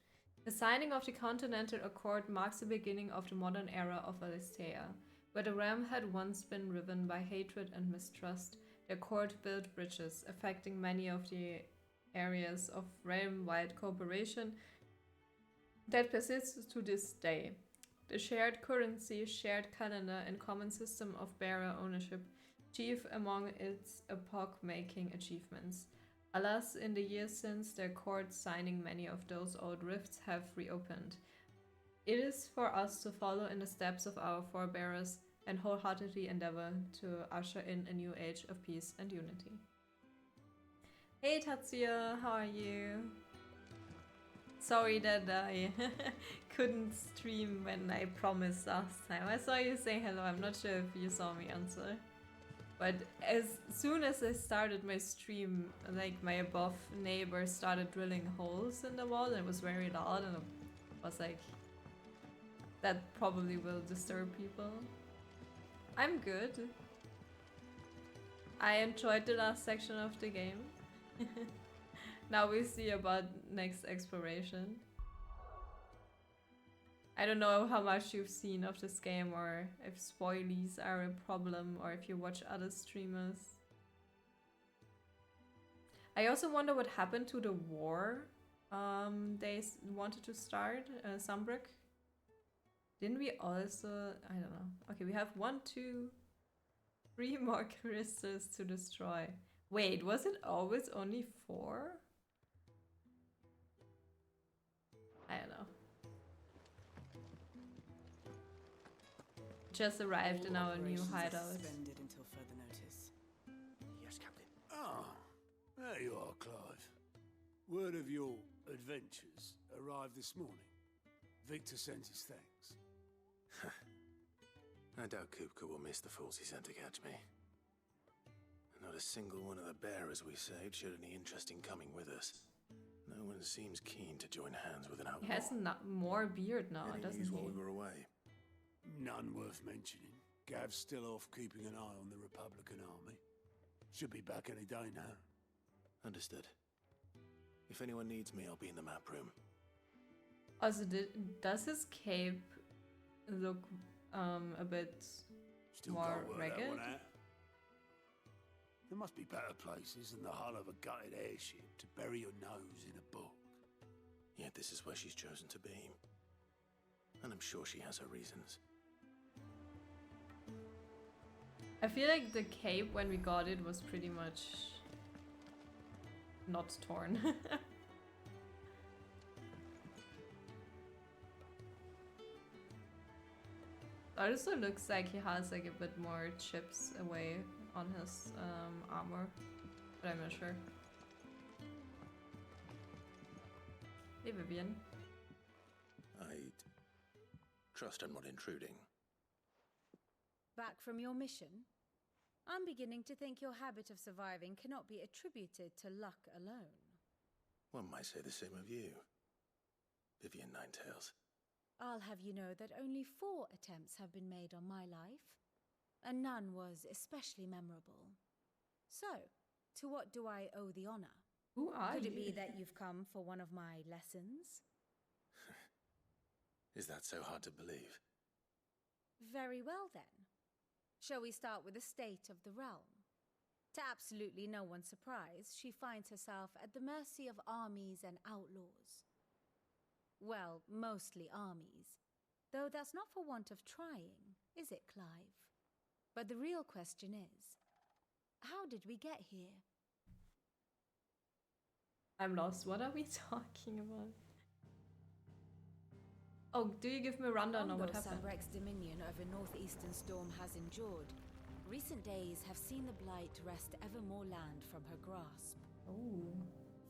The signing of the Continental Accord marks the beginning of the modern era of Valestea. Where the realm had once been riven by hatred and mistrust, the Accord built bridges, affecting many of the areas of realm-wide cooperation that persists to this day. The shared currency, shared calendar, and common system of bearer ownership chief among its epoch-making achievements. Alas, in the years since the Accord signing, many of those old rifts have reopened. It is for us to follow in the steps of our forebears and wholeheartedly endeavor to usher in a new age of peace and unity. Hey Tatsuya, how are you? Sorry that I couldn't stream when I promised last time. I saw you say hello, I'm not sure if you saw me answer. But as soon as I started my stream, like my above neighbor started drilling holes in the wall and it was very loud and I was like, that probably will disturb people. I'm good. I enjoyed the last section of the game. Now we see about next exploration. I don't know how much you've seen of this game or if spoilies are a problem or if you watch other streamers. I also wonder what happened to the war they wanted to start, Sunbrook. Didn't we also, I don't know. Okay, we have 1, 2, 3 more crystals to destroy. Wait, was it always only 4? I don't know. Just arrived in our new hideout. Suspended until further notice. Yes, Captain. Ah, there you are, Clive. Word of your adventures arrived this morning. Victor sends his thanks. I doubt Kupka will miss the fools he sent to catch me. Not a single one of the bearers we saved showed any interest in coming with us. No one seems keen to join hands with an outlaw. He has more beard now, Any doesn't news he? while we were away? None worth mentioning. Gav's still off keeping an eye on the Republican army. Should be back any day now. Understood. If anyone needs me, I'll be in the map room. Also, does his cape look a bit Still more can't work that ragged? one out. There must be better places than the hull of a gutted airship to bury your nose in a book. Yet this is where she's chosen to be. And I'm sure she has her reasons. I feel like the cape, when we got it, was pretty much not torn. It also looks like he has like a bit more chips away on his armor, but I'm not sure. Hey Vivian. I'd trust I'm not intruding. Back from your mission? I'm beginning to think your habit of surviving cannot be attributed to luck alone. One might say the same of you, Vivian Ninetails. I'll have you know that only 4 attempts have been made on my life, and none was especially memorable. So, to what do I owe the honor? Who are Could you? it be that you've come for one of my lessons? Is that so hard to believe? Very well then. Shall we start with the state of the realm? To absolutely no one's surprise, she finds herself at the mercy of armies and outlaws. Well, mostly armies. Though that's not for want of trying, is it, Clive? But the real question is, how did we get here? I'm lost. What are we talking about? Oh, do you give me a rundown on what Although happened? Sambrek's dominion over northeastern storm has endured, recent days have seen the Blight wrest ever more land from her grasp. Oh.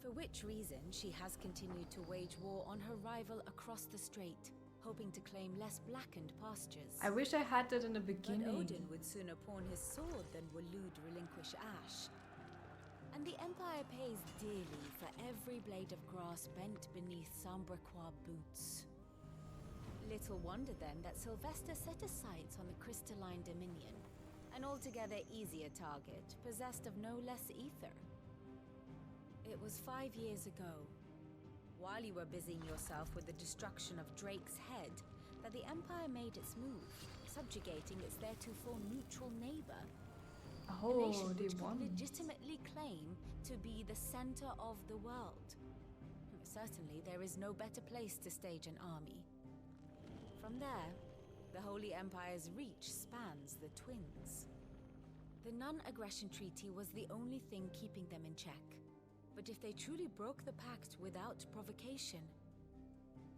For which reason she has continued to wage war on her rival across the strait, hoping to claim less blackened pastures. I wish I had that in the beginning. But Odin would sooner pawn his sword than Waloed relinquish Ash. And the Empire pays dearly for every blade of grass bent beneath Sambrequois boots. Little wonder then that Sylvester set his sights on the crystalline dominion, an altogether easier target, possessed of no less ether. It was 5 years ago, while you were busying yourself with the destruction of Drake's head, that the Empire made its move, subjugating its theretofore neutral neighbor. A nation they which won. could legitimately claim to be the center of the world. Certainly, there is no better place to stage an army. From there, the Holy Empire's reach spans the Twins. The non-aggression treaty was the only thing keeping them in check. But if they truly broke the pact without provocation,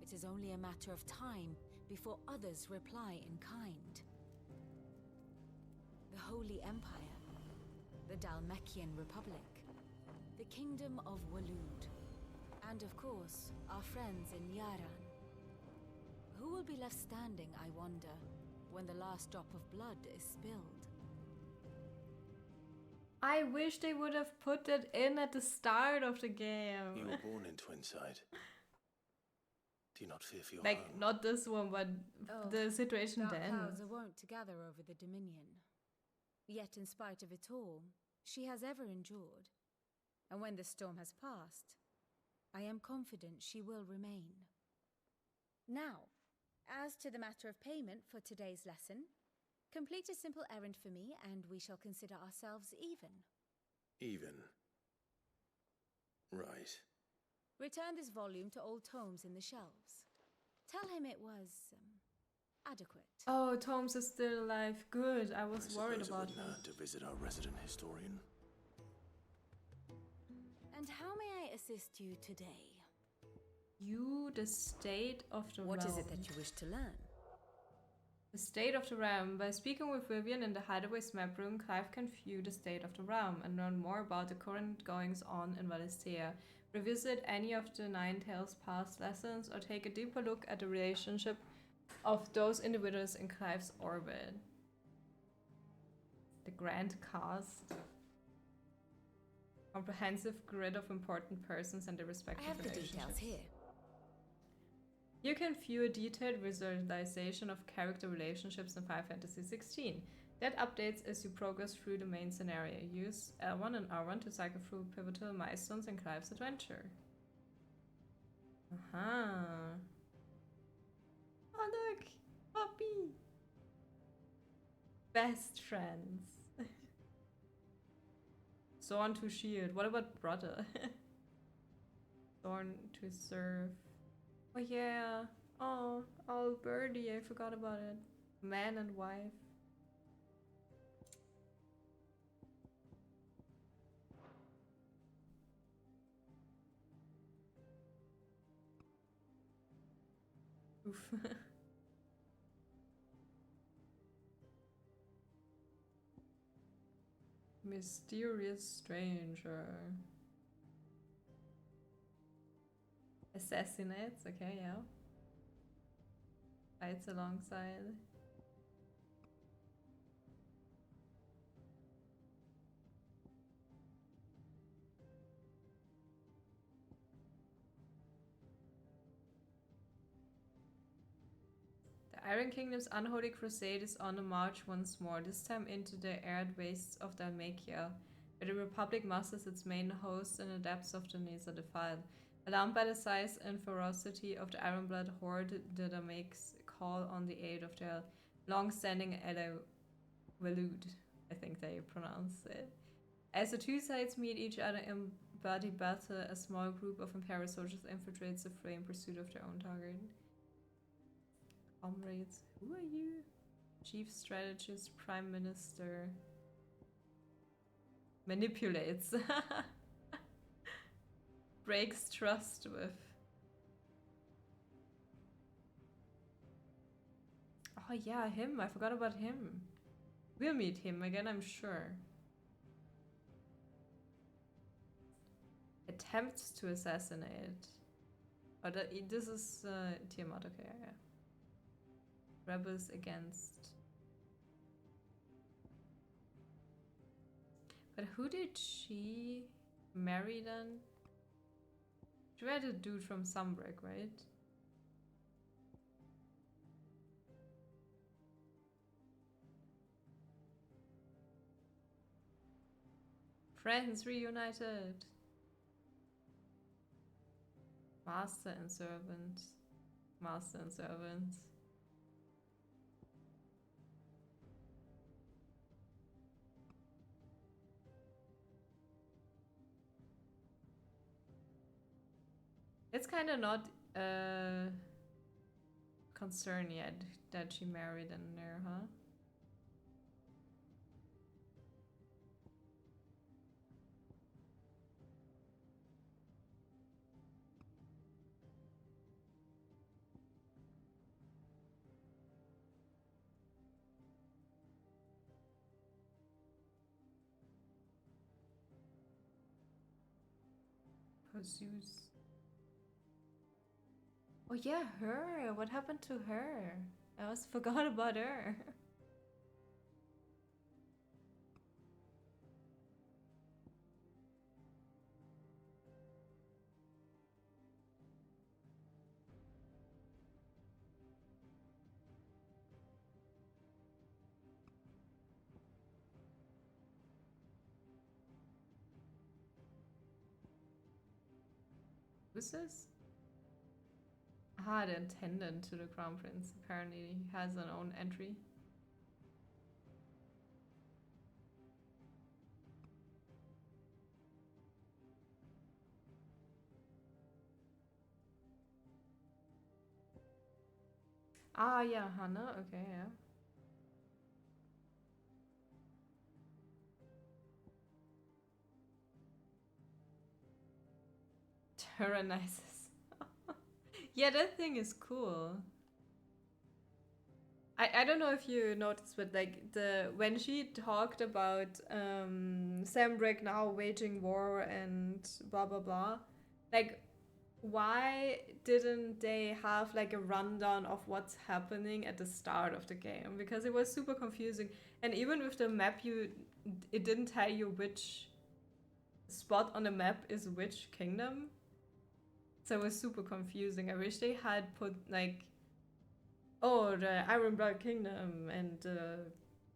it is only a matter of time before others reply in kind. The Holy Empire, the Dalmekian Republic, the Kingdom of Waloed, and of course, our friends in Yaran. Who will be left standing, I wonder, when the last drop of blood is spilled? I wish they would have put that in at the start of the game. You were born in Twinside. Do you not fear for your Like, home? not this one, but the situation dark then. clouds are wont to gather over the Dominion. Yet in spite of it all, she has ever endured. And when the storm has passed, I am confident she will remain. Now, as to the matter of payment for today's lesson, complete a simple errand for me and we shall consider ourselves even. Even. Right. Return this volume to old tomes in the shelves. Tell him it was adequate. Oh, Tomes is still alive. Good. I was worried Suppose it about wouldn't him. hurt to visit our resident historian. And how may I assist you today? You, the state of the What is realm. it that you wish to learn? The state of the realm. By speaking with Vivian in the Hideaway's map room, Clive can view the state of the realm and learn more about the current goings-on in Valisthea. Revisit any of the Nine Tails past lessons or take a deeper look at the relationship of those individuals in Clive's orbit. The Grand Cast. Comprehensive grid of important persons and their respective relationships. I have the details here. You can view a detailed visualization of character relationships in Final Fantasy XVI. That updates as you progress through the main scenario. Use L1 and R1 to cycle through pivotal milestones in Clive's adventure. Oh look! Puppy! Best friends. Thorn to shield. What about brother? Thorn to serve. Oh yeah. Oh Birdie, I forgot about it. Man and wife. Oof. Mysterious stranger. Assassinates, okay, yeah. Fights alongside. The Iron Kingdom's unholy crusade is on the march once more, this time into the arid wastes of Dalmatia, where the Republic musters its main host in the depths of the Neza Defile. Alarmed by the size and ferocity of the Ironblood horde, the Dalmaks call on the aid of their long-standing ally Waloed, I think they pronounce it. As the two sides meet each other in bloody battle, a small group of Imperial soldiers infiltrates the fray in pursuit of their own target. Comrades, who are you? Chief Strategist, Prime Minister. Manipulates. Breaks trust with. Oh yeah, him. I forgot about him. We'll meet him again, I'm sure. Attempts to assassinate. Oh, this is Tiamat, okay, yeah. Rebels against. But who did she marry then? She had a dude from Sunbreak, right? Friends reunited. Master and servant. Master and servant. It's kind of not concern yet that she married in there, huh? Pursues. Oh yeah, her. What happened to her? I almost forgot about her. Who's this? Ah, the attendant to the Crown Prince. Apparently he has an own entry. Ah, yeah, Hannah. Okay, yeah. Tyrannizes. Yeah, that thing is cool. I don't know if you noticed, but like when she talked about Sambrick now waging war and blah blah blah, like why didn't they have like a rundown of what's happening at the start of the game? Because it was super confusing, and even with the map, it didn't tell you which spot on the map is which kingdom. So it was super confusing. I wish they had put like, oh, the Iron Blood Kingdom and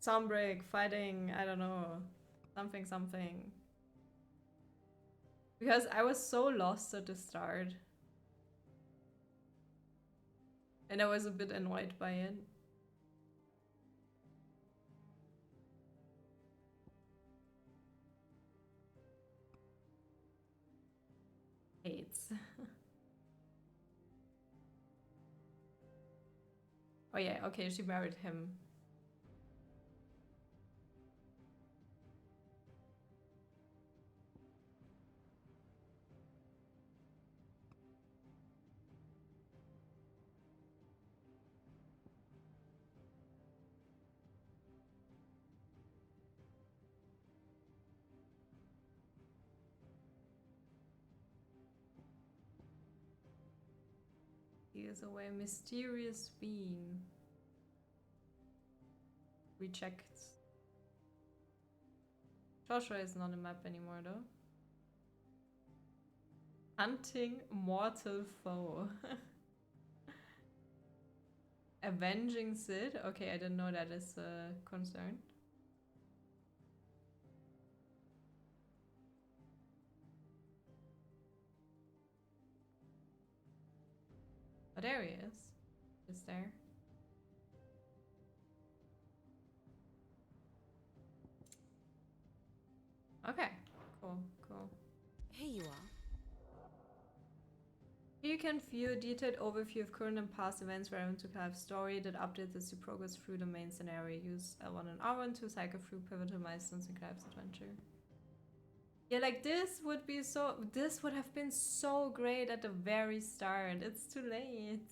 Sunbreak fighting, I don't know, something. Because I was so lost at the start. And I was a bit annoyed by it. Hates. Oh yeah, okay, she married him. He is away, mysterious being. Reject. Joshua is not a map anymore though. Hunting mortal foe. Avenging Sid? Okay, I didn't know that is a concern. Oh, there he is. Is there? Okay, cool. Here you are. Here you can view a detailed overview of current and past events relevant to Clive's story that updates as you progress through the main scenario. Use L1 and R1 to cycle through pivotal milestones in Clive's adventure. Yeah, like this would have been so great at the very start. It's too late.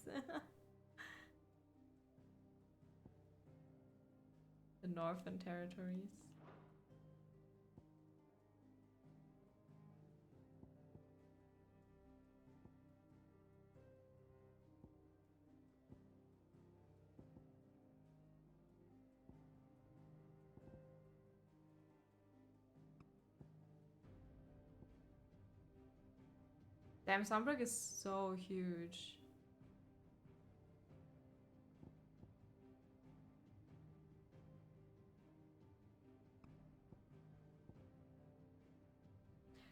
The Northern Territories. Damn, Sunbrook is so huge.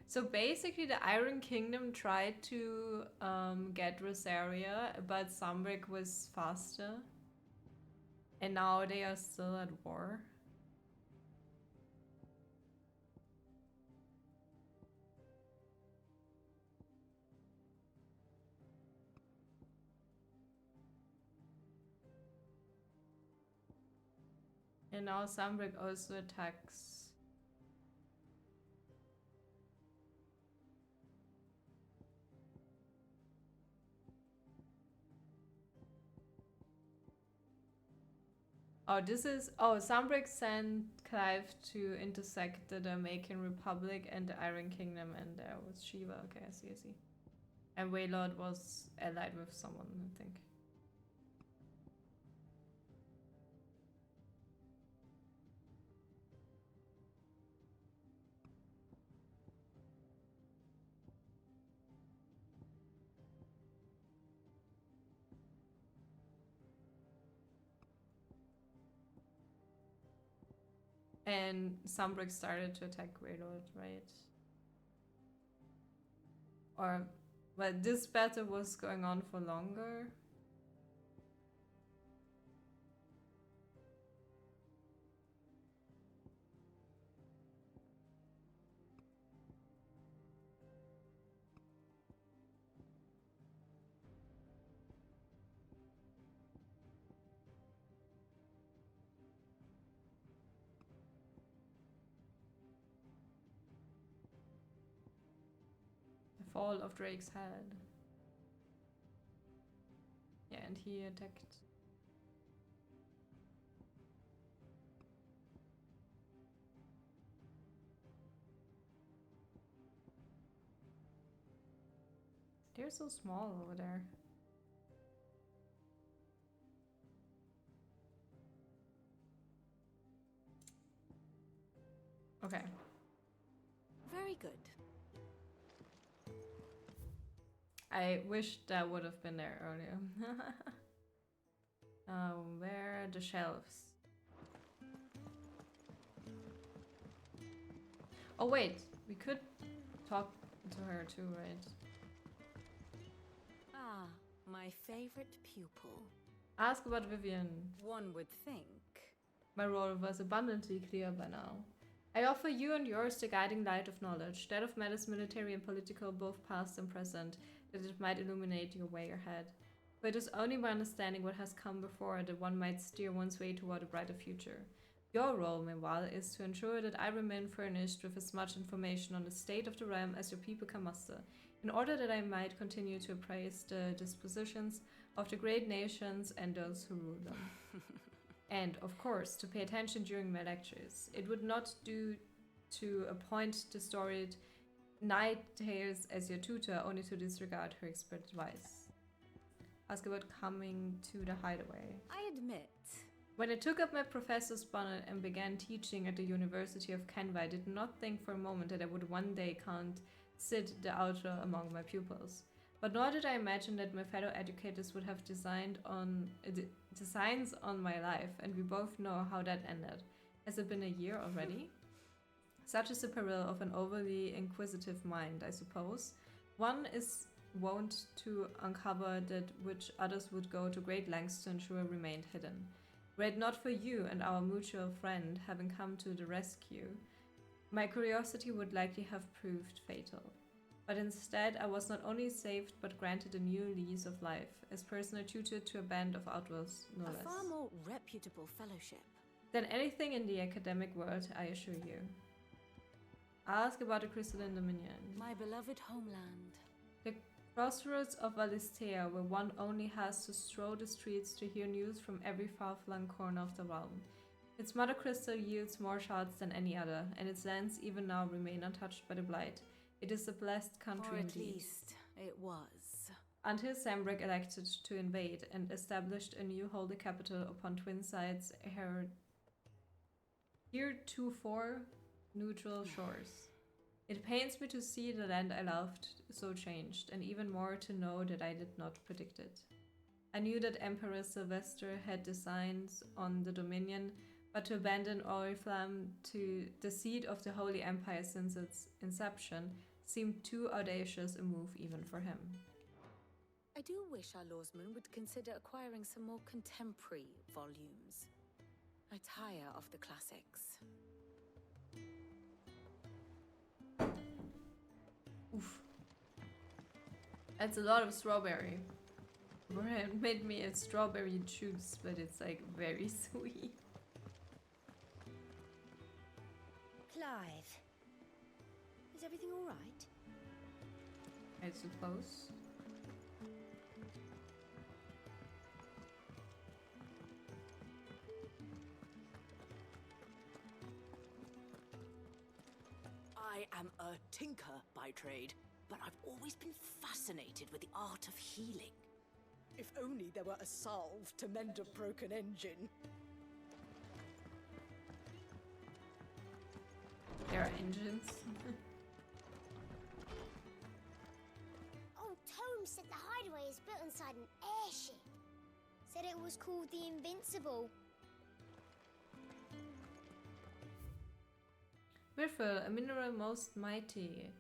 So basically the Iron Kingdom tried to get Rosaria, but Sunbrook was faster. And now they are still at war. And now Sunbrook also attacks. Oh, Sunbrook sent Clive to intersect the Jamaican Republic and the Iron Kingdom, and there was Shiva. Okay, I see. And Waylord was allied with someone, I think. And Sunbrook started to attack Waylord, right? But this battle was going on for longer. The fall of Drake's head. Yeah, and he attacked. They're so small over there. Okay. Very good. I wish that would have been there earlier. Where are the shelves? Oh wait, we could talk to her too, right? Ah, my favorite pupil. Ask about Vivian. One would think. My role was abundantly clear by now. I offer you and yours the guiding light of knowledge, that of matters military and political, both past and present, that it might illuminate your way ahead. For it is only by understanding what has come before that one might steer one's way toward a brighter future. Your role, meanwhile, is to ensure that I remain furnished with as much information on the state of the realm as your people can muster, in order that I might continue to appraise the dispositions of the great nations and those who rule them. And, of course, to pay attention during my lectures. It would not do to appoint the storied Night Tales as your tutor, only to disregard her expert advice. Ask about coming to the hideaway. I admit. When I took up my professor's bonnet and began teaching at the University of Canva, I did not think for a moment that I would one day count Sid the Outlaw among my pupils. But nor did I imagine that my fellow educators would have designs on my life, and we both know how that ended. Has it been a year already? Such is the peril of an overly inquisitive mind, I suppose. One is wont to uncover that which others would go to great lengths to ensure remained hidden. Were it not for you and our mutual friend having come to the rescue, my curiosity would likely have proved fatal. But instead, I was not only saved, but granted a new lease of life, as personal tutor to a band of outlaws, no less. A far more reputable fellowship. Than anything in the academic world, I assure you. Ask about the Crystalline Dominion. My beloved homeland. The crossroads of Valistea, where one only has to stroll the streets to hear news from every far-flung corner of the realm. Its mother crystal yields more shards than any other, and its lands even now remain untouched by the blight. It is a blessed country Or at indeed. least it was. Until Sambrek elected to invade and established a new holy capital upon twin sides heretofore neutral shores. It pains me to see the land I loved so changed, and even more to know that I did not predict it. I knew that Emperor Sylvester had designs on the Dominion, but to abandon Oriflamme to the seat of the Holy Empire since its inception seemed too audacious a move even for him. I do wish our lawsman would consider acquiring some more contemporary volumes. I tire of the classics. Oof. That's a lot of strawberry. Brian made me a strawberry juice, but it's like very sweet. Clive, is everything all right? I suppose. I am a tinker by trade, but I've always been fascinated with the art of healing. If only there were a salve to mend a broken engine. There are engines. Old Tome said the hideaway is built inside an airship. Said it was called the Invincible. Mithril, a mineral most mighty.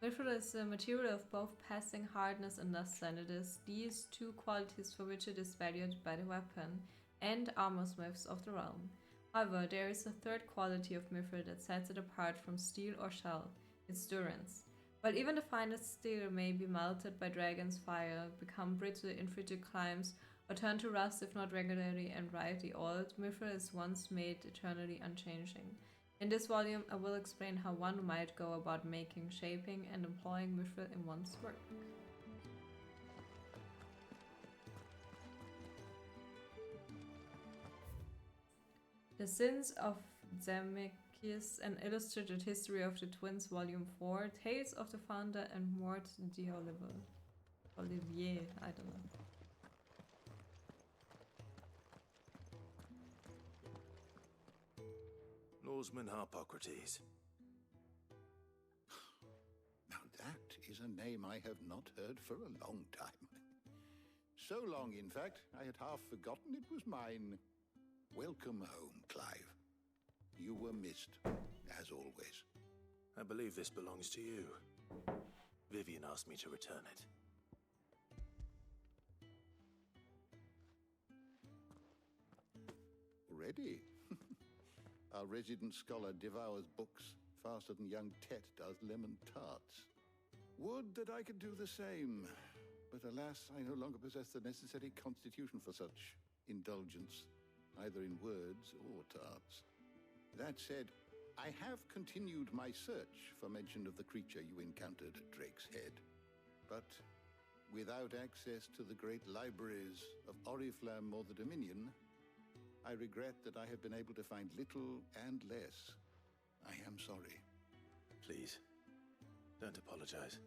Mithril is a material of both passing hardness and luster, and it is these two qualities for which it is valued by the weapon and armor smiths of the realm. However, there is a third quality of mithril that sets it apart from steel or shell, its durance. While even the finest steel may be melted by dragon's fire, become brittle in frigid climes, or turn to rust if not regularly and rightly oiled, mithril is once made eternally unchanging. In this volume, I will explain how one might go about making, shaping, and employing mithril in one's work. The Sins of Zemeckis, an illustrated history of the twins, Volume 4, Tales of the Founder and Mort d'Oliver. Olivier, I don't know. Norseman Harpocrates. Now that is a name I have not heard for a long time. So long, in fact, I had half forgotten it was mine. Welcome home, Clive. You were missed, as always. I believe this belongs to you. Vivian asked me to return it. Already? Our resident scholar devours books faster than young Tet does lemon tarts. Would that I could do the same. But alas, I no longer possess the necessary constitution for such indulgence, either in words or tarts. That said, I have continued my search for mention of the creature you encountered at Drake's Head. But without access to the great libraries of Oriflamme or the Dominion, I regret that I have been able to find little and less. I am sorry. Please, don't apologize.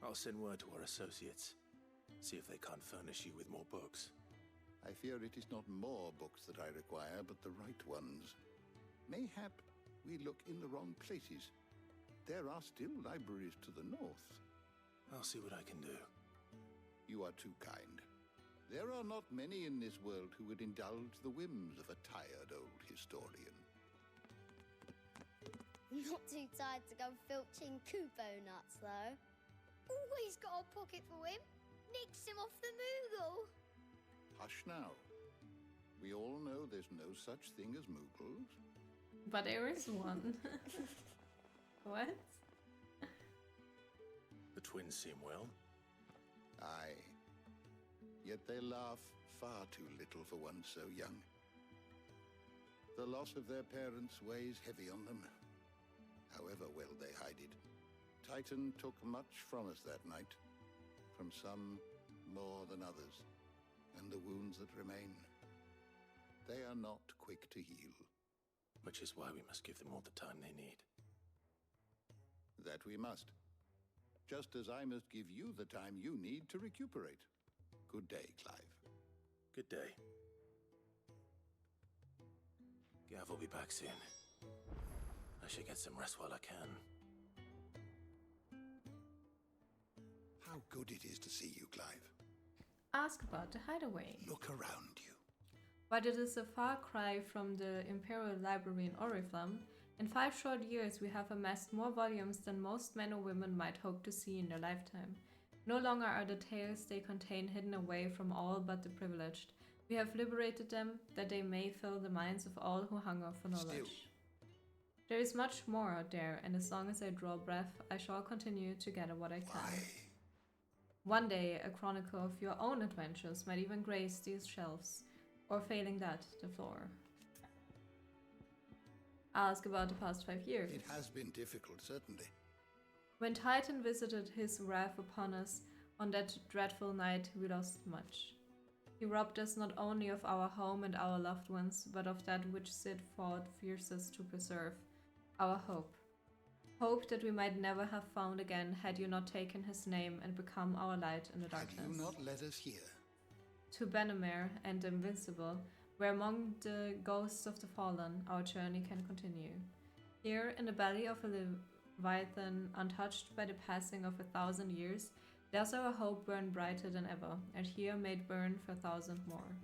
I'll send word to our associates. See if they can't furnish you with more books. I fear it is not more books that I require, but the right ones. Mayhap we look in the wrong places. There are still libraries to the north. I'll see what I can do. You are too kind. There are not many in this world who would indulge the whims of a tired old historian. Not too tired to go filching Kupo nuts, though. Always got a pocket for him. Nicks him off the Moogle. Hush now. We all know there's no such thing as Moogles. But there is one. What? The twins seem well. Aye. Yet they laugh far too little for one so young. The loss of their parents weighs heavy on them, however well they hide it. Titan took much from us that night, from some more than others, and the wounds that remain, they are not quick to heal. Which is why we must give them all the time they need. That we must. Just as I must give you the time you need to recuperate. Good day, Clive. Good day. Gav will be back soon. I should get some rest while I can. How good it is to see you, Clive. Ask about the hideaway. Look around you. But it is a far cry from the Imperial Library in Oriflamme. In 5 short years, we have amassed more volumes than most men or women might hope to see in their lifetime. No longer are the tales they contain hidden away from all but the privileged. We have liberated them, that they may fill the minds of all who hunger for knowledge. Still. There is much more out there, and as long as I draw breath, I shall continue to gather what I can. Why? One day, a chronicle of your own adventures might even grace these shelves, or failing that, the floor. Ask about the past 5 years. It has been difficult, certainly. When Titan visited his wrath upon us on that dreadful night, we lost much. He robbed us not only of our home and our loved ones, but of that which Sid fought fiercest to preserve, our hope. Hope that we might never have found again had you not taken his name and become our light in the darkness. Had you not led us here? To Benamir and Invincible, where among the ghosts of the fallen, our journey can continue. Here, in the belly of a Leviathan, untouched by the passing of 1,000 years, does our hope burn brighter than ever, and here may it burn for 1,000 more.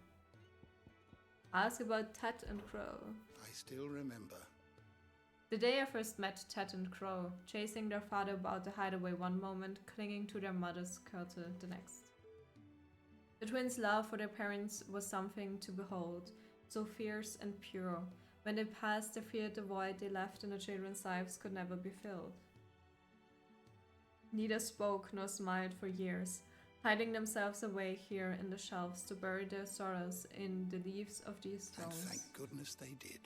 Ask about Tet and Crow. I still remember. The day I first met Tet and Crow, chasing their father about the hideaway one moment, clinging to their mother's kirtle the next. The twins' love for their parents was something to behold, so fierce and pure. When they passed, they feared the void they left in the children's lives could never be filled. Neither spoke nor smiled for years, hiding themselves away here in the shelves to bury their sorrows in the leaves of these stones. And thank goodness they did.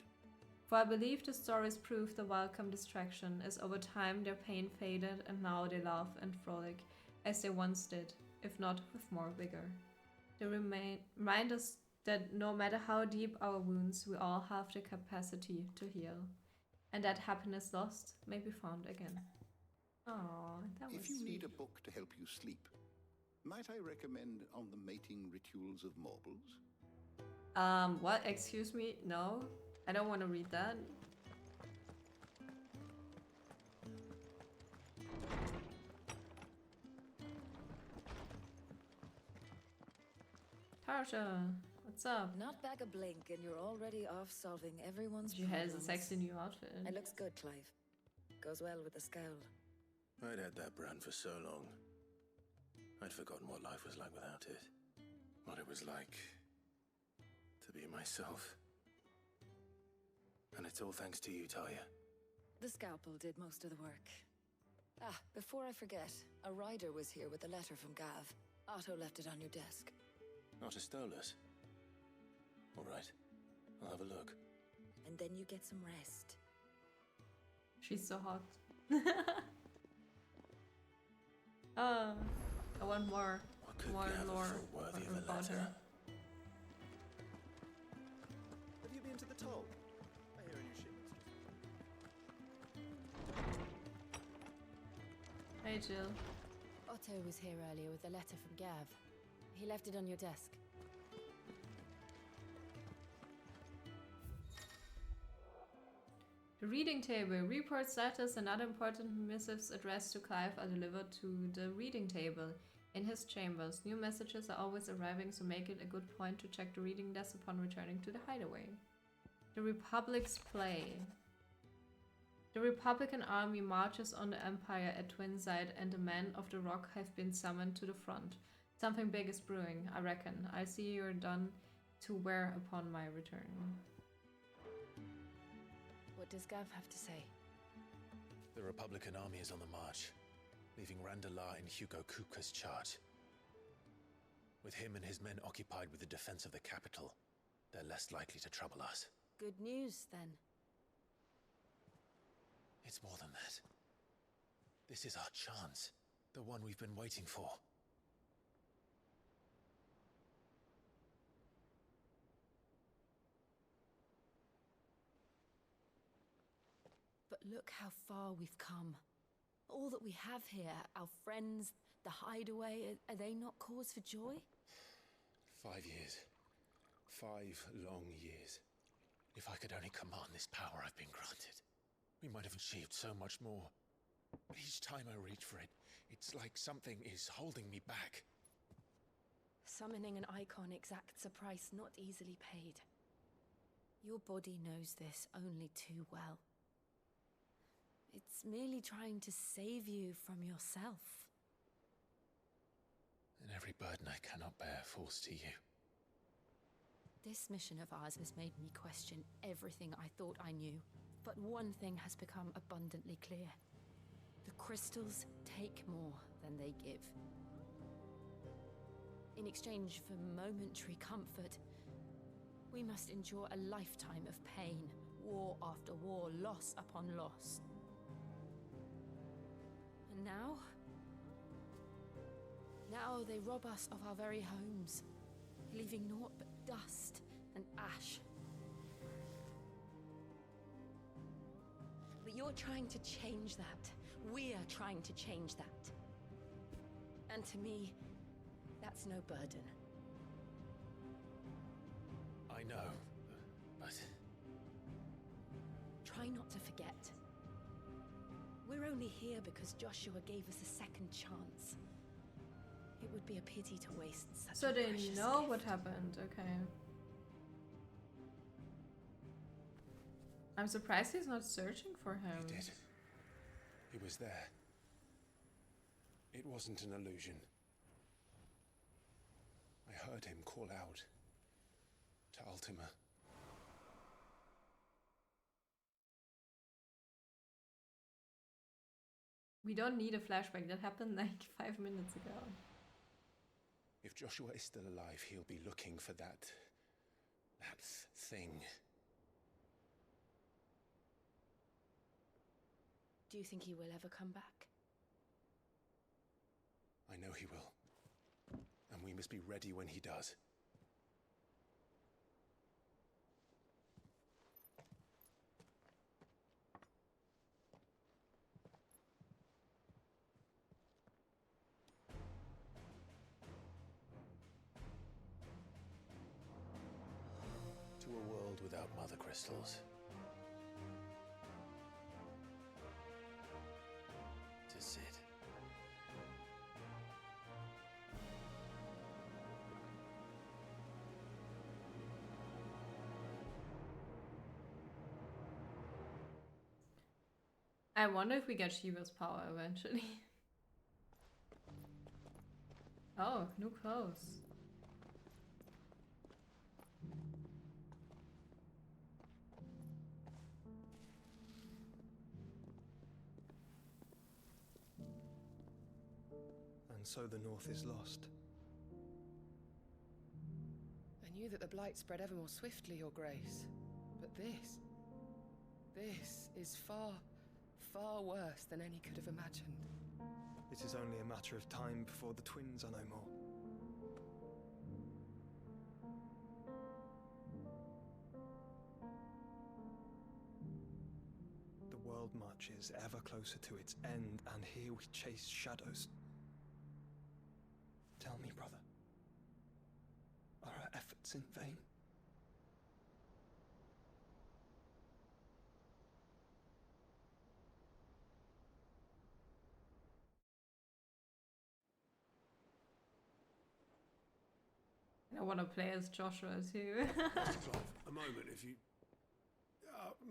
For I believe the stories proved a welcome distraction, as over time their pain faded and now they laugh and frolic, as they once did, if not with more vigor. They remind us that no matter how deep our wounds, we all have the capacity to heal, and that happiness lost may be found again. Oh, that was If you sweet. need a book to help you sleep, Might I recommend On the Mating Rituals of Mortals? What? Excuse me? No? I don't want to read that. Tarsha, what's up? Not back a blink and you're already off solving everyone's She has a problems. sexy new outfit. It looks good, Clive. Goes well with the scowl. I'd had that brand for so long. I'd forgotten what life was like without it. What it was like to be myself. And it's all thanks to you, Talia. The scalpel did most of the work. Ah, before I forget, a rider was here with a letter from Gav. Otto left it on your desk. Not a stolus. All right, I'll have a look. And then you get some rest. She's so hot. I want more. More lore worthy of a about letter? her. Have you been to the toll? I hear a new shipment's just Hey, Jill. Otto was here earlier with a letter from Gav. He left it on your desk. The reading table. Reports, letters, and other important missives addressed to Clive are delivered to the reading table in his chambers. New messages are always arriving, so make it a good point to check the reading desk upon returning to the hideaway. The Republic's play. The Republican army marches on the Empire at Twinside, and the men of the Rock have been summoned to the front. Something big is brewing, I reckon. I see you're done to wear upon my return. What does Gav have to say? The Republican army is on the march, leaving Randalar in Hugo Kupka's charge. With him and his men occupied with the defense of the capital, they're less likely to trouble us. Good news, then. It's more than that. This is our chance, the one we've been waiting for. But look how far we've come. All that we have here, our friends, the hideaway, are they not cause for joy? 5 years. 5 long years. If I could only command this power I've been granted, we might have achieved so much more. But each time I reach for it, it's like something is holding me back. Summoning an icon exacts a price not easily paid. Your body knows this only too well. It's merely trying to save you from yourself. And every burden I cannot bear falls to you. This mission of ours has made me question everything I thought I knew. But one thing has become abundantly clear. The crystals take more than they give. In exchange for momentary comfort, we must endure a lifetime of pain, war after war, loss upon loss. And now they rob us of our very homes, leaving naught but dust and ash. But you're trying to change that. We're trying to change that. And to me, that's no burden. I know, but... Try not to forget. We're only here because Joshua gave us a second chance. It would be a pity to waste such So a they precious know gift. what happened, okay. I'm surprised he's not searching for him. He did. He was there. It wasn't an illusion. I heard him call out to Ultima. We don't need a flashback. That happened like 5 minutes ago. If Joshua is still alive, he'll be looking for that thing. Do you think he will ever come back? I know he will. And we must be ready when he does. about mother crystals. To Sid. I wonder if we get Shiva's power eventually. Oh, new clothes. And so the North is lost. I knew that the Blight spread ever more swiftly, Your Grace. But this is far, far worse than any could have imagined. It is only a matter of time before the twins are no more. The world marches ever closer to its end, and here we chase shadows. Tell me, brother, are our efforts in vain? I want to play as Joshua too. Mr. Clive, a moment, if you...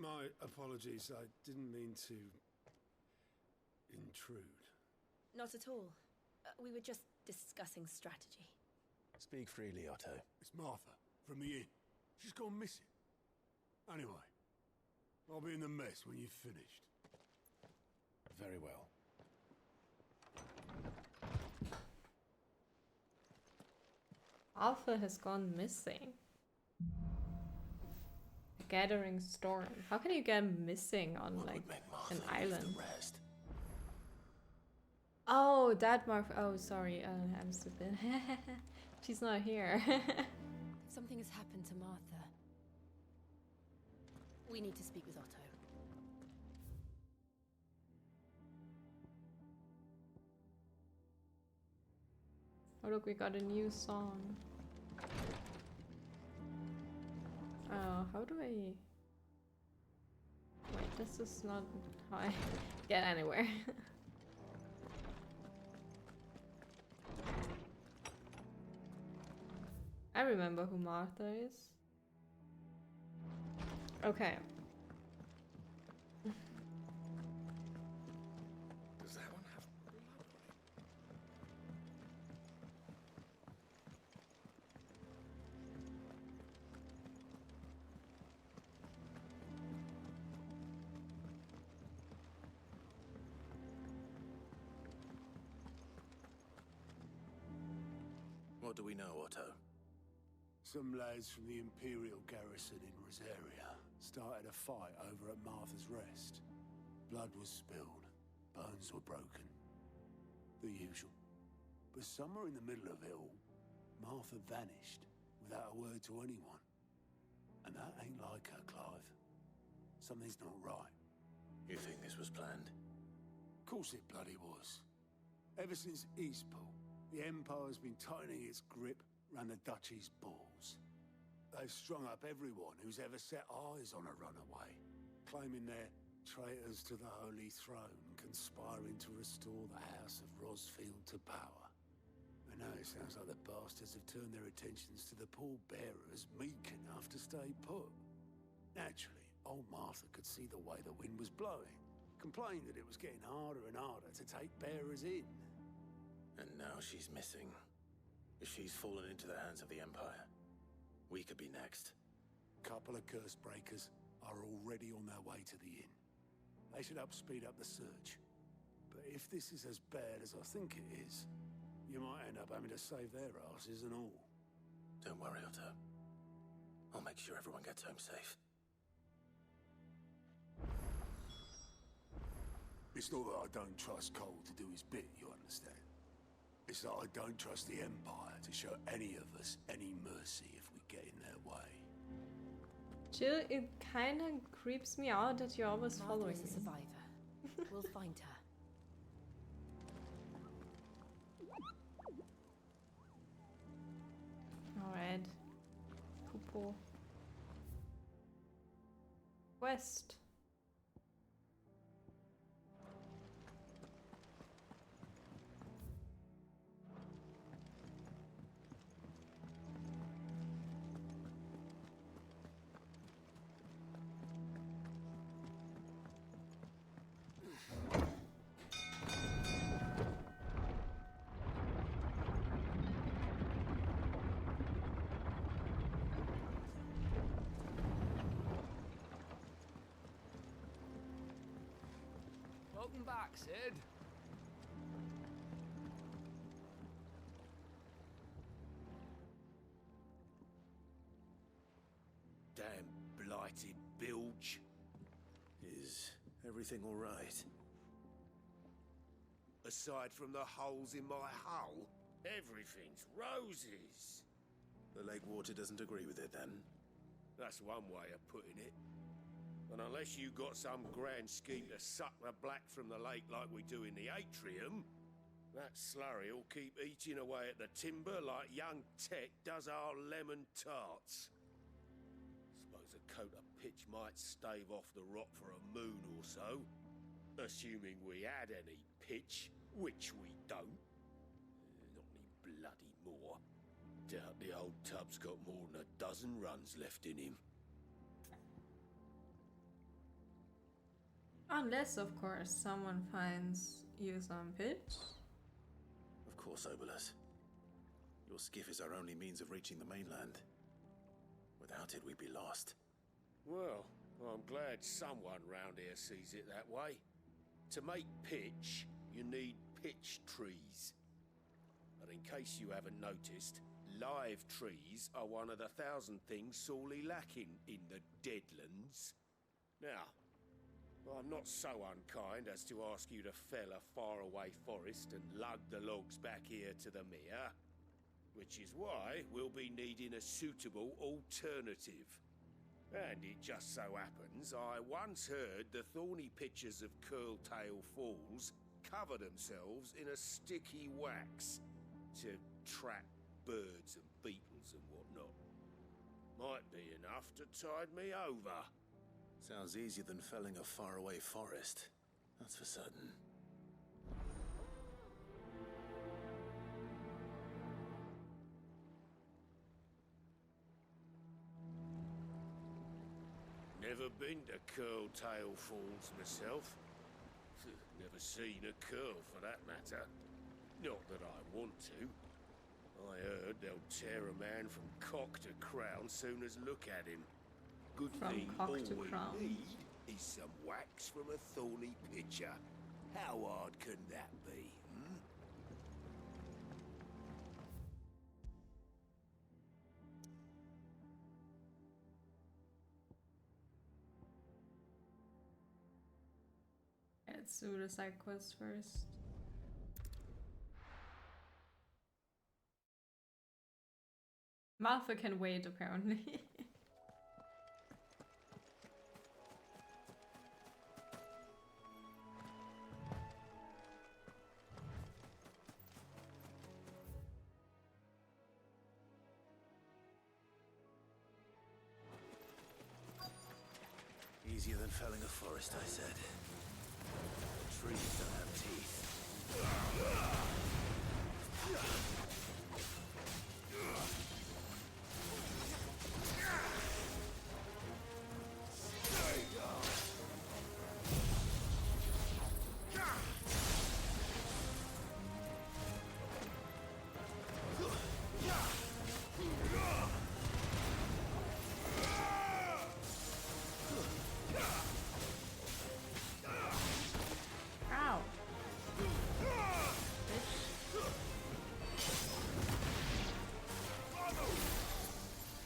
my apologies, I didn't mean to... intrude. Not at all. We were just discussing strategy. Speak freely, Otto. It's Martha, from the inn. She's gone missing. Anyway, I'll be in the mess when you've finished. Very well. Arthur has gone missing. A gathering storm. How can you get missing on like an island? Oh, that Martha. Oh, sorry. I'm stupid. She's not here. Something has happened to Martha. We need to speak with Otto. Oh look, we got a new song. Oh, how do I... Wait, this is not how I get anywhere. I remember who Martha is. Okay. Does that one have blood on it? What do we know, Otto? Some lads from the Imperial garrison in Rosaria started a fight over at Martha's Rest. Blood was spilled, bones were broken. The usual. But somewhere in the middle of it all, Martha vanished without a word to anyone. And that ain't like her, Clive. Something's not right. You think this was planned? Of course it bloody was. Ever since Eastpool, the Empire's been tightening its grip round the Duchy's balls. They've strung up everyone who's ever set eyes on a runaway, claiming they're traitors to the Holy Throne, conspiring to restore the House of Rosfield to power. And now it sounds like the bastards have turned their attentions to the pallbearers meek enough to stay put. Naturally, old Martha could see the way the wind was blowing, complained that it was getting harder and harder to take bearers in. And now she's missing. If she's fallen into the hands of the Empire, we could be next. Couple of curse breakers are already on their way to the inn. They should help speed up the search. But if this is as bad as I think it is, you might end up having to save their asses and all. Don't worry, Otto. I'll make sure everyone gets home safe. It's not that I don't trust Cole to do his bit, you understand? It's that I don't trust the Empire to show any of us any mercy if we get in their way. Jill, it kinda creeps me out that you're always following Martha is a me. survivor. We'll find her. Alright. Couple. quest. Welcome back, Sid. Damn blighted bilge. Is everything all right? Aside from the holes in my hull, everything's roses. The lake water doesn't agree with it, then? That's one way of putting it. And unless you got some grand scheme to suck the black from the lake like we do in the atrium, that slurry will keep eating away at the timber like young Tech does our lemon tarts. Suppose a coat of pitch might stave off the rot for a moon or so, assuming we had any pitch, which we don't. Not any bloody more. Doubt the old tub's got more than a dozen runs left in him. Unless, of course, someone finds you some pitch. Of course, Obolus. Your skiff is our only means of reaching the mainland. Without it, we'd be lost. Well, I'm glad someone round here sees it that way. To make pitch, you need pitch trees. But in case you haven't noticed, live trees are one of the 1,000 things sorely lacking in the Deadlands. Now, I'm not so unkind as to ask you to fell a faraway forest and lug the logs back here to the mere, which is why we'll be needing a suitable alternative. And it just so happens I once heard the thorny pitchers of Curltail Falls cover themselves in a sticky wax to trap birds and beetles and whatnot. Might be enough to tide me over. Sounds easier than felling a faraway forest. That's for certain. Never been to Curltail Falls myself. Never seen a curl for that matter. Not that I want to. I heard they'll tear a man from cock to crown soon as look at him. Good From thing cock all to we crown. need is some wax from a thorny pitcher. How hard can that be? Let's do the side quest first. Martha can wait, apparently. Easier than felling a forest, I said. The trees don't have teeth. Ow.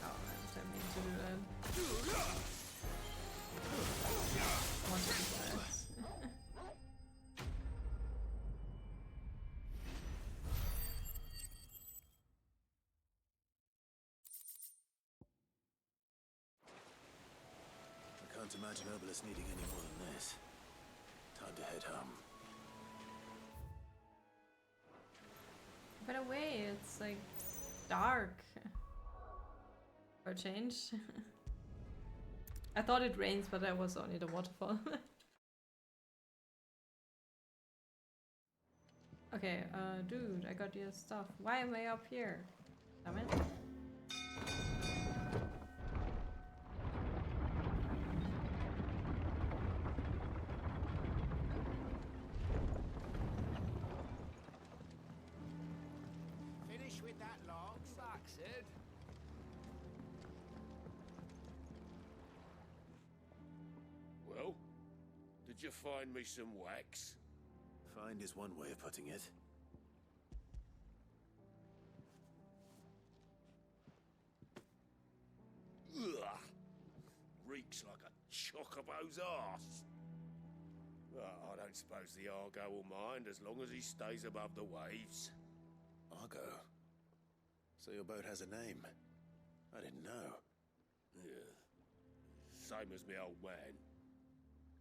Oh, I didn't mean to do that. Want to do that. I can't imagine Obolus needing any more than this. Time to head home. By the way, it's like dark. For a change. I thought it rains, but that was only the waterfall. Okay, dude, I got your stuff. Why am I up here? Damn it. Finish with that long sack, Sid. Well, did you find me some wax? Find is one way of putting it. Ugh. Reeks like a chocobo's arse. I don't suppose the Argo will mind as long as he stays above the waves. Argo? So your boat has a name? I didn't know. Yeah. Same as me old man.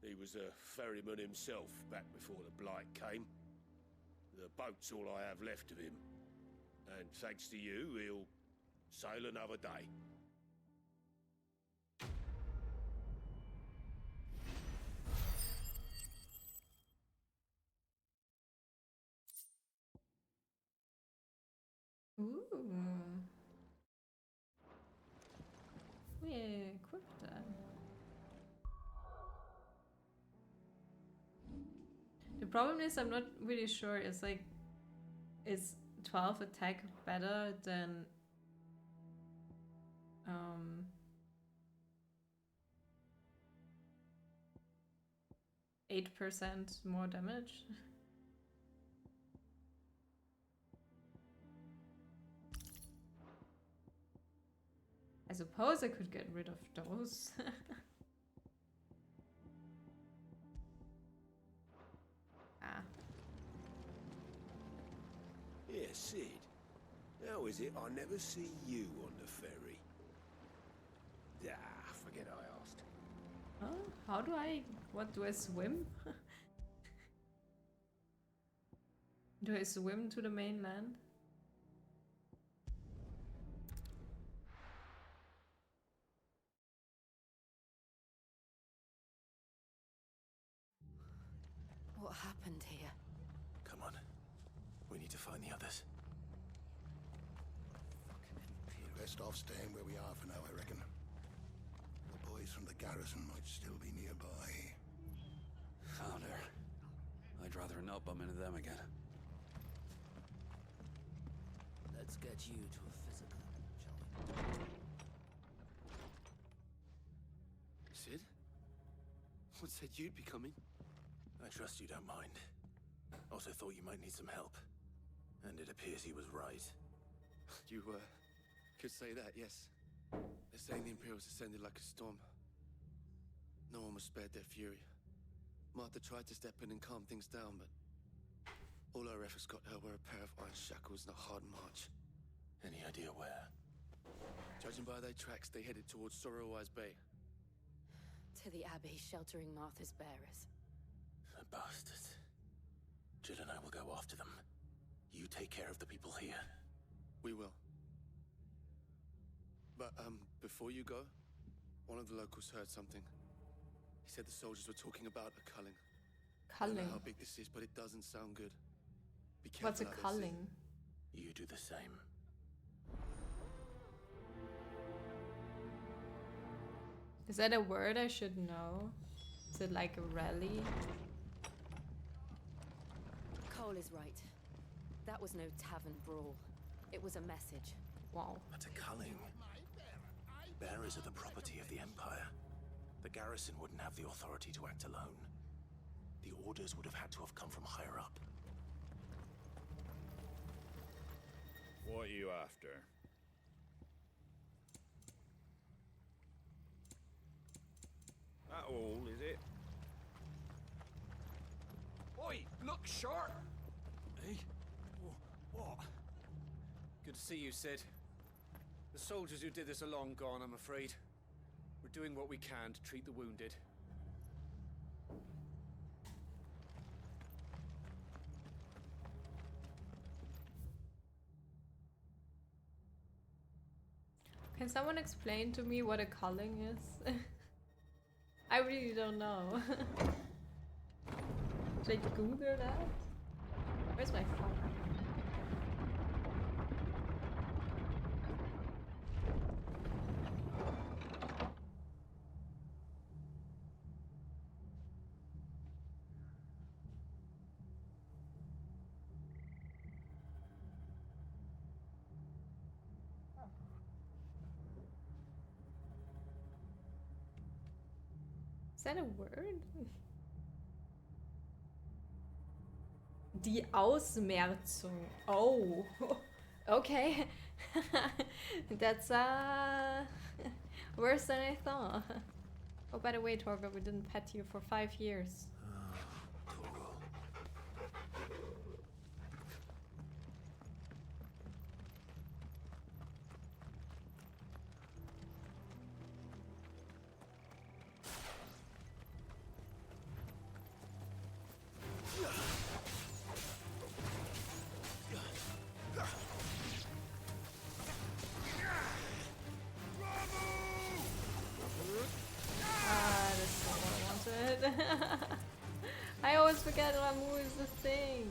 He was a ferryman himself back before the Blight came. The boat's all I have left of him. And thanks to you, he'll sail another day. Ooh. We equipped that. The problem is I'm not really sure. It's like, is 12 attack better than 8% more damage? I suppose I could get rid of those. Ah. Yeah, Sid. How is it I never see you on the ferry? Ah, forget I asked. Oh, how do I... What, do I swim? Do I swim to the mainland? What happened here? Come on. We need to find the others. Best off staying where we are for now, I reckon. The boys from the garrison might still be nearby. Founder. I'd rather not bump into them again. Let's get you to a physical, shall we? Sid? What said you'd be coming? I trust you don't mind. Also thought you might need some help. And it appears he was right. You, could say that, yes. They're saying the Imperials ascended like a storm. No one was spared their fury. Martha tried to step in and calm things down, but all our efforts got her were a pair of iron shackles and a hard march. Any idea where? Judging by their tracks, they headed towards Sorrowwise Bay. To the Abbey, sheltering Martha's bearers. The bastards. Jill and I will go after them. You take care of the people here. We will. But, before you go, one of the locals heard something. He said the soldiers were talking about a culling. I don't know how big this is, but it doesn't sound good. Be careful. What's a culling? You do the same. Is that a word I should know? Is it like a rally? Cole is right. That was no tavern brawl. It was a message. Wow. But a culling. Bearers are the property of the Empire. The garrison wouldn't have the authority to act alone. The orders would have had to have come from higher up. What are you after? That all, is it? Oi, look sharp! Hey? What? Good to see you, Sid. The soldiers who did this are long gone, I'm afraid. We're doing what we can to treat the wounded. Can someone explain to me what a culling is? I really don't know. Should I Google that? Where's my phone? Is that a word? Die Ausmerzung. Oh, okay. That's worse than I thought. Oh, by the way, Torgal, we didn't pet you for 5 years. That's not what I wanted. I always forget Ramu is the thing.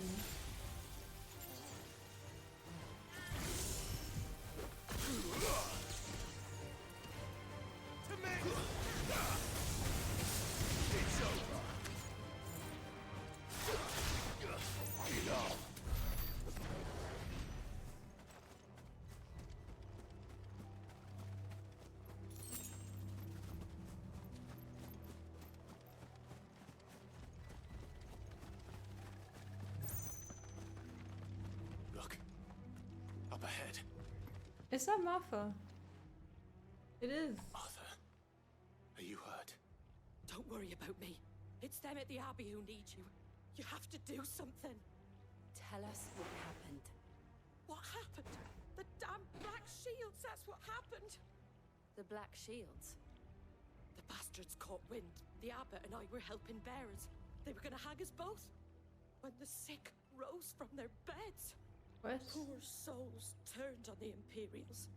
Look. Up ahead. Is that Martha? It is. Martha, are you hurt? Don't worry about me. It's them at the Abbey who need you. You have to do something. Tell us what happened. What happened? The damn Black Shields, that's what happened. The Black Shields? The bastards caught wind. The abbot and I were helping bearers. They were gonna hang us both. When the sick rose from their beds. What? Poor souls turned on the Imperials.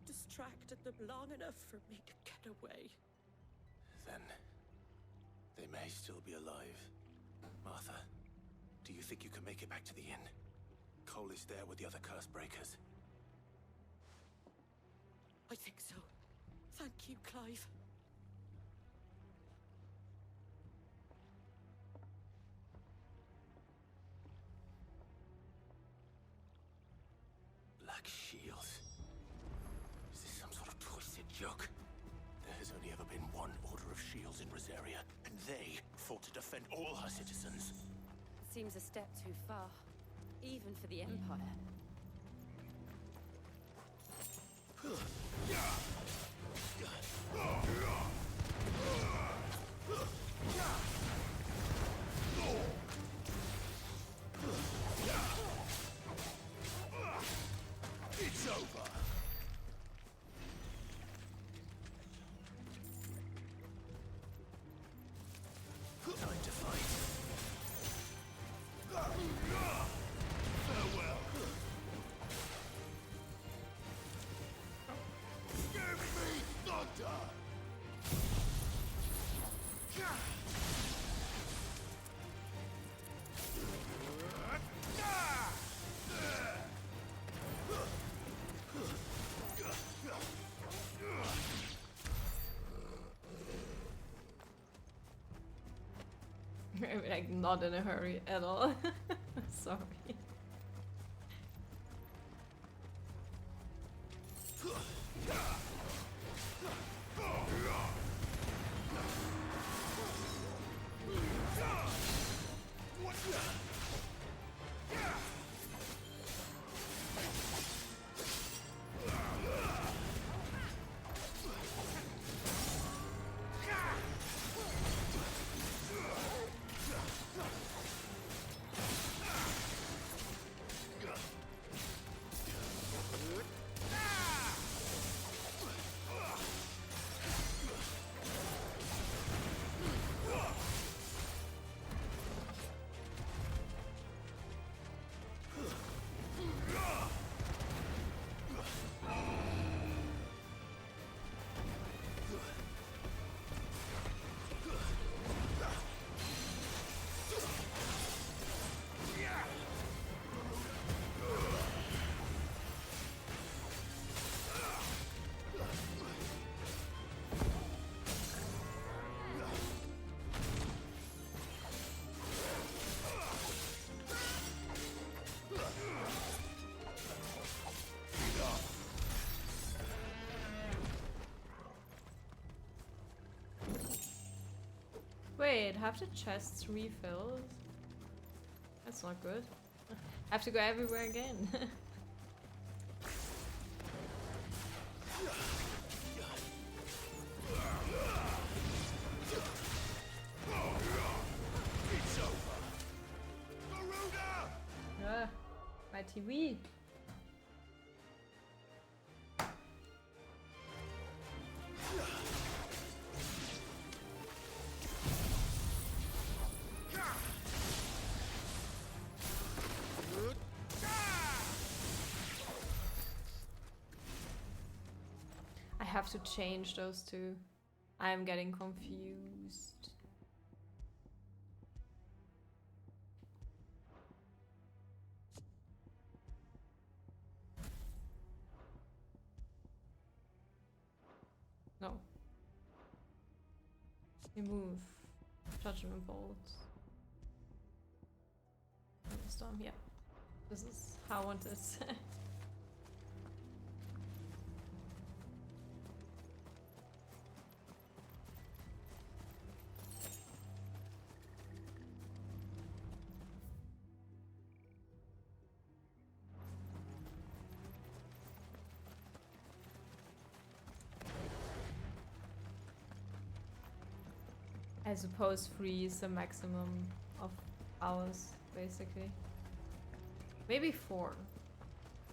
Distracted them long enough for me to get away. Then they may still be alive. Martha, do you think you can make it back to the inn? Cole is there with the other curse breakers. I think so. Thank you, Clive. Black Shields? Is this some sort of twisted joke? There has only ever been one Order of Shields in Rosaria, and they fought to defend all her citizens. Seems a step too far, even for the Empire. It's over. Time to fight. Farewell. Give me thunder. Like, not in a hurry at all. Sorry. Wait, have the chests refilled? That's not good. Have to go everywhere again. Ah, my TV. I have to change those two. I'm getting confused. No. Remove judgment bolts. Storm, yeah. This is how I want this. I suppose 3 is the maximum of hours, basically. Maybe 4,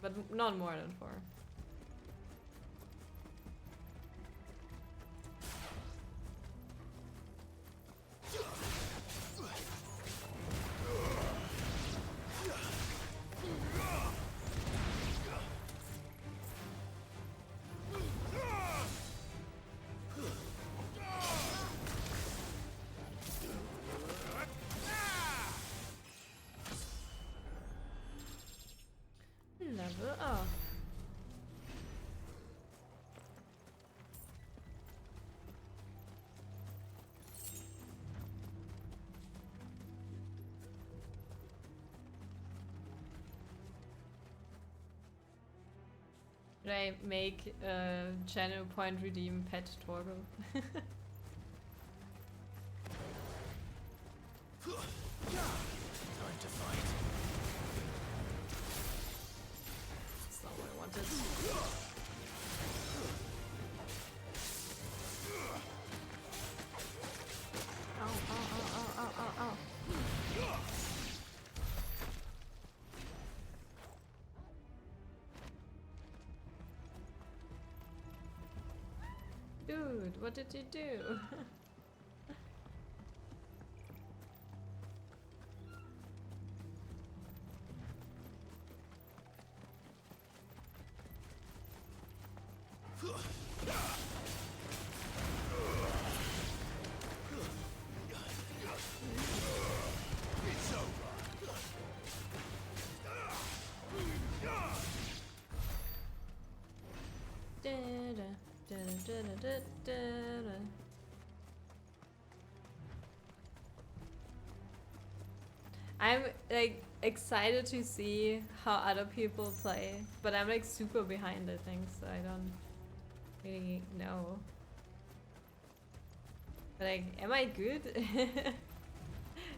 but not more than 4. Level up. Should I make channel point redeem pet toggle? Time to fight. That's not what I wanted. Ow, ow, ow, ow, ow, ow, ow. Dude, what did you do? I'm like excited to see how other people play, but I'm like super behind, I think, so I don't really know. But like, am I good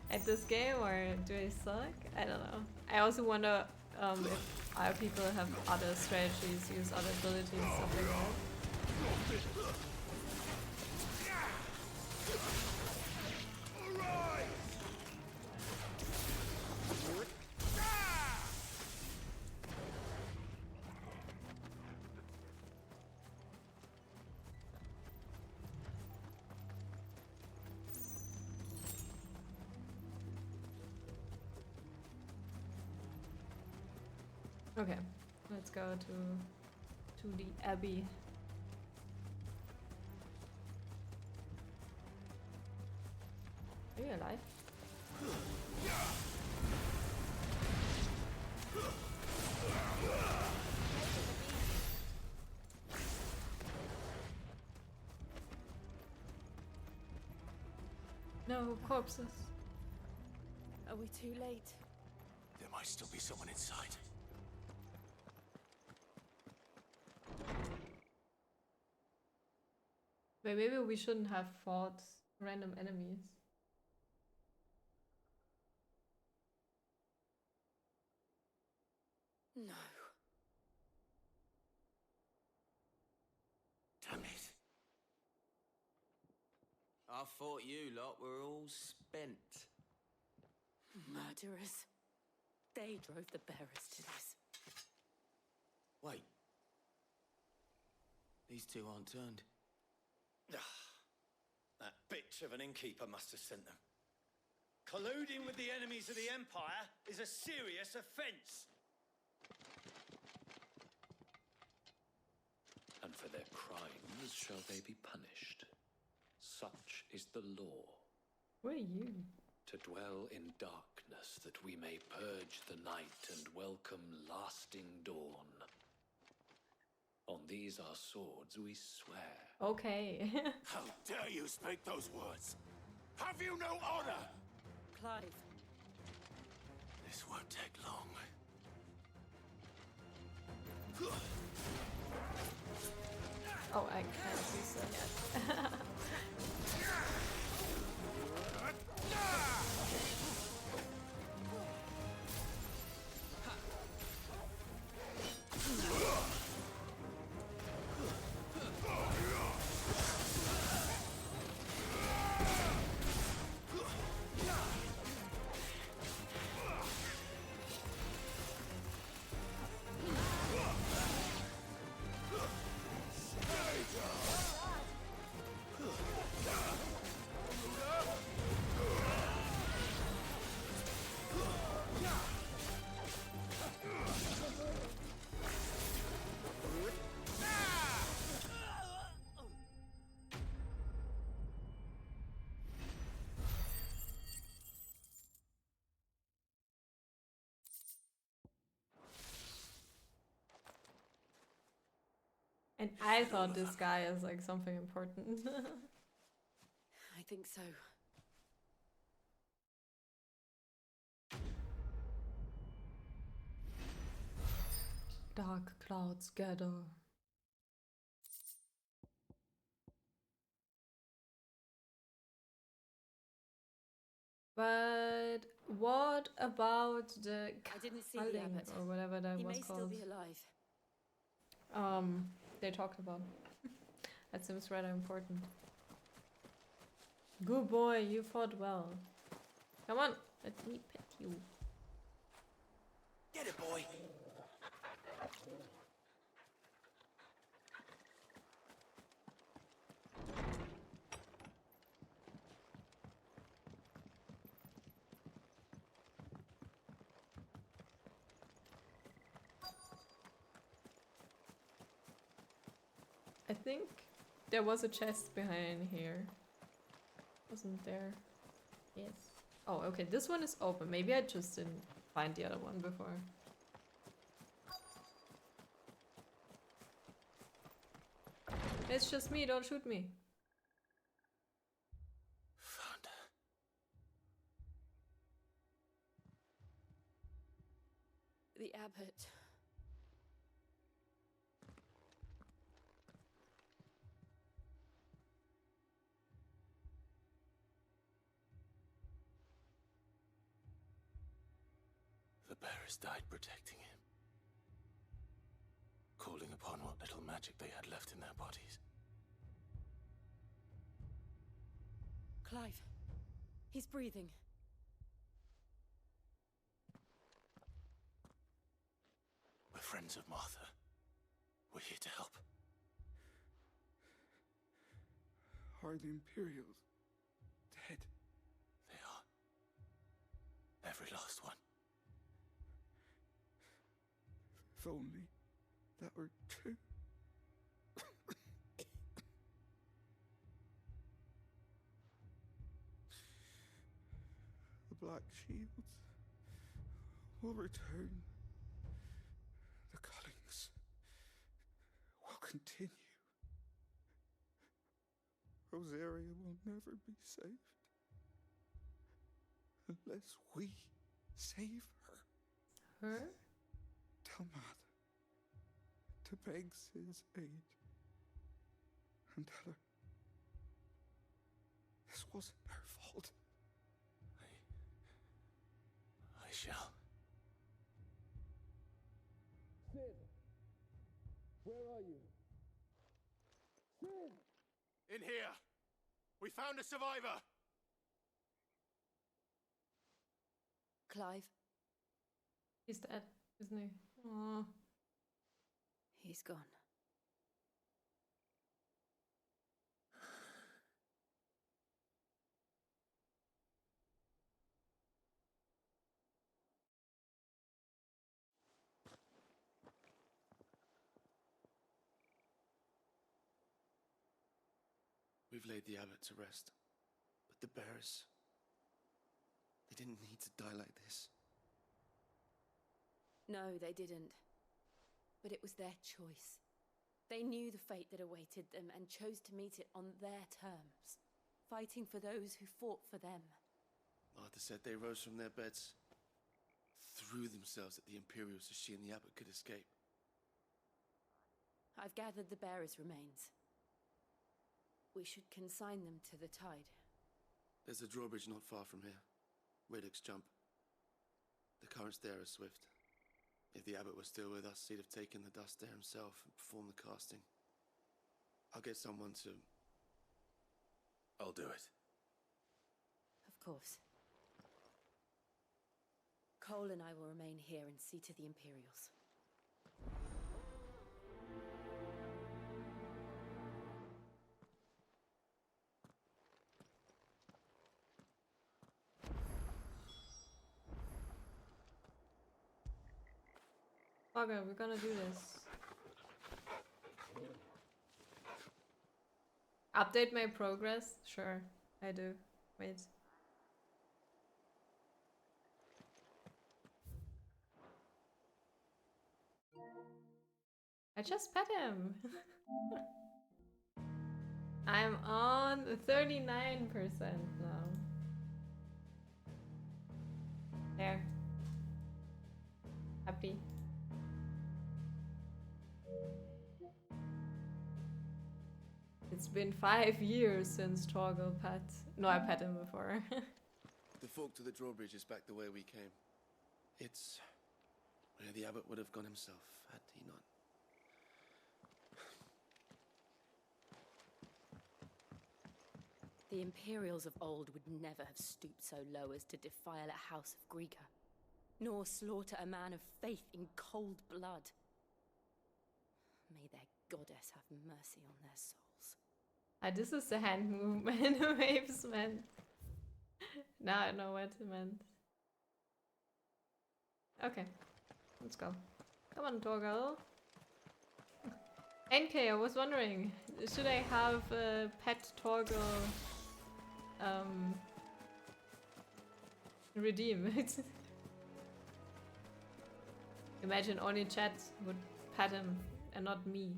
at this game or do I suck? I don't know. I also wonder if other people have other strategies, use other abilities, stuff like that. Okay, let's go to the Abbey. Are you alive? No corpses. Are we too late? There might still be someone inside. But maybe we shouldn't have fought random enemies. No. Damn it. I thought you lot were all spent. Murderers. They drove the bearers to this. Wait. These two aren't turned. That bitch of an innkeeper must have sent them. Colluding with the enemies of the Empire is a serious offense. And for their crimes shall they be punished. Such is the law. Who are you? To dwell in darkness, that we may purge the night and welcome lasting dawn. On these our swords we swear. Okay. How dare you speak those words? Have you no honor? Clive. This won't take long. Oh, I can't use that yet. And I thought this guy is like something important. I think so. Dark clouds gather. But what about the I didn't see culling the abbot. or whatever that He was may still called? be alive. They talked about. That seems rather important. Good boy, you fought well. Come on, let me pet you. Get it, boy. I think there was a chest behind here. Wasn't there? Yes. Oh, okay, this one is open. Maybe I just didn't find the other one before. It's just me, don't shoot me. Found her. The abbot. The bearers died protecting him, calling upon what little magic they had left in their bodies. Clive. He's breathing. We're friends of Martha. We're here to help. Are the Imperials dead? They are. Every last one. If only that were true. The Black Shields will return. The cullings will continue. Rosaria will never be saved unless we save her. Her? Tell Mother to beg Sid's aid and tell her this wasn't her fault. I shall. Where are you? Sid! In here! We found a survivor! Clive? He's dead, isn't he? Aww. He's gone. We've laid the abbot to rest. But the bearers... they didn't need to die like this. No, they didn't. But it was their choice. They knew the fate that awaited them and chose to meet it on their terms, fighting for those who fought for them. Martha said they rose from their beds, threw themselves at the Imperials so she and the abbot could escape. I've gathered the bearers' remains. We should consign them to the tide. There's a drawbridge not far from here. Radix jump. The currents there are swift. If the abbot was still with us, he'd have taken the dust there himself and performed the casting. I'll get someone to... I'll do it. Of course. Cole and I will remain here and see to the Imperials. Okay, we're gonna do this. Update my progress? Sure, I do. Wait. I just pet him. I'm on 39% now. There. Happy. It's been 5 years since Torgal pet. No, I pet him before. The fork to the drawbridge is back the way we came. It's where the abbot would have gone himself, had he not. The Imperials of old would never have stooped so low as to defile a house of Griga, nor slaughter a man of faith in cold blood. May their goddess have mercy on their souls. This is the hand movement waves meant. Now I know what it meant. Okay, let's go. Come on, Torgal. NK, I was wondering, should I have pet Torgal redeem it? Imagine only chat would pet him and not me.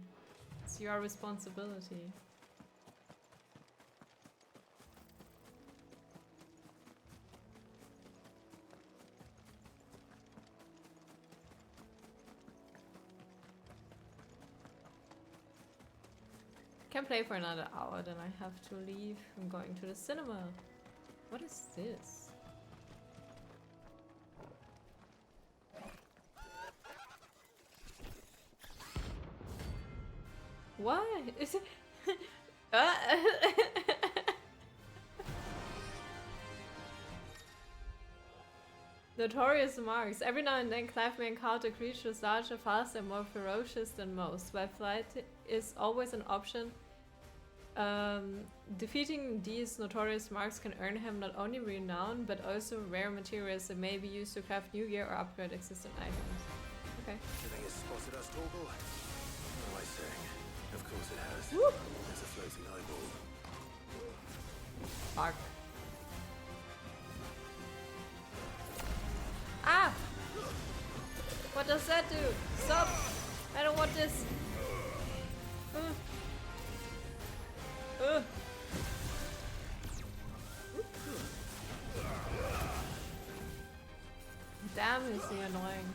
It's your responsibility. Can play for another hour, then I have to leave. I'm going to the cinema. What is this? What? Is it? Notorious marks. Every now and then Clive may encounter creatures larger, faster, and more ferocious than most. While flight is always an option, defeating these notorious marks can earn him not only renown, but also rare materials that may be used to craft new gear or upgrade existing items. Okay. You think it's spotted us, Torgal? What am I saying? Of course it has. Woo! There's a floating eyeball. Fuck. Ah! What does that do? Stop! I don't want this. Damn, is he annoying.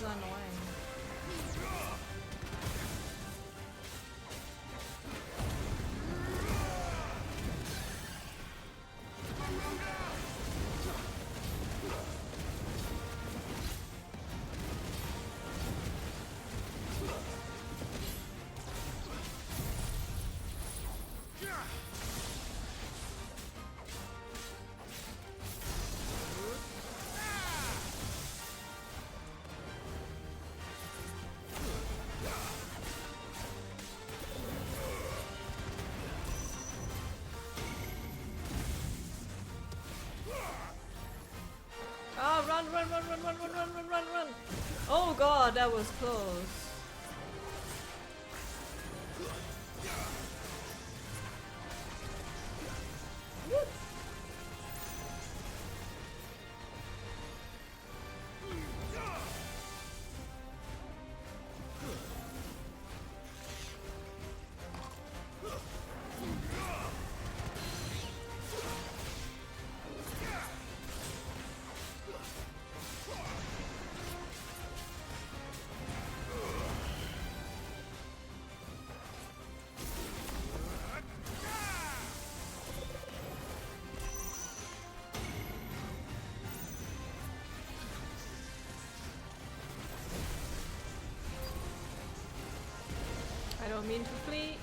so annoying. Run. Oh god, that was close. I don't mean to flee.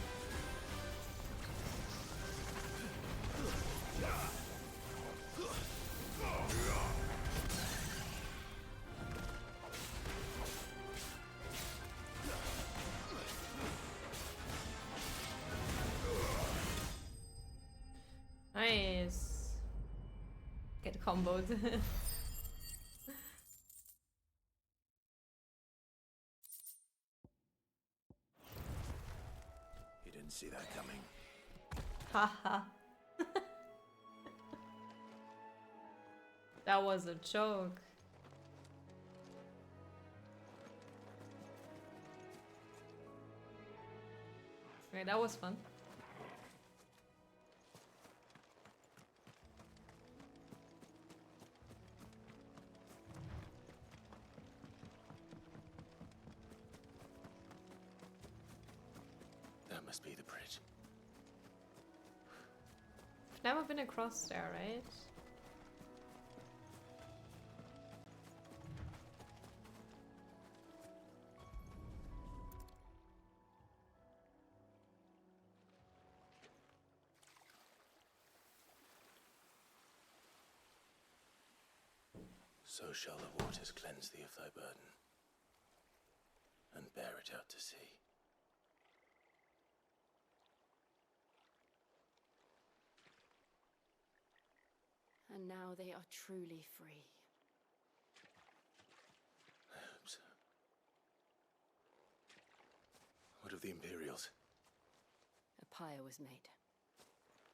Nice. Get comboed. See that coming. Haha. That was a joke. Okay, that was fun. That must be the bridge. Never been across there, right? So shall the waters cleanse thee of thy burden, and bear it out to sea. And now they are truly free. I hope so. What of the Imperials? A pyre was made.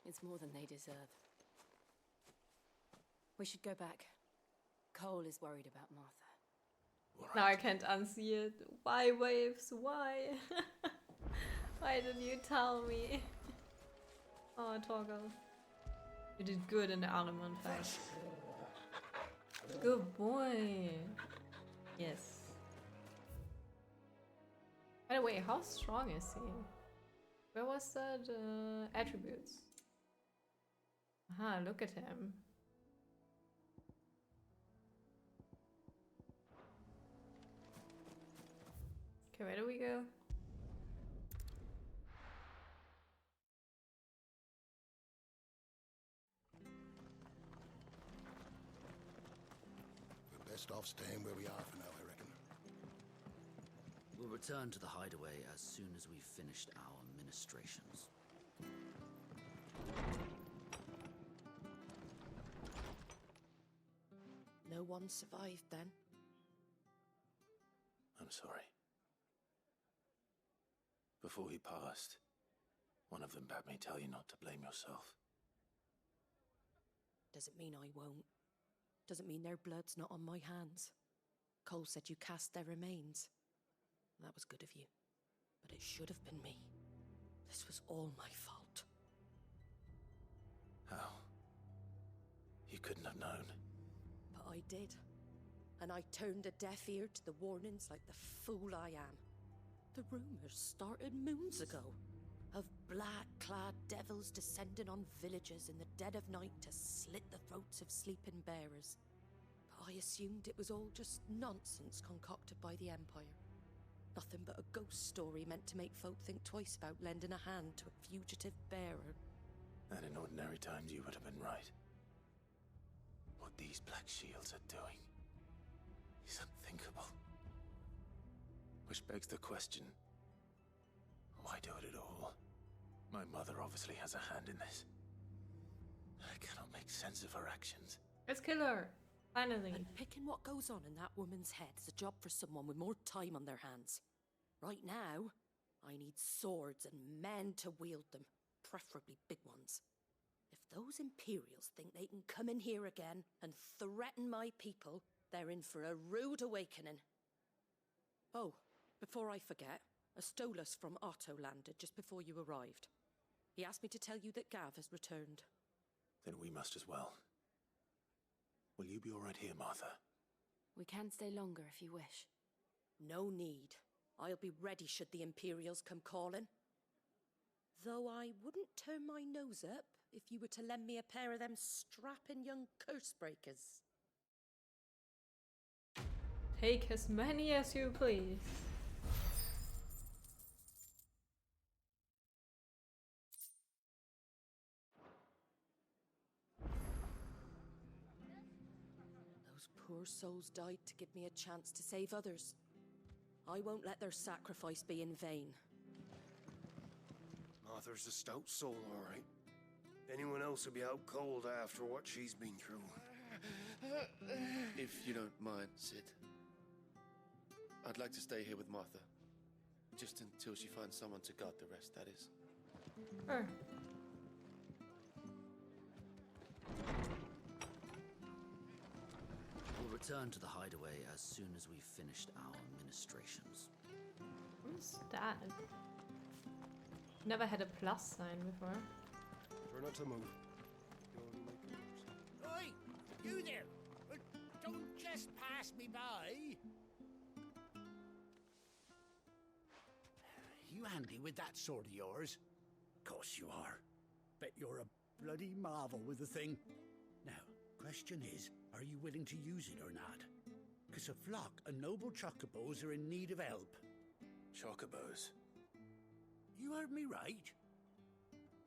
It's more than they deserve. We should go back. Cole is worried about Martha. Now I can't unsee it. Why, Waves? Why? Why didn't you tell me? Oh, Torgal. You did good in the Allemon fight. Good boy. Yes. By the way, how strong is he? Where was that? Attributes. Aha, look at him. Okay, where do we go? We're best off staying where we are for now, I reckon. We'll return to the hideaway as soon as we've finished our ministrations. No one survived then? I'm sorry. Before he passed, one of them bade me tell you not to blame yourself. Doesn't mean I won't. Doesn't mean their blood's not on my hands. Cole said you cast their remains. That was good of you. But it should have been me. This was all my fault. How? You couldn't have known. But I did. and I turned a deaf ear to the warnings like the fool I am. The rumours started moons ago of black-clad devils descending on villages in the dead of night to slit the throats of sleeping bearers. But I assumed it was all just nonsense concocted by the Empire. Nothing but a ghost story meant to make folk think twice about lending a hand to a fugitive bearer. And in ordinary times you would have been right. What these black shields are doing is unthinkable. Which begs the question, why do it at all? My mother obviously has a hand in this. I cannot make sense of her actions. Let's kill her. Finally. And picking what goes on in that woman's head is a job for someone with more time on their hands. Right now, I need swords and men to wield them, preferably big ones. If those Imperials think they can come in here again and threaten my people, they're in for a rude awakening. Oh, before I forget, a Stolas from Otto landed just before you arrived. He asked me to tell you that Gav has returned. Then we must as well. Will you be all right here, Martha? We can stay longer if you wish. No need. I'll be ready should the Imperials come calling. Though I wouldn't turn my nose up if you were to lend me a pair of them strapping young curse breakers. Take as many as you please. Those poor souls died to give me a chance to save others. I won't let their sacrifice be in vain. Martha's a stout soul, all right. Anyone else would be out cold after what she's been through. If you don't mind, Sid, I'd like to stay here with Martha. Just until she finds someone to guard the rest, that is. Sure. We'll return to the hideaway as soon as we've finished our ministrations. Who's that? Never had a plus sign before. Try not to move. Oi! You there! Don't just pass me by! You handy with that sword of yours? Course you are. Bet you're a bloody marvel with the thing. Now, question is, are you willing to use it or not? 'Cause a flock of noble chocobos are in need of help. Chocobos? You heard me right.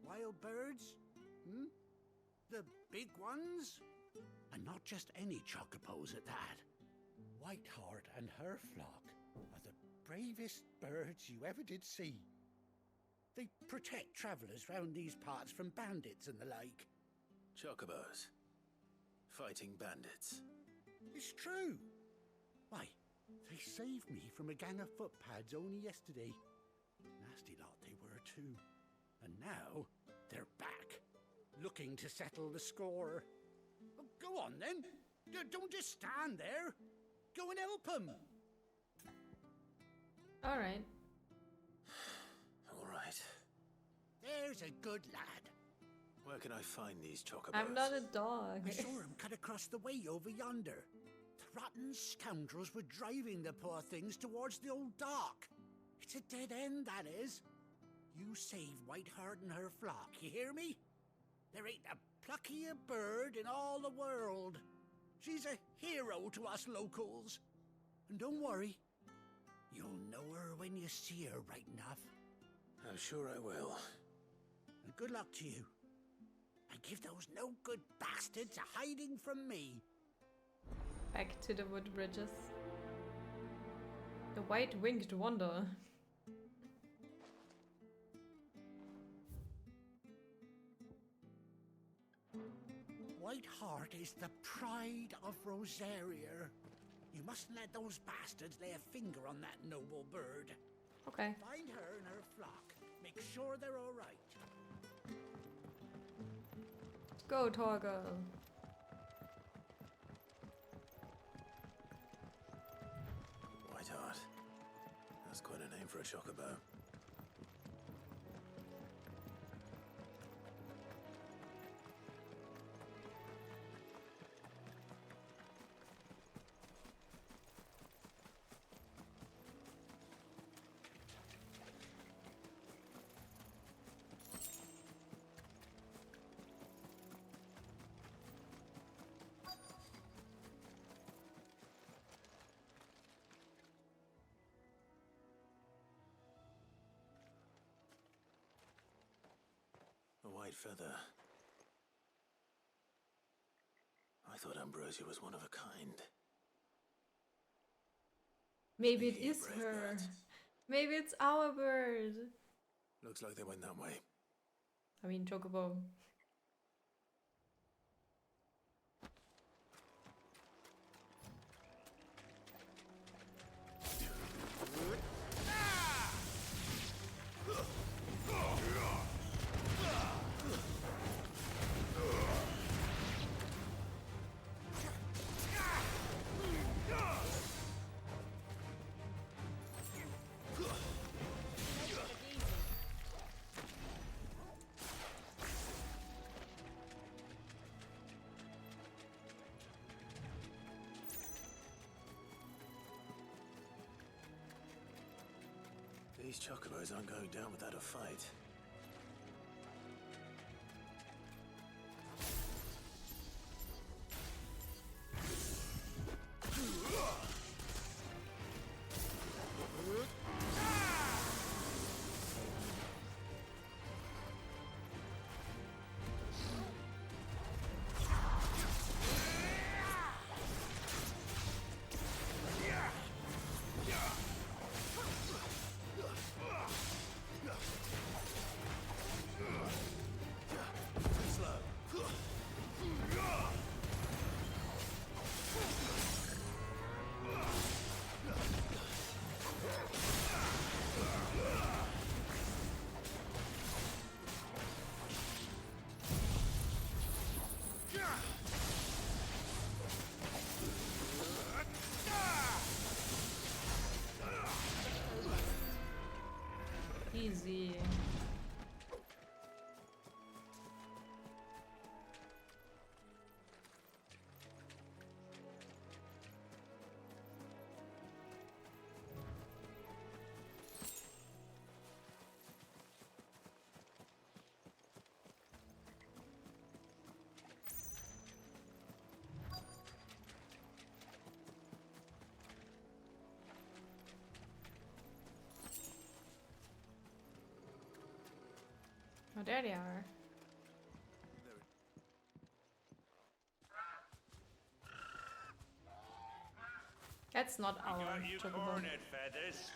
Wild birds? Hmm? The big ones? And not just any chocobos at that. Whiteheart and her flock are the bravest birds you ever did see. They protect travellers round these parts from bandits and the like. Chocobos? Fighting bandits? It's true. Why, they saved me from a gang of footpads only yesterday. Nasty lot they were too. And now they're back, looking to settle the score. Oh, go on then. Don't just stand there. Go and help them. All right. All right. There's a good lad. Where can I find these chocobos? I'm not a dog. I saw him cut across the way over yonder. The rotten scoundrels were driving the poor things towards the old dock. It's a dead end, that is. You save Whiteheart and her flock, you hear me? There ain't a pluckier bird in all the world. She's a hero to us locals. And don't worry, you'll know her when you see her right enough. I'm sure I will. And good luck to you. And give those no-good bastards a hiding from me. Back to the wood bridges. The white-winged wonder. Whiteheart is the pride of Rosaria. You mustn't let those bastards lay a finger on that noble bird. Okay. Find her and her flock. Make sure they're all right. Let's go, Torgal. Whiteheart. That's quite a name for a chocobo. white feather. I thought Ambrosia was one of a kind. Maybe it is her. Maybe it's our bird. Looks like they went that way. I mean, Chocobo. These chocobos aren't going down without a fight. Easy. Oh, there they are. That's not our got you Chocobo. cornered, Feathers.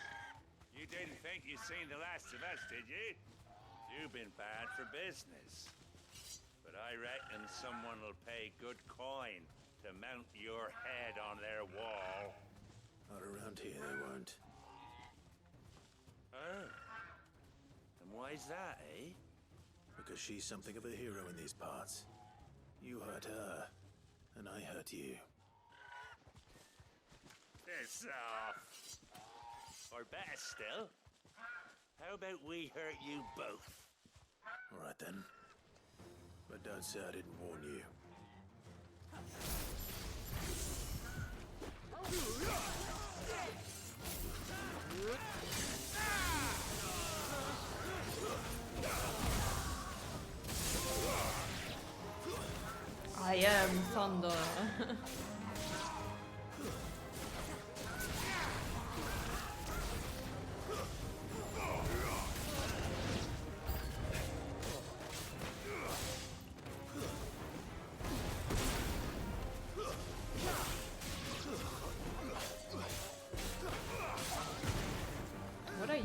You didn't think you'd seen the last of us, did you? You've been bad for business. But I reckon someone will pay good coin to mount your head on their wall. Not around here, they won't. Oh. And why's that, eh? Because she's something of a hero in these parts. You hurt her, and I hurt you. Piss off. Or better still, how about we hurt you both? All right then. But don't say I didn't warn you. I am thunder. What are you?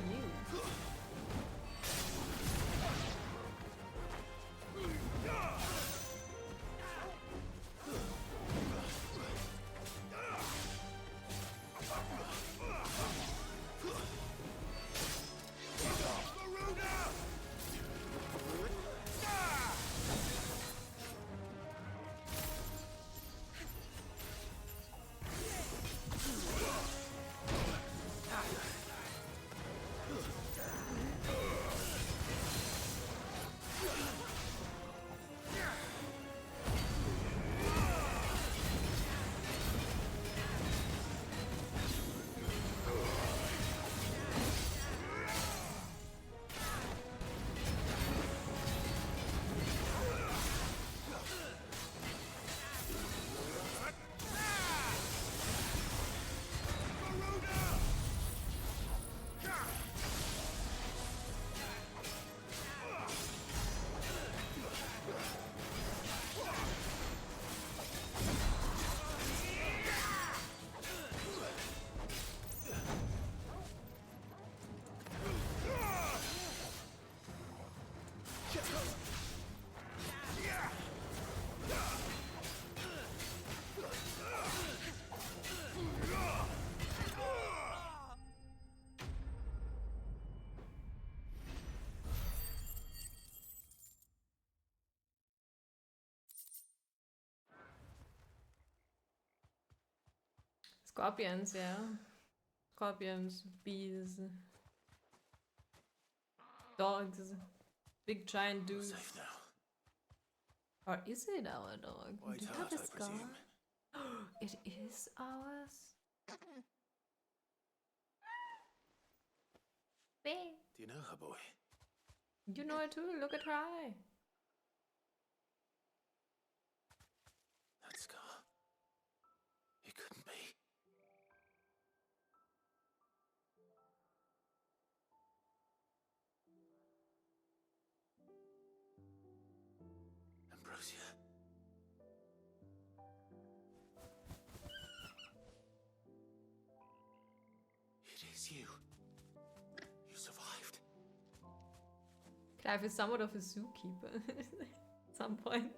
Scorpions, yeah. Scorpions, bees, dogs, big giant dudes. Safe now. Or is it our dog? White Do you Hart, have a I scar? presume. It is ours. Bae. Do you know her, boy? You know it too. Look at her eye. That scar. It couldn't be. Ambrosia. It is you. You survived. Clive is somewhat of a zookeeper at some point.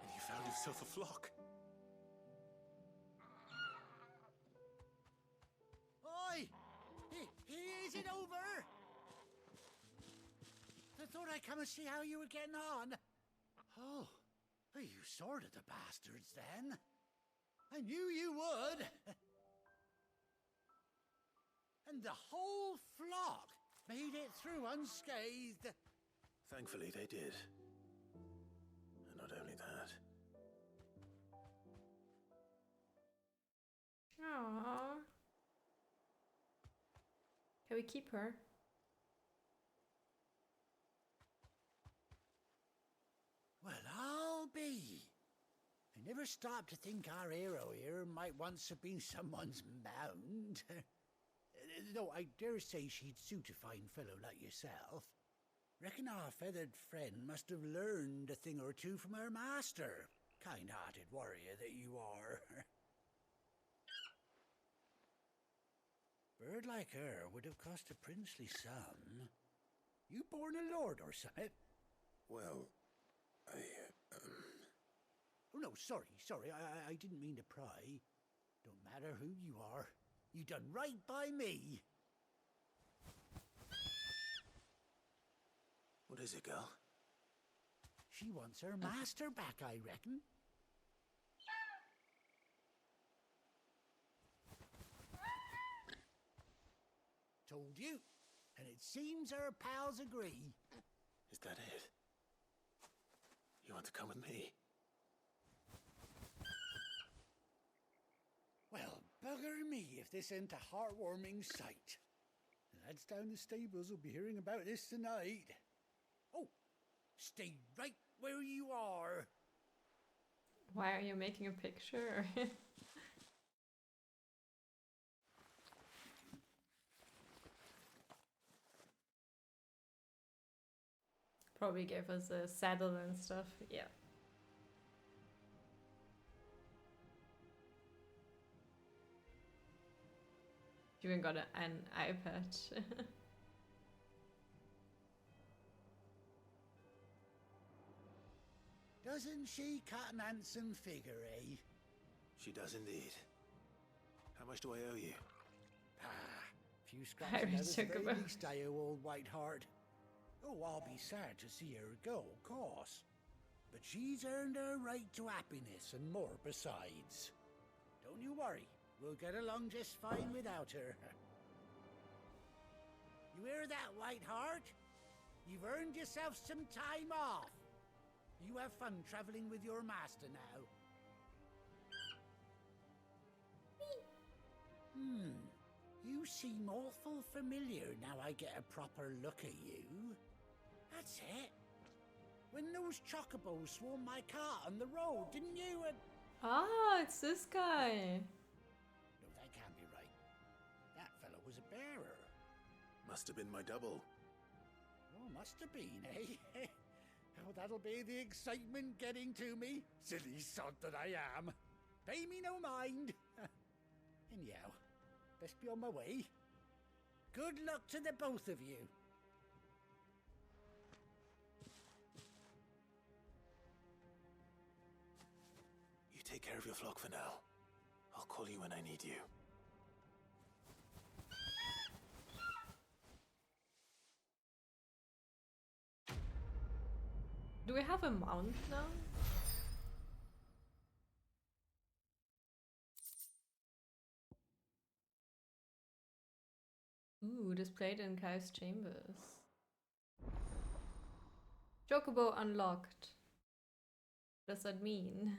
And you found yourself a flock. Oi! Is it over? I thought I'd come and see how you were getting on. Oh, you sorted the bastards then. I knew you would. And the whole flock made it through unscathed. Thankfully, they did. And not only that. Aww. Can we keep her? Well, I'll be. I never stopped to think our hero here might once have been someone's mount. Though I dare say she'd suit a fine fellow like yourself. Reckon our feathered friend must have learned a thing or two from her master. Kind-hearted warrior that you are. Bird like her would have cost a princely sum. You born a lord or something? Well, Oh, no, sorry, I didn't mean to pry. Don't matter who you are. You done right by me. What is it, girl? She wants her master back, I reckon. Told you. And it seems her pals agree. Is that it? You want to come with me? Well, bugger me if this ain't a heartwarming sight. The lads down the stables will be hearing about this tonight. Oh, stay right where you are. Why are you making a picture? Probably gave us a saddle and stuff. Yeah. Even got an eye patch. Doesn't she cut an handsome figure, eh? She does indeed. How much do I owe you? Few scraps I of that at took the a very bit. least, I owe old White Hart. Oh, I'll be sad to see her go, of course. But she's earned her right to happiness and more besides. Don't you worry, we'll get along just fine without her. You hear that, White Hart? You've earned yourself some time off. You have fun traveling with your master now. You seem awful familiar now I get a proper look at you. That's it. When those chocobos swarmed my cart on the road, didn't you? Ah, it's this guy. No, that can't be right. That fellow was a bearer. Must have been my double. Oh, must have been, eh? Oh, that'll be the excitement getting to me. Silly sod that I am. Pay me no mind. Anyhow, best be on my way. Good luck to the both of you. You take care of your flock for now. I'll call you when I need you. Do we have a mount now? displayed in Clive's chambers. Chocobo unlocked. What does that mean?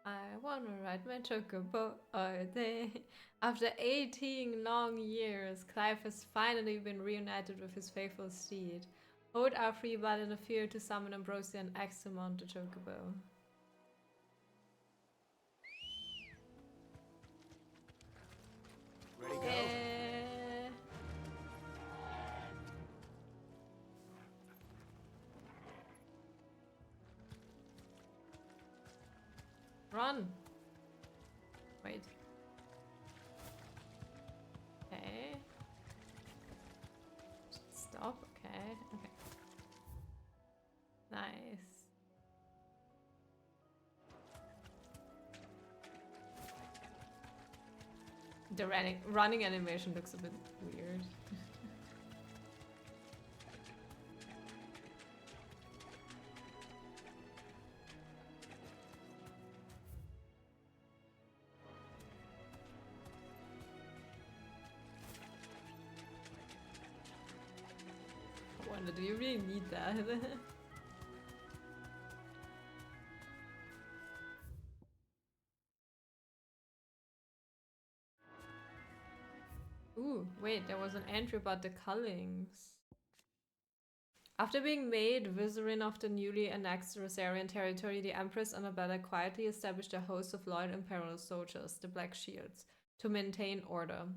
I wanna ride my chocobo all day. After 18 long years, Clive has finally been reunited with his faithful steed. Hold R3 while in the field to summon Ambrosia and X to mount the chocobo. Ready, go? Run! Wait. Okay. Stop, okay. Okay. Nice. The running animation looks a bit weird. I wonder, do you really need that? Ooh, wait, there was an entry about the Cullings. After being made viceroy of the newly annexed Rosarian territory, the Empress Annabella quietly established a host of loyal Imperial soldiers, the Black Shields, to maintain order.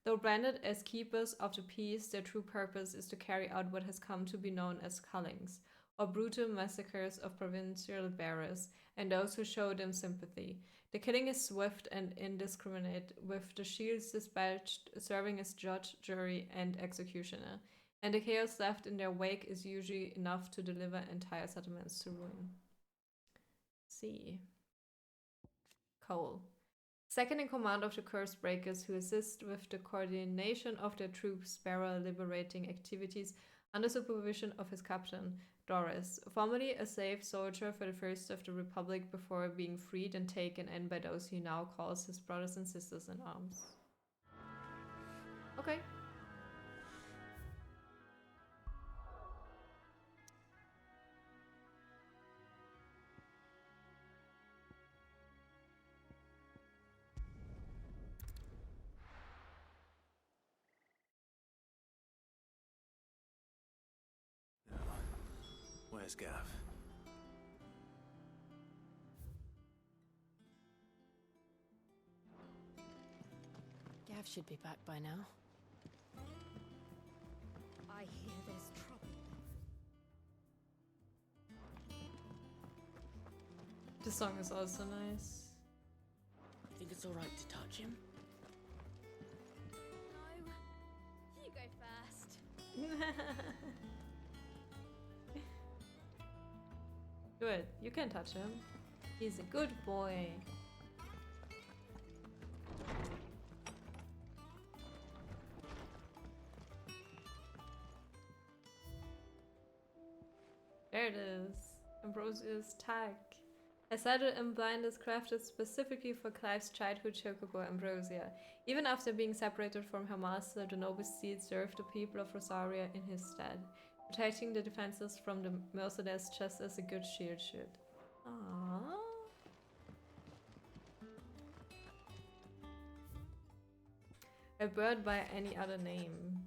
Though branded as keepers of the peace, their true purpose is to carry out what has come to be known as Cullings, or brutal massacres of provincial bearers and those who show them sympathy. The killing is swift and indiscriminate, with the shields dispatched serving as judge, jury, and executioner, and the chaos left in their wake is usually enough to deliver entire settlements to ruin. See. Cole. Second in command of the Curse Breakers, who assist with the coordination of their troops' barrel liberating activities under supervision of his captain, Doris, formerly a slave soldier for the First of the Republic before being freed and taken in by those he now calls his brothers and sisters in arms. Okay. Where's Gav? Gav should be back by now. I hear there's trouble. The song is also nice. Think it's alright to touch him? No. You go first. Good, you can touch him. He's a good boy. There it is. Ambrosia's tag. A saddle and blind is crafted specifically for Clive's childhood chocobo Ambrosia. Even after being separated from her master, the noble steed served the people of Rosaria in his stead, protecting the defenses from the mercenaries just as a good shield should. Aww. A bird by any other name.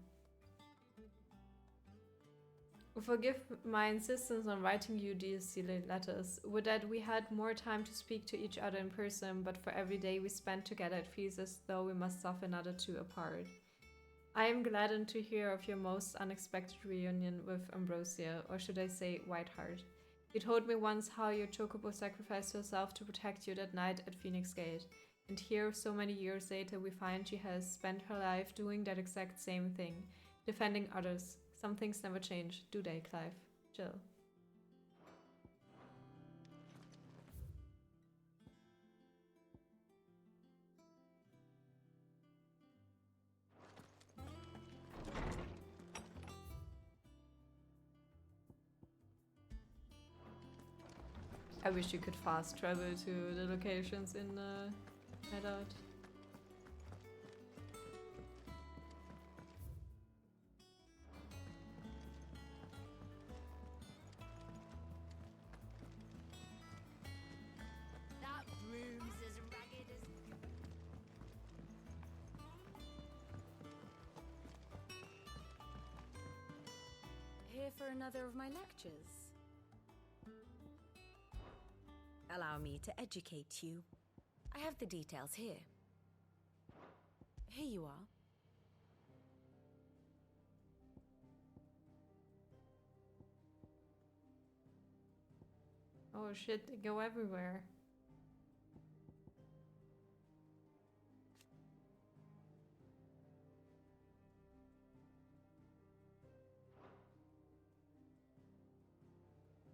Forgive my insistence on writing you these silly letters. Would that we had more time to speak to each other in person, but for every day we spent together it feels as though we must suffer another two apart. I am gladdened to hear of your most unexpected reunion with Ambrosia, or should I say Whiteheart. You told me once how your chocobo sacrificed herself to protect you that night at Phoenix Gate, and here, so many years later, we find she has spent her life doing that exact same thing, defending others. Some things never change, do they, Clive? Jill. I wish you could fast travel to the locations in head out. That room's as ragged as... Here for another of my lectures? Allow me to educate you. I have the details here. Here you are. Oh shit, they go everywhere.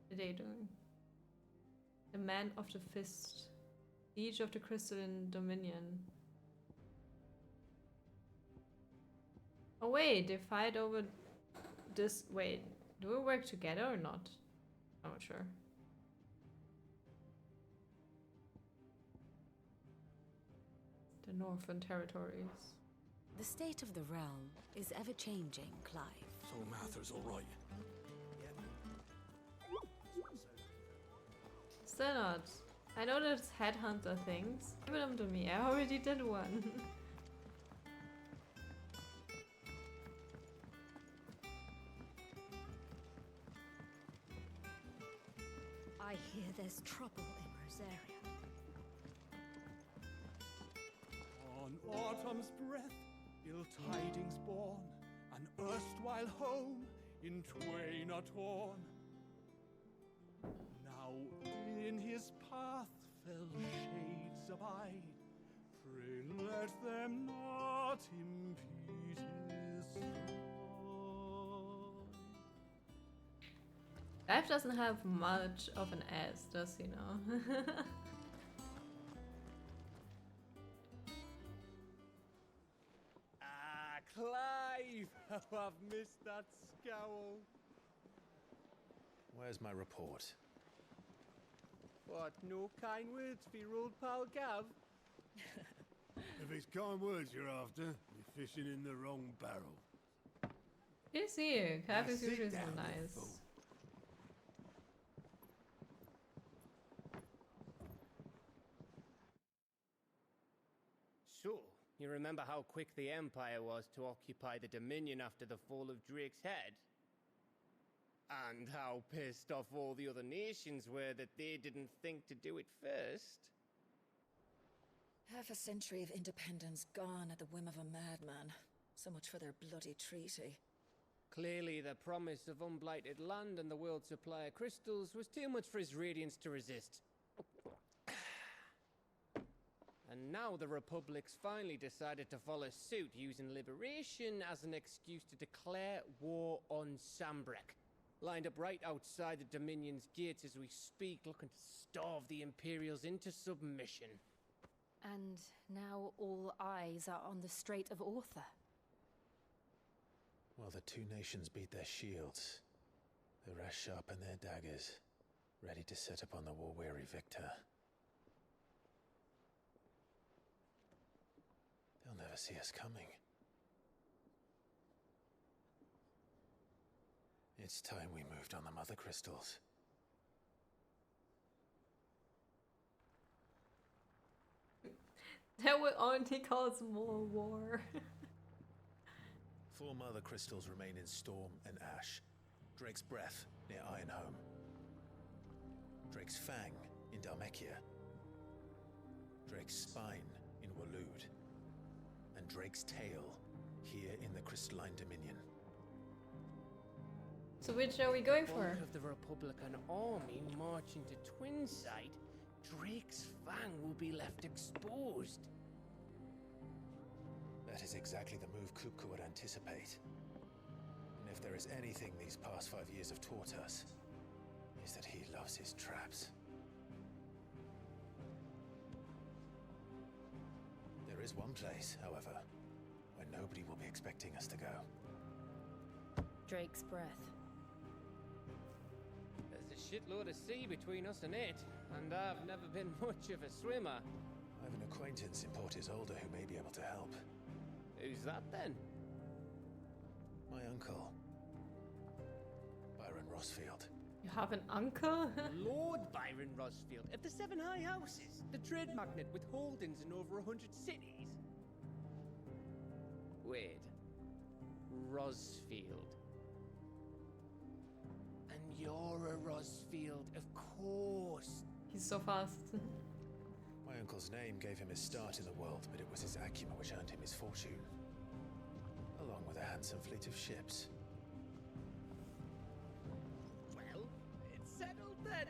What are they doing? The Man of the Fist. Siege of the Crystalline Dominion. Oh wait, they fight over this. Wait, do we work together or not? I'm not sure. The Northern Territories. The state of the realm is ever-changing, Clive. So Mather's all right. Still not. I know there's headhunter things. Give them to me. I already did one. I hear there's trouble in Rosaria. On autumn's breath, ill tidings born, an erstwhile home in twain are torn. Now in his path fell shades abide, pray let them not impede his stride. Life doesn't have much of an ass, does he know? Ah, Clive! How I've missed that scowl. Where's my report? What, no kind words for your old pal Gav? If it's kind words you're after, you're fishing in the wrong barrel. Good to see you. Cap is Sit usually so down, you nice. fool. So, you remember how quick the Empire was to occupy the Dominion after the fall of Drake's head? And how pissed off all the other nations were that they didn't think to do it first? Half a century of independence gone at the whim of a madman. So much for their bloody treaty. Clearly, the promise of unblighted land and the world's supply of crystals was too much for his radiance to resist. And now the Republic's finally decided to follow suit, using liberation as an excuse to declare war on Sambrek. Lined up right outside the Dominion's gates as we speak, looking to starve the Imperials into submission. And now all eyes are on the Strait of Author. While the two nations beat their shields, the rest sharpen their daggers, ready to set upon the war-weary victor. They'll never see us coming. It's time we moved on the Mother Crystals. That would only cause more war. 4 Mother Crystals remain in Storm and Ash. Drake's Breath near Ironhome. Drake's Fang in Dhalmekia. Drake's Spine in Waloed. And Drake's Tail here in the Crystalline Dominion. So which are we going for? If the Republican army march into Twinside, Drake's Fang will be left exposed. That is exactly the move Kupka would anticipate. And if there is anything these past 5 years have taught us, is that he loves his traps. There is one place, however, where nobody will be expecting us to go. Drake's Breath. There's a shitload of sea between us and it, and I've never been much of a swimmer. I have an acquaintance in Port Isolde who may be able to help. Who's that then? My uncle, Byron Rossfield. You have an uncle? Lord Byron Rossfield of the Seven High Houses, the trade magnate with holdings in over 100 cities. Wait, Rossfield. And you're a Rossfield, of course. He's so fast. My uncle's name gave him his start in the world, but it was his acumen which earned him his fortune, along with a handsome fleet of ships. Well, it's settled then.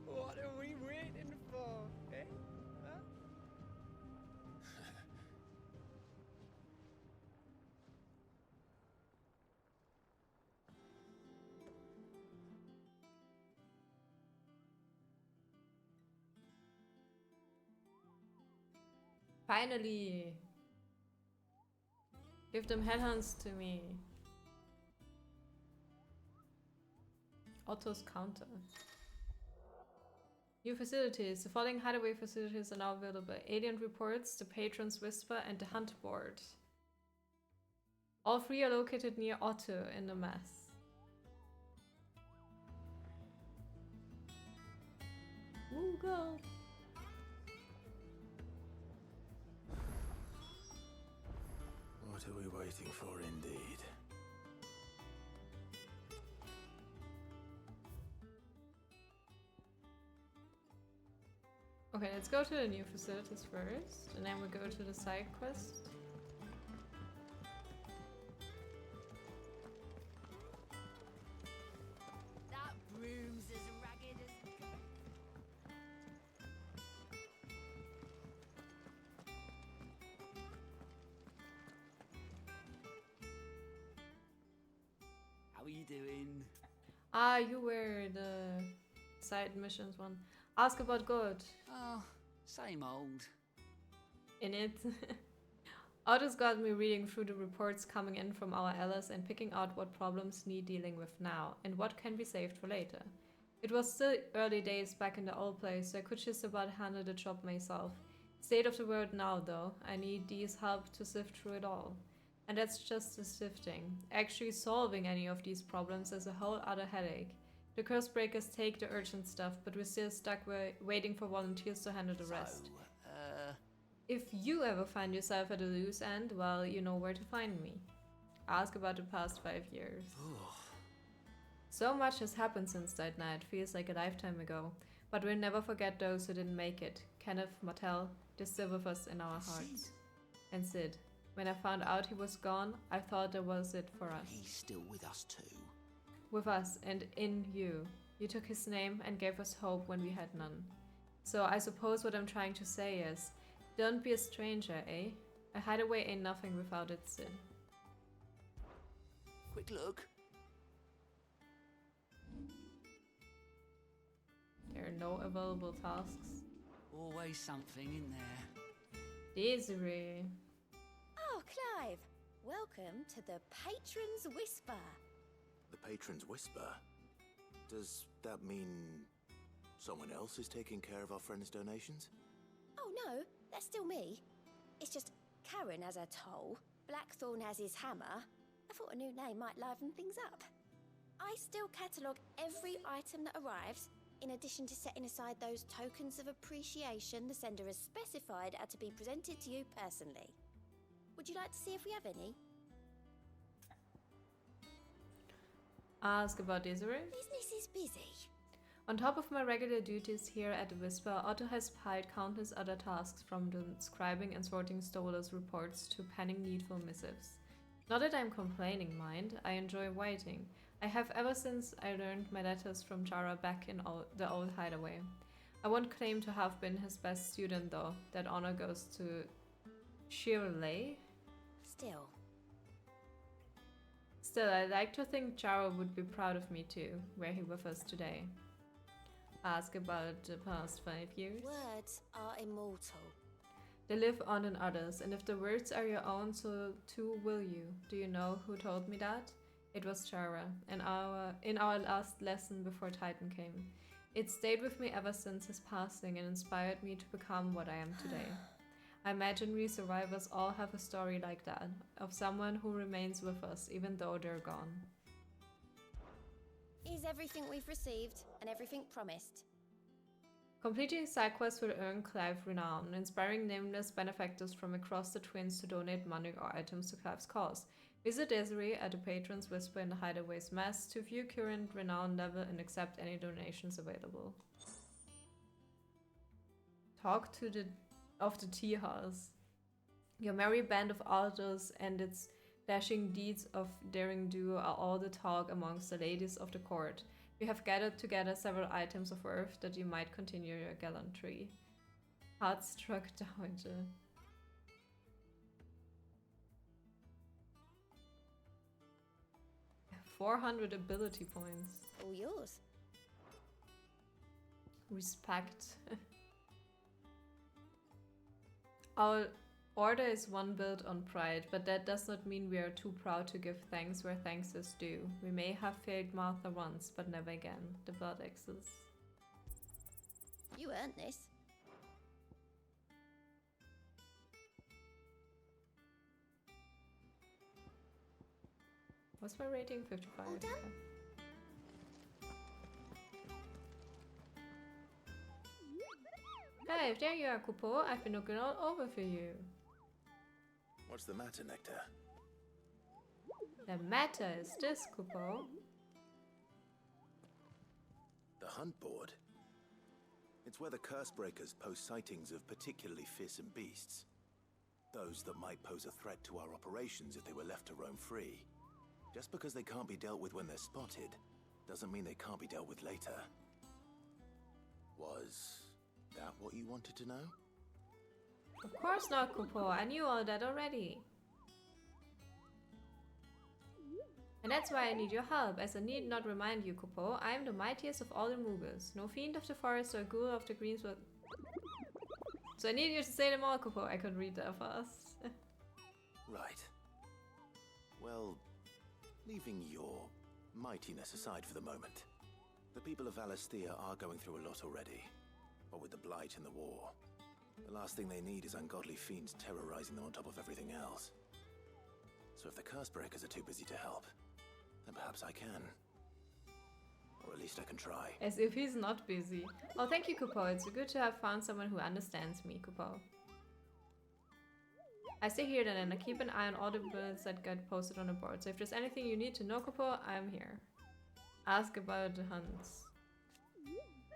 What are we waiting for, eh? Huh? Finally! Give them headhunts to me. Otto's counter. New facilities. The following hideaway facilities are now available. Alien reports, the Patron's Whisper, and the Hunt Board. All three are located near Otto in the mess. Woo, girl! What are we waiting for, indeed? Okay, let's go to the new facilities first, and then we go to the side quest. That broom's as ragged as... How are you doing? Ah, you were the side missions one. Ask about good. Oh, same old. In it. Otto's got me reading through the reports coming in from our allies and picking out what problems need dealing with now and what can be saved for later. It was still early days back in the old place, so I could just about handle the job myself. State of the world now, though, I need Dee's help to sift through it all. And that's just the sifting. Actually solving any of these problems is a whole other headache. The curse breakers take the urgent stuff, but we're still stuck waiting for volunteers to handle the rest. If you ever find yourself at a loose end, well, you know where to find me. Ask about the past 5 years. So much has happened since that night, feels like a lifetime ago. But we'll never forget those who didn't make it. Kenneth, Martell, they're still with us in our hearts. And Sid. When I found out he was gone, I thought that was it for us. He's still with us too. With us and in you. You took his name and gave us hope when we had none. So I suppose what I'm trying to say is, don't be a stranger, eh? A hideaway ain't nothing without its sin. Quick look. There are no available tasks. Always something in there. Desiree. Oh, Clive. Welcome to the Patron's Whisper. The Patron's Whisper? Does that mean someone else is taking care of our friends' donations? Oh no, that's still me. It's just Karen has her toll, Blackthorn has his hammer. I thought a new name might liven things up. I still catalogue every item that arrives, in addition to setting aside those tokens of appreciation the sender has specified are to be presented to you personally. Would you like to see if we have any? Ask about Desiree. Business is busy. On top of my regular duties here at the Whisper, Otto has piled countless other tasks, from transcribing and sorting Stolar's reports to penning needful missives. Not that I'm complaining, mind. I enjoy writing. I have ever since I learned my letters from Jara back in the old hideaway. I won't claim to have been his best student, though. That honor goes to Shirley. Still, I like to think Jara would be proud of me too, were he with us today. Ask about the past 5 years. Words are immortal. They live on in others, and if the words are your own, so too will you. Do you know who told me that? It was Jara, in our last lesson before Titan came. It stayed with me ever since his passing and inspired me to become what I am today. I imagine we survivors all have a story like that, of someone who remains with us even though they're gone. Is everything we've received and everything promised? Completing side quests will earn Clive renown, inspiring nameless benefactors from across the Twins to donate money or items to Clive's cause. Visit Desiree at the Patron's Whisper in the Hideaway's Mess to view current renown level and accept any donations available. Talk to the tea house. Your merry band of altars and its dashing deeds of daring do are all the talk amongst the ladies of the court. We have gathered together several items of worth that you might continue your gallantry. Heartstruck Dowager. $400 ability points. All yours. Respect. Our order is one built on pride, but that does not mean we are too proud to give thanks where thanks is due. We may have failed Martha once, but never again. The blood axes. You earned this. What's my rating? 55. All done? Okay. Hey, there you are, Kupo. I've been looking all over for you. What's the matter, Nectar? The matter is this, Kupo. The hunt board? It's where the curse breakers post sightings of particularly fearsome beasts. Those that might pose a threat to our operations if they were left to roam free. Just because they can't be dealt with when they're spotted, doesn't mean they can't be dealt with later. Was that what you wanted to know? Of course not, Kupo. I knew all that already. And that's why I need your help, as I need not remind you, Kupo. I am the mightiest of all the Moogles. No fiend of the forest or ghoul of the greenswood. So I need you to say them all, Kupo. I could read that fast. Right. Well, leaving your mightiness aside for the moment, the people of Valisthea are going through a lot already. What with the blight and the war, the last thing they need is ungodly fiends terrorizing them on top of everything else. So if the curse breakers are too busy to help, then perhaps I can. Or at least I can try. As if he's not busy. Oh, thank you, Kupo. It's good to have found someone who understands me, Kupo. I stay here then, and I keep an eye on all the bullets that get posted on the board. So if there's anything you need to know, Kupo, I'm here. Ask about the hunts.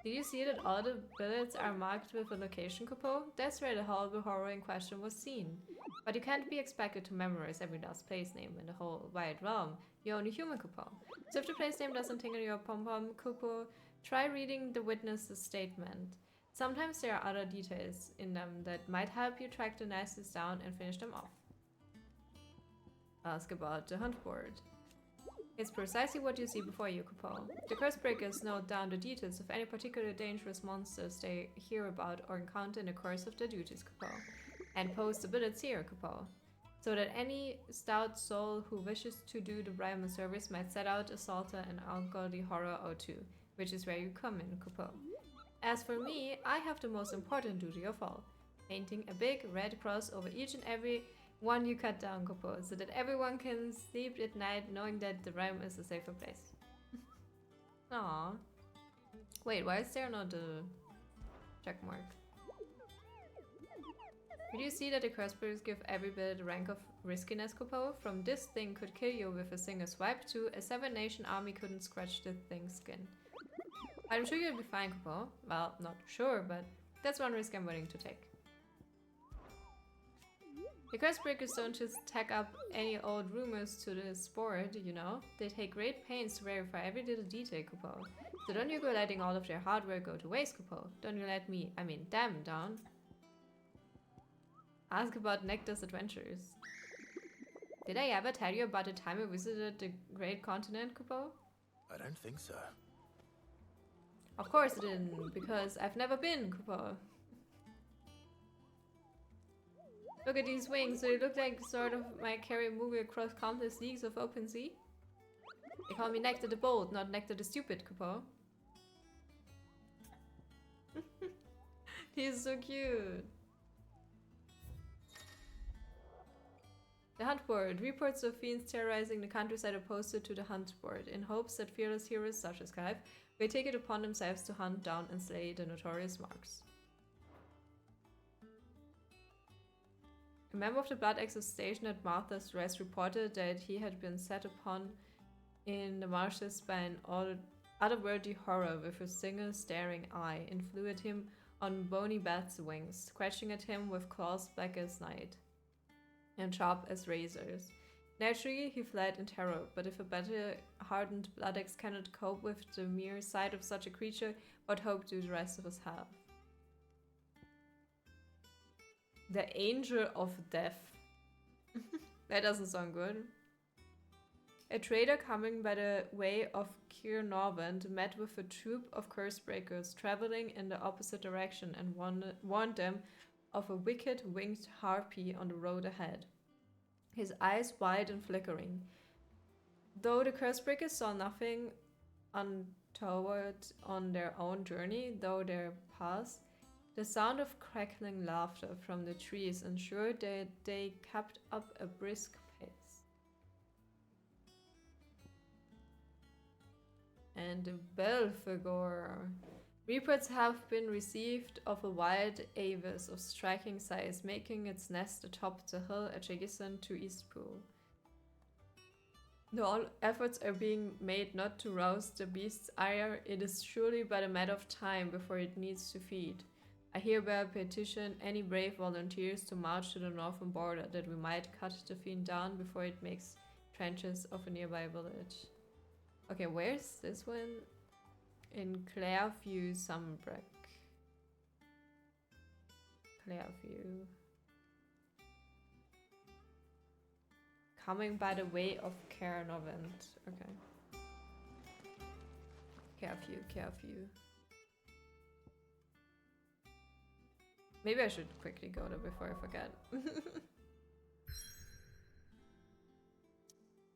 Did you see that all the billets are marked with a location, Kupo? That's where the horrible horror in question was seen. But you can't be expected to memorize every last place name in the whole wide realm. You're only human, Kupo. So if the place name doesn't tingle your pom-pom, Kupo, try reading the witness's statement. Sometimes there are other details in them that might help you track the nasties down and finish them off. Ask about the hunt board. It's precisely what you see before you, Kupo. The curse breakers note down the details of any particular dangerous monsters they hear about or encounter in the course of their duties, Kupo, and post the billets here, Kupo, so that any stout soul who wishes to do the Brahmin service might set out to assault an ungodly horror or two, which is where you come in, Kupo. As for me, I have the most important duty of all, painting a big red cross over each and every one you cut down, Kupo, so that everyone can sleep at night knowing that the realm is a safer place. Aww. Wait, why is there not a check mark? Did you see that the curse breakers give every bit a rank of riskiness, Kupo? From this thing could kill you with a single swipe to a 7-nation army couldn't scratch the thing's skin. I'm sure you'll be fine, Kupo. Well, not sure, but that's one risk I'm willing to take. The curse breakers don't just tack up any old rumors to this board, you know. They take great pains to verify every little detail, Kupo. So don't you go letting all of their hard work go to waste, Kupo. Don't you let me, I mean them, down. Ask about Nectar's adventures. Did I ever tell you about the time I visited the Great Continent, Kupo? I don't think so. Of course I didn't, because I've never been, Kupo. Look at these wings, they look like sort of my carry movie across countless leagues of open sea. They call me Nectar the Bold, not Nectar the Stupid, Kupo. He's so cute. The Hunt Board. Reports of fiends terrorizing the countryside are posted to the Hunt Board in hopes that fearless heroes such as Clive will take it upon themselves to hunt down and slay the notorious marks. A member of the Blood Axes station at Martha's Rest reported that he had been set upon in the marshes by an otherworldly horror with a single staring eye, and flew at him on bony bat's wings, scratching at him with claws black as night and sharp as razors. Naturally, he fled in terror, but if a battle-hardened Blood Axe cannot cope with the mere sight of such a creature, what hope do the rest of us have? The Angel of Death. That doesn't sound good. A trader coming by the way of Keir Norvand met with a troop of curse-breakers traveling in the opposite direction and warned them of a wicked winged harpy on the road ahead, his eyes wide and flickering. Though the curse-breakers saw nothing untoward on their own journey, though their paths, the sound of crackling laughter from the trees ensured that they kept up a brisk pace. And the Belphegor. Reports have been received of a wild avis of striking size making its nest atop the hill at Jagisson to Eastpool. Though all efforts are being made not to rouse the beast's ire, it is surely but a matter of time before it needs to feed. I hereby petition any brave volunteers to march to the northern border that we might cut the fiend down before it makes trenches of a nearby village. Okay, where's this one? In Clairview, Sunbrook. Clairview. Coming by the way of Cairnovent. Okay. Clairview. Maybe I should quickly go there before I forget.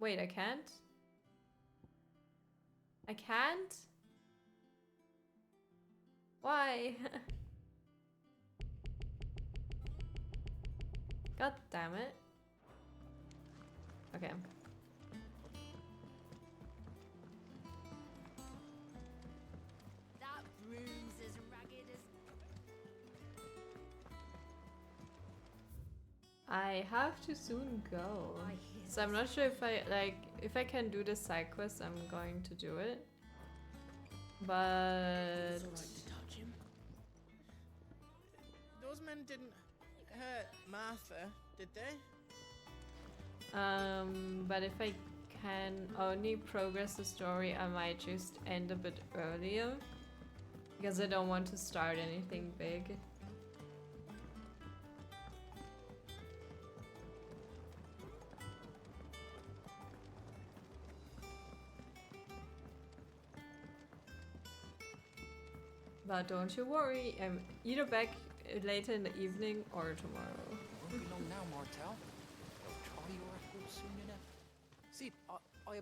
Wait, I can't? I can't? Why? God damn it. Okay. That room's as ragged as... I have to soon go. So I'm not sure if I can do the side quest, I'm going to do it. But It's alright to touch him. Those men didn't hurt Martha, did they? But if I can only progress the story, I might just end a bit earlier. Because I don't want to start anything big. But don't you worry, I'm either back later in the evening or tomorrow. Won't be long now, Martel. They'll try your apples soon enough. Sid, I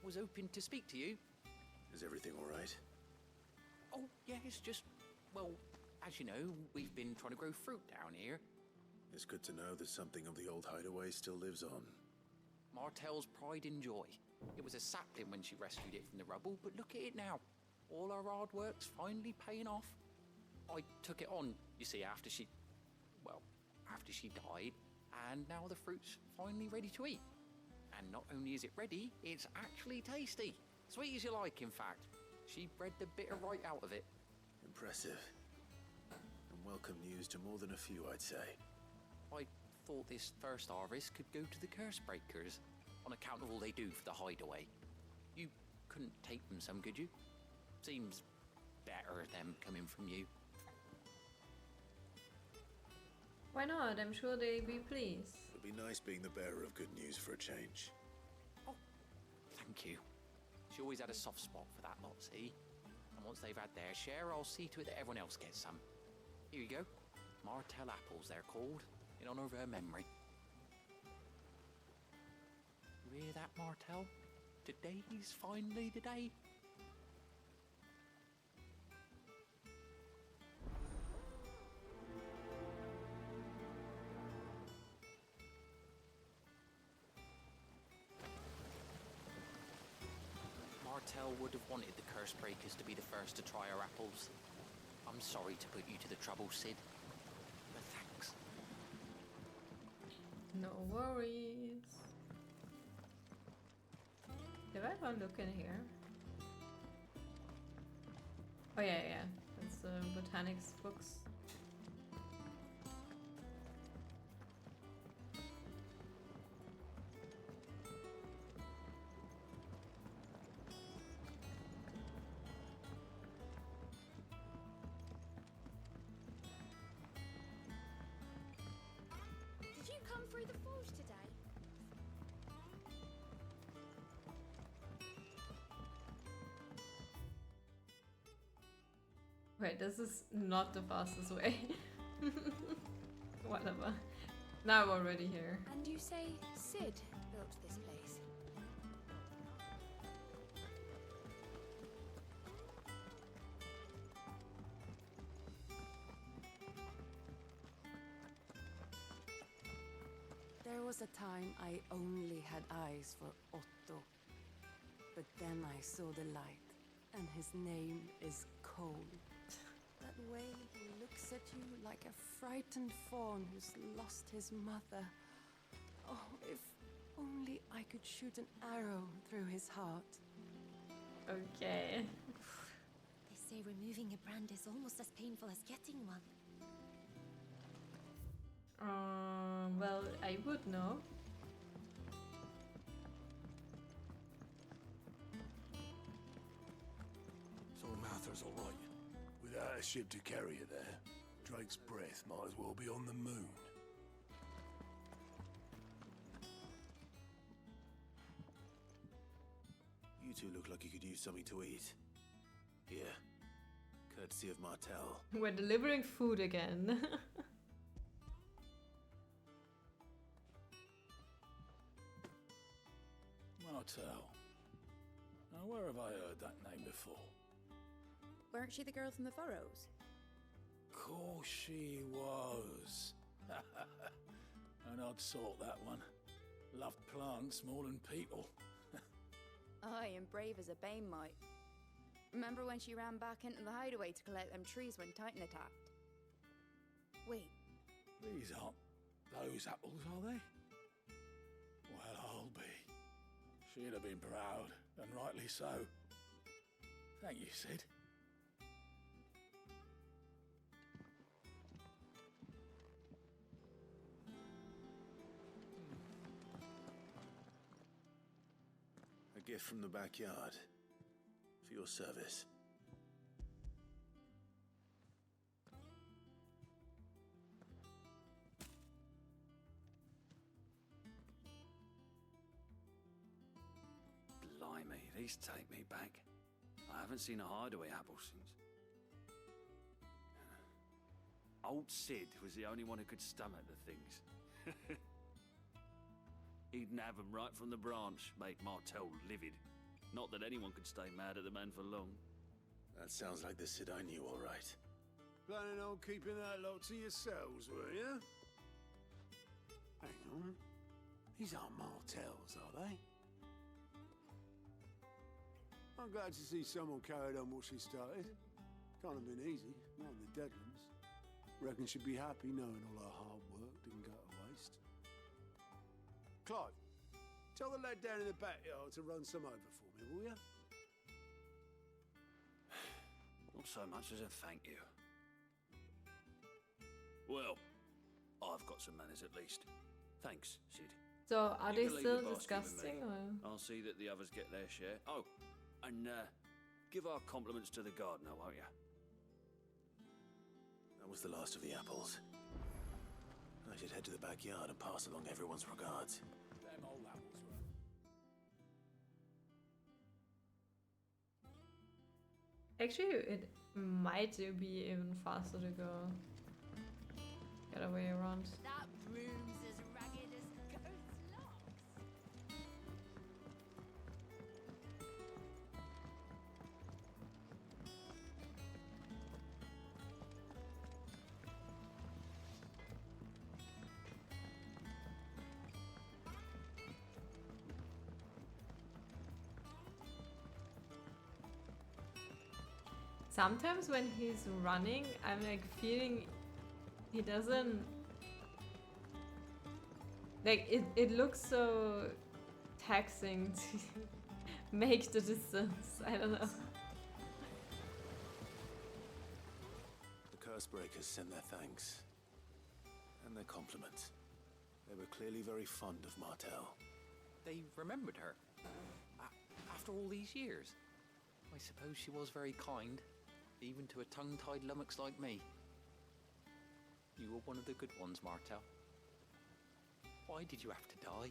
was hoping to speak to you. Is everything all right? Oh, yeah, it's just, well, as you know, we've been trying to grow fruit down here. It's good to know that something of the old hideaway still lives on. Martel's pride and joy. It was a sapling when she rescued it from the rubble, but look at it now. All our hard work's finally paying off. I took it on, you see, after she died, and now the fruit's finally ready to eat. And not only is it ready, it's actually tasty. Sweet as you like, in fact. She bred the bitter right out of it. Impressive. And welcome news to more than a few, I'd say. I thought this first harvest could go to the curse breakers, on account of all they do for the hideaway. You couldn't take them some, could you? Seems better them coming from you. Why not? I'm sure they'd be pleased. It'd be nice being the bearer of good news for a change. Oh, thank you. She always had a soft spot for that lot, see? And once they've had their share, I'll see to it that everyone else gets some. Here you go. Martel apples, they're called, in honor of her memory. You hear that, Martel? Today's finally the day. Martell would have wanted the curse breakers to be the first to try our apples. I'm sorry to put you to the trouble, Sid. But thanks. No worries. Did I go look in here? Oh yeah, yeah. It's the botanics books. Did you come through the forge today? Wait, this is not the fastest way. Whatever. Now I'm already here. And you say Sid built this place? There was a time I only had eyes for Otto. But then I saw the light, and his name is Cole. That way he looks at you like a frightened fawn who's lost his mother. Oh, if only I could shoot an arrow through his heart. Okay. They say removing a brand is almost as painful as getting one. Well, I would know. So Martha's all right. Without a ship to carry her there, Drake's breath might as well be on the moon. You two look like you could use something to eat. Here, courtesy of Martell. We're delivering food again. Martell. Now, where have I heard that name before? Weren't she the girl from the Furrows? Course she was. An odd sort, that one. Loved plants more than people. Aye, and brave as a bane might. Remember when she ran back into the hideaway to collect them trees when Titan attacked? Wait, These aren't those apples, are they? Well, I'll be. She'd have been proud, and rightly so. Thank you, Sid. A gift from the backyard. For your service. Blimey, these take me back. I haven't seen a hideaway apple since. Old Sid was the only one who could stomach the things. He'd nab 'em right from the branch, make Martell livid. Not that anyone could stay mad at the man for long. That sounds like the Sid I knew, all right. Planning on keeping that lot to yourselves, were you? Hang on. These aren't Martells, are they? I'm glad to see someone carried on what she started. Can't have been easy, not in the Deadlands. Reckon she'd be happy knowing all her hard work didn't go to waste. Clive, tell the lad down in the backyard to run some over for me, will you? Not so much as a thank you. Well, I've got some manners at least. Thanks, Sid. So, are You they can leave still the basket with disgusting, me. or? I'll see that the others get their share. Oh, and give our compliments to the gardener, won't you? That was the last of the apples. I should head to the backyard and pass along everyone's regards. Them old apples were. Actually, it might be even faster to go get away around. That broom's as ragged as goat's locks. Sometimes when he's running, I'm like feeling he doesn't like it looks so taxing to make the distance. I don't know. The Cursebreakers send their thanks and their compliments. They were clearly very fond of Martell. They remembered her. After all these years. I suppose she was very kind, even to a tongue-tied lummox like me. You were one of the good ones, Martell. Why did you have to die?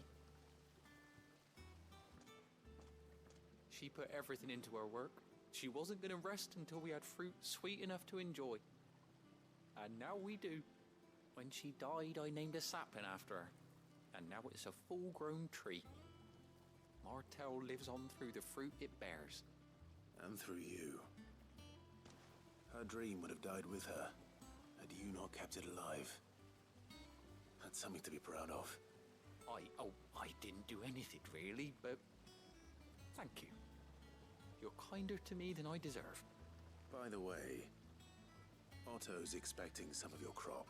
She put everything into her work. She wasn't going to rest until we had fruit sweet enough to enjoy. And now we do. When she died, I named a sapling after her. And now it's a full-grown tree. Martell lives on through the fruit it bears. And through you. Her dream would have died with her, had you not kept it alive. That's something to be proud of. I didn't do anything really, but thank you. You're kinder to me than I deserve. By the way, Otto's expecting some of your crop.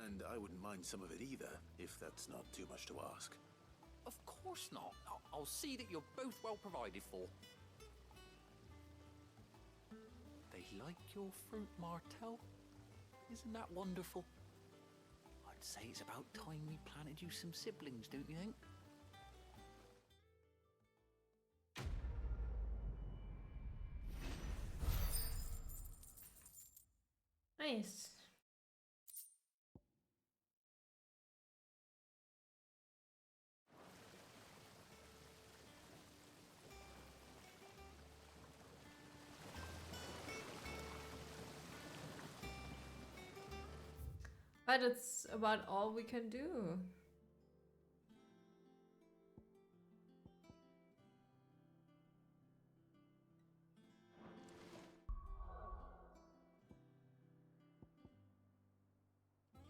And I wouldn't mind some of it either, if that's not too much to ask. Of course not. I'll see that you're both well provided for. They like your fruit, Martell. Isn't that wonderful? I'd say it's about time we planted you some siblings, don't you think? Nice. But it's about all we can do.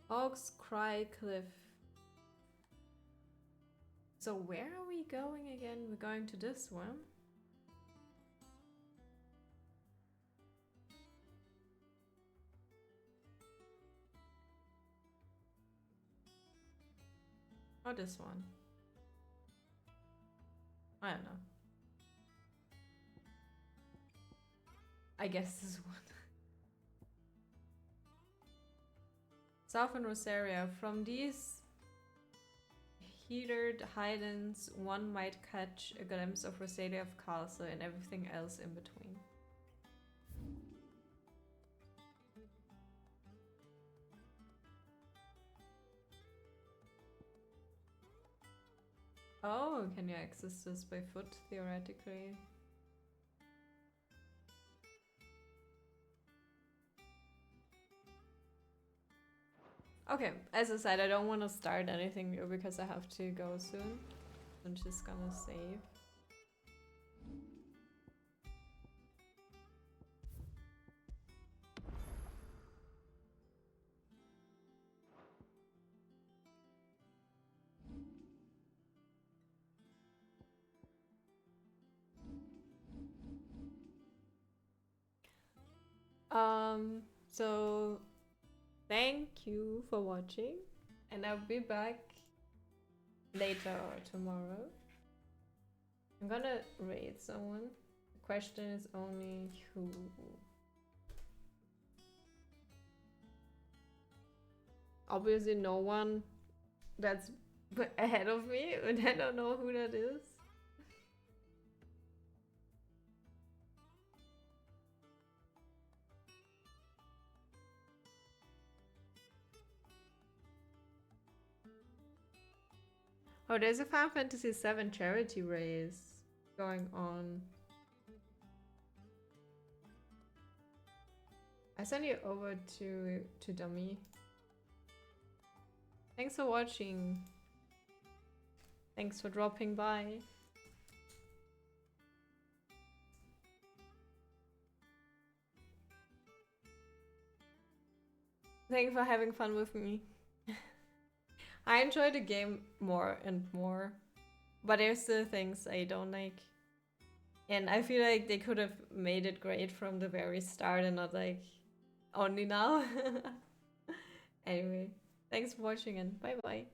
Oaks Cry Cliff. So where are we going again? We're going to this one. Or this one. I don't know. I guess this one. Southern Rosaria. From these heathered highlands, one might catch a glimpse of Rosaria of Castle and everything else in between. Oh, can you access this by foot, theoretically? Okay, as I said, I don't want to start anything new because I have to go soon. I'm just gonna save. So thank you for watching, and I'll be back later or tomorrow. I'm gonna raid someone. The question is only who. Obviously no one that's ahead of me, and I don't know who that is. Oh, there's a Final Fantasy VII charity race going on. I send you over to Dummy. Thanks for watching. Thanks for dropping by. Thanks for having fun with me. I enjoy the game more and more, but there's still things I don't like. And I feel like they could have made it great from the very start and not like only now. Anyway, thanks for watching and bye bye.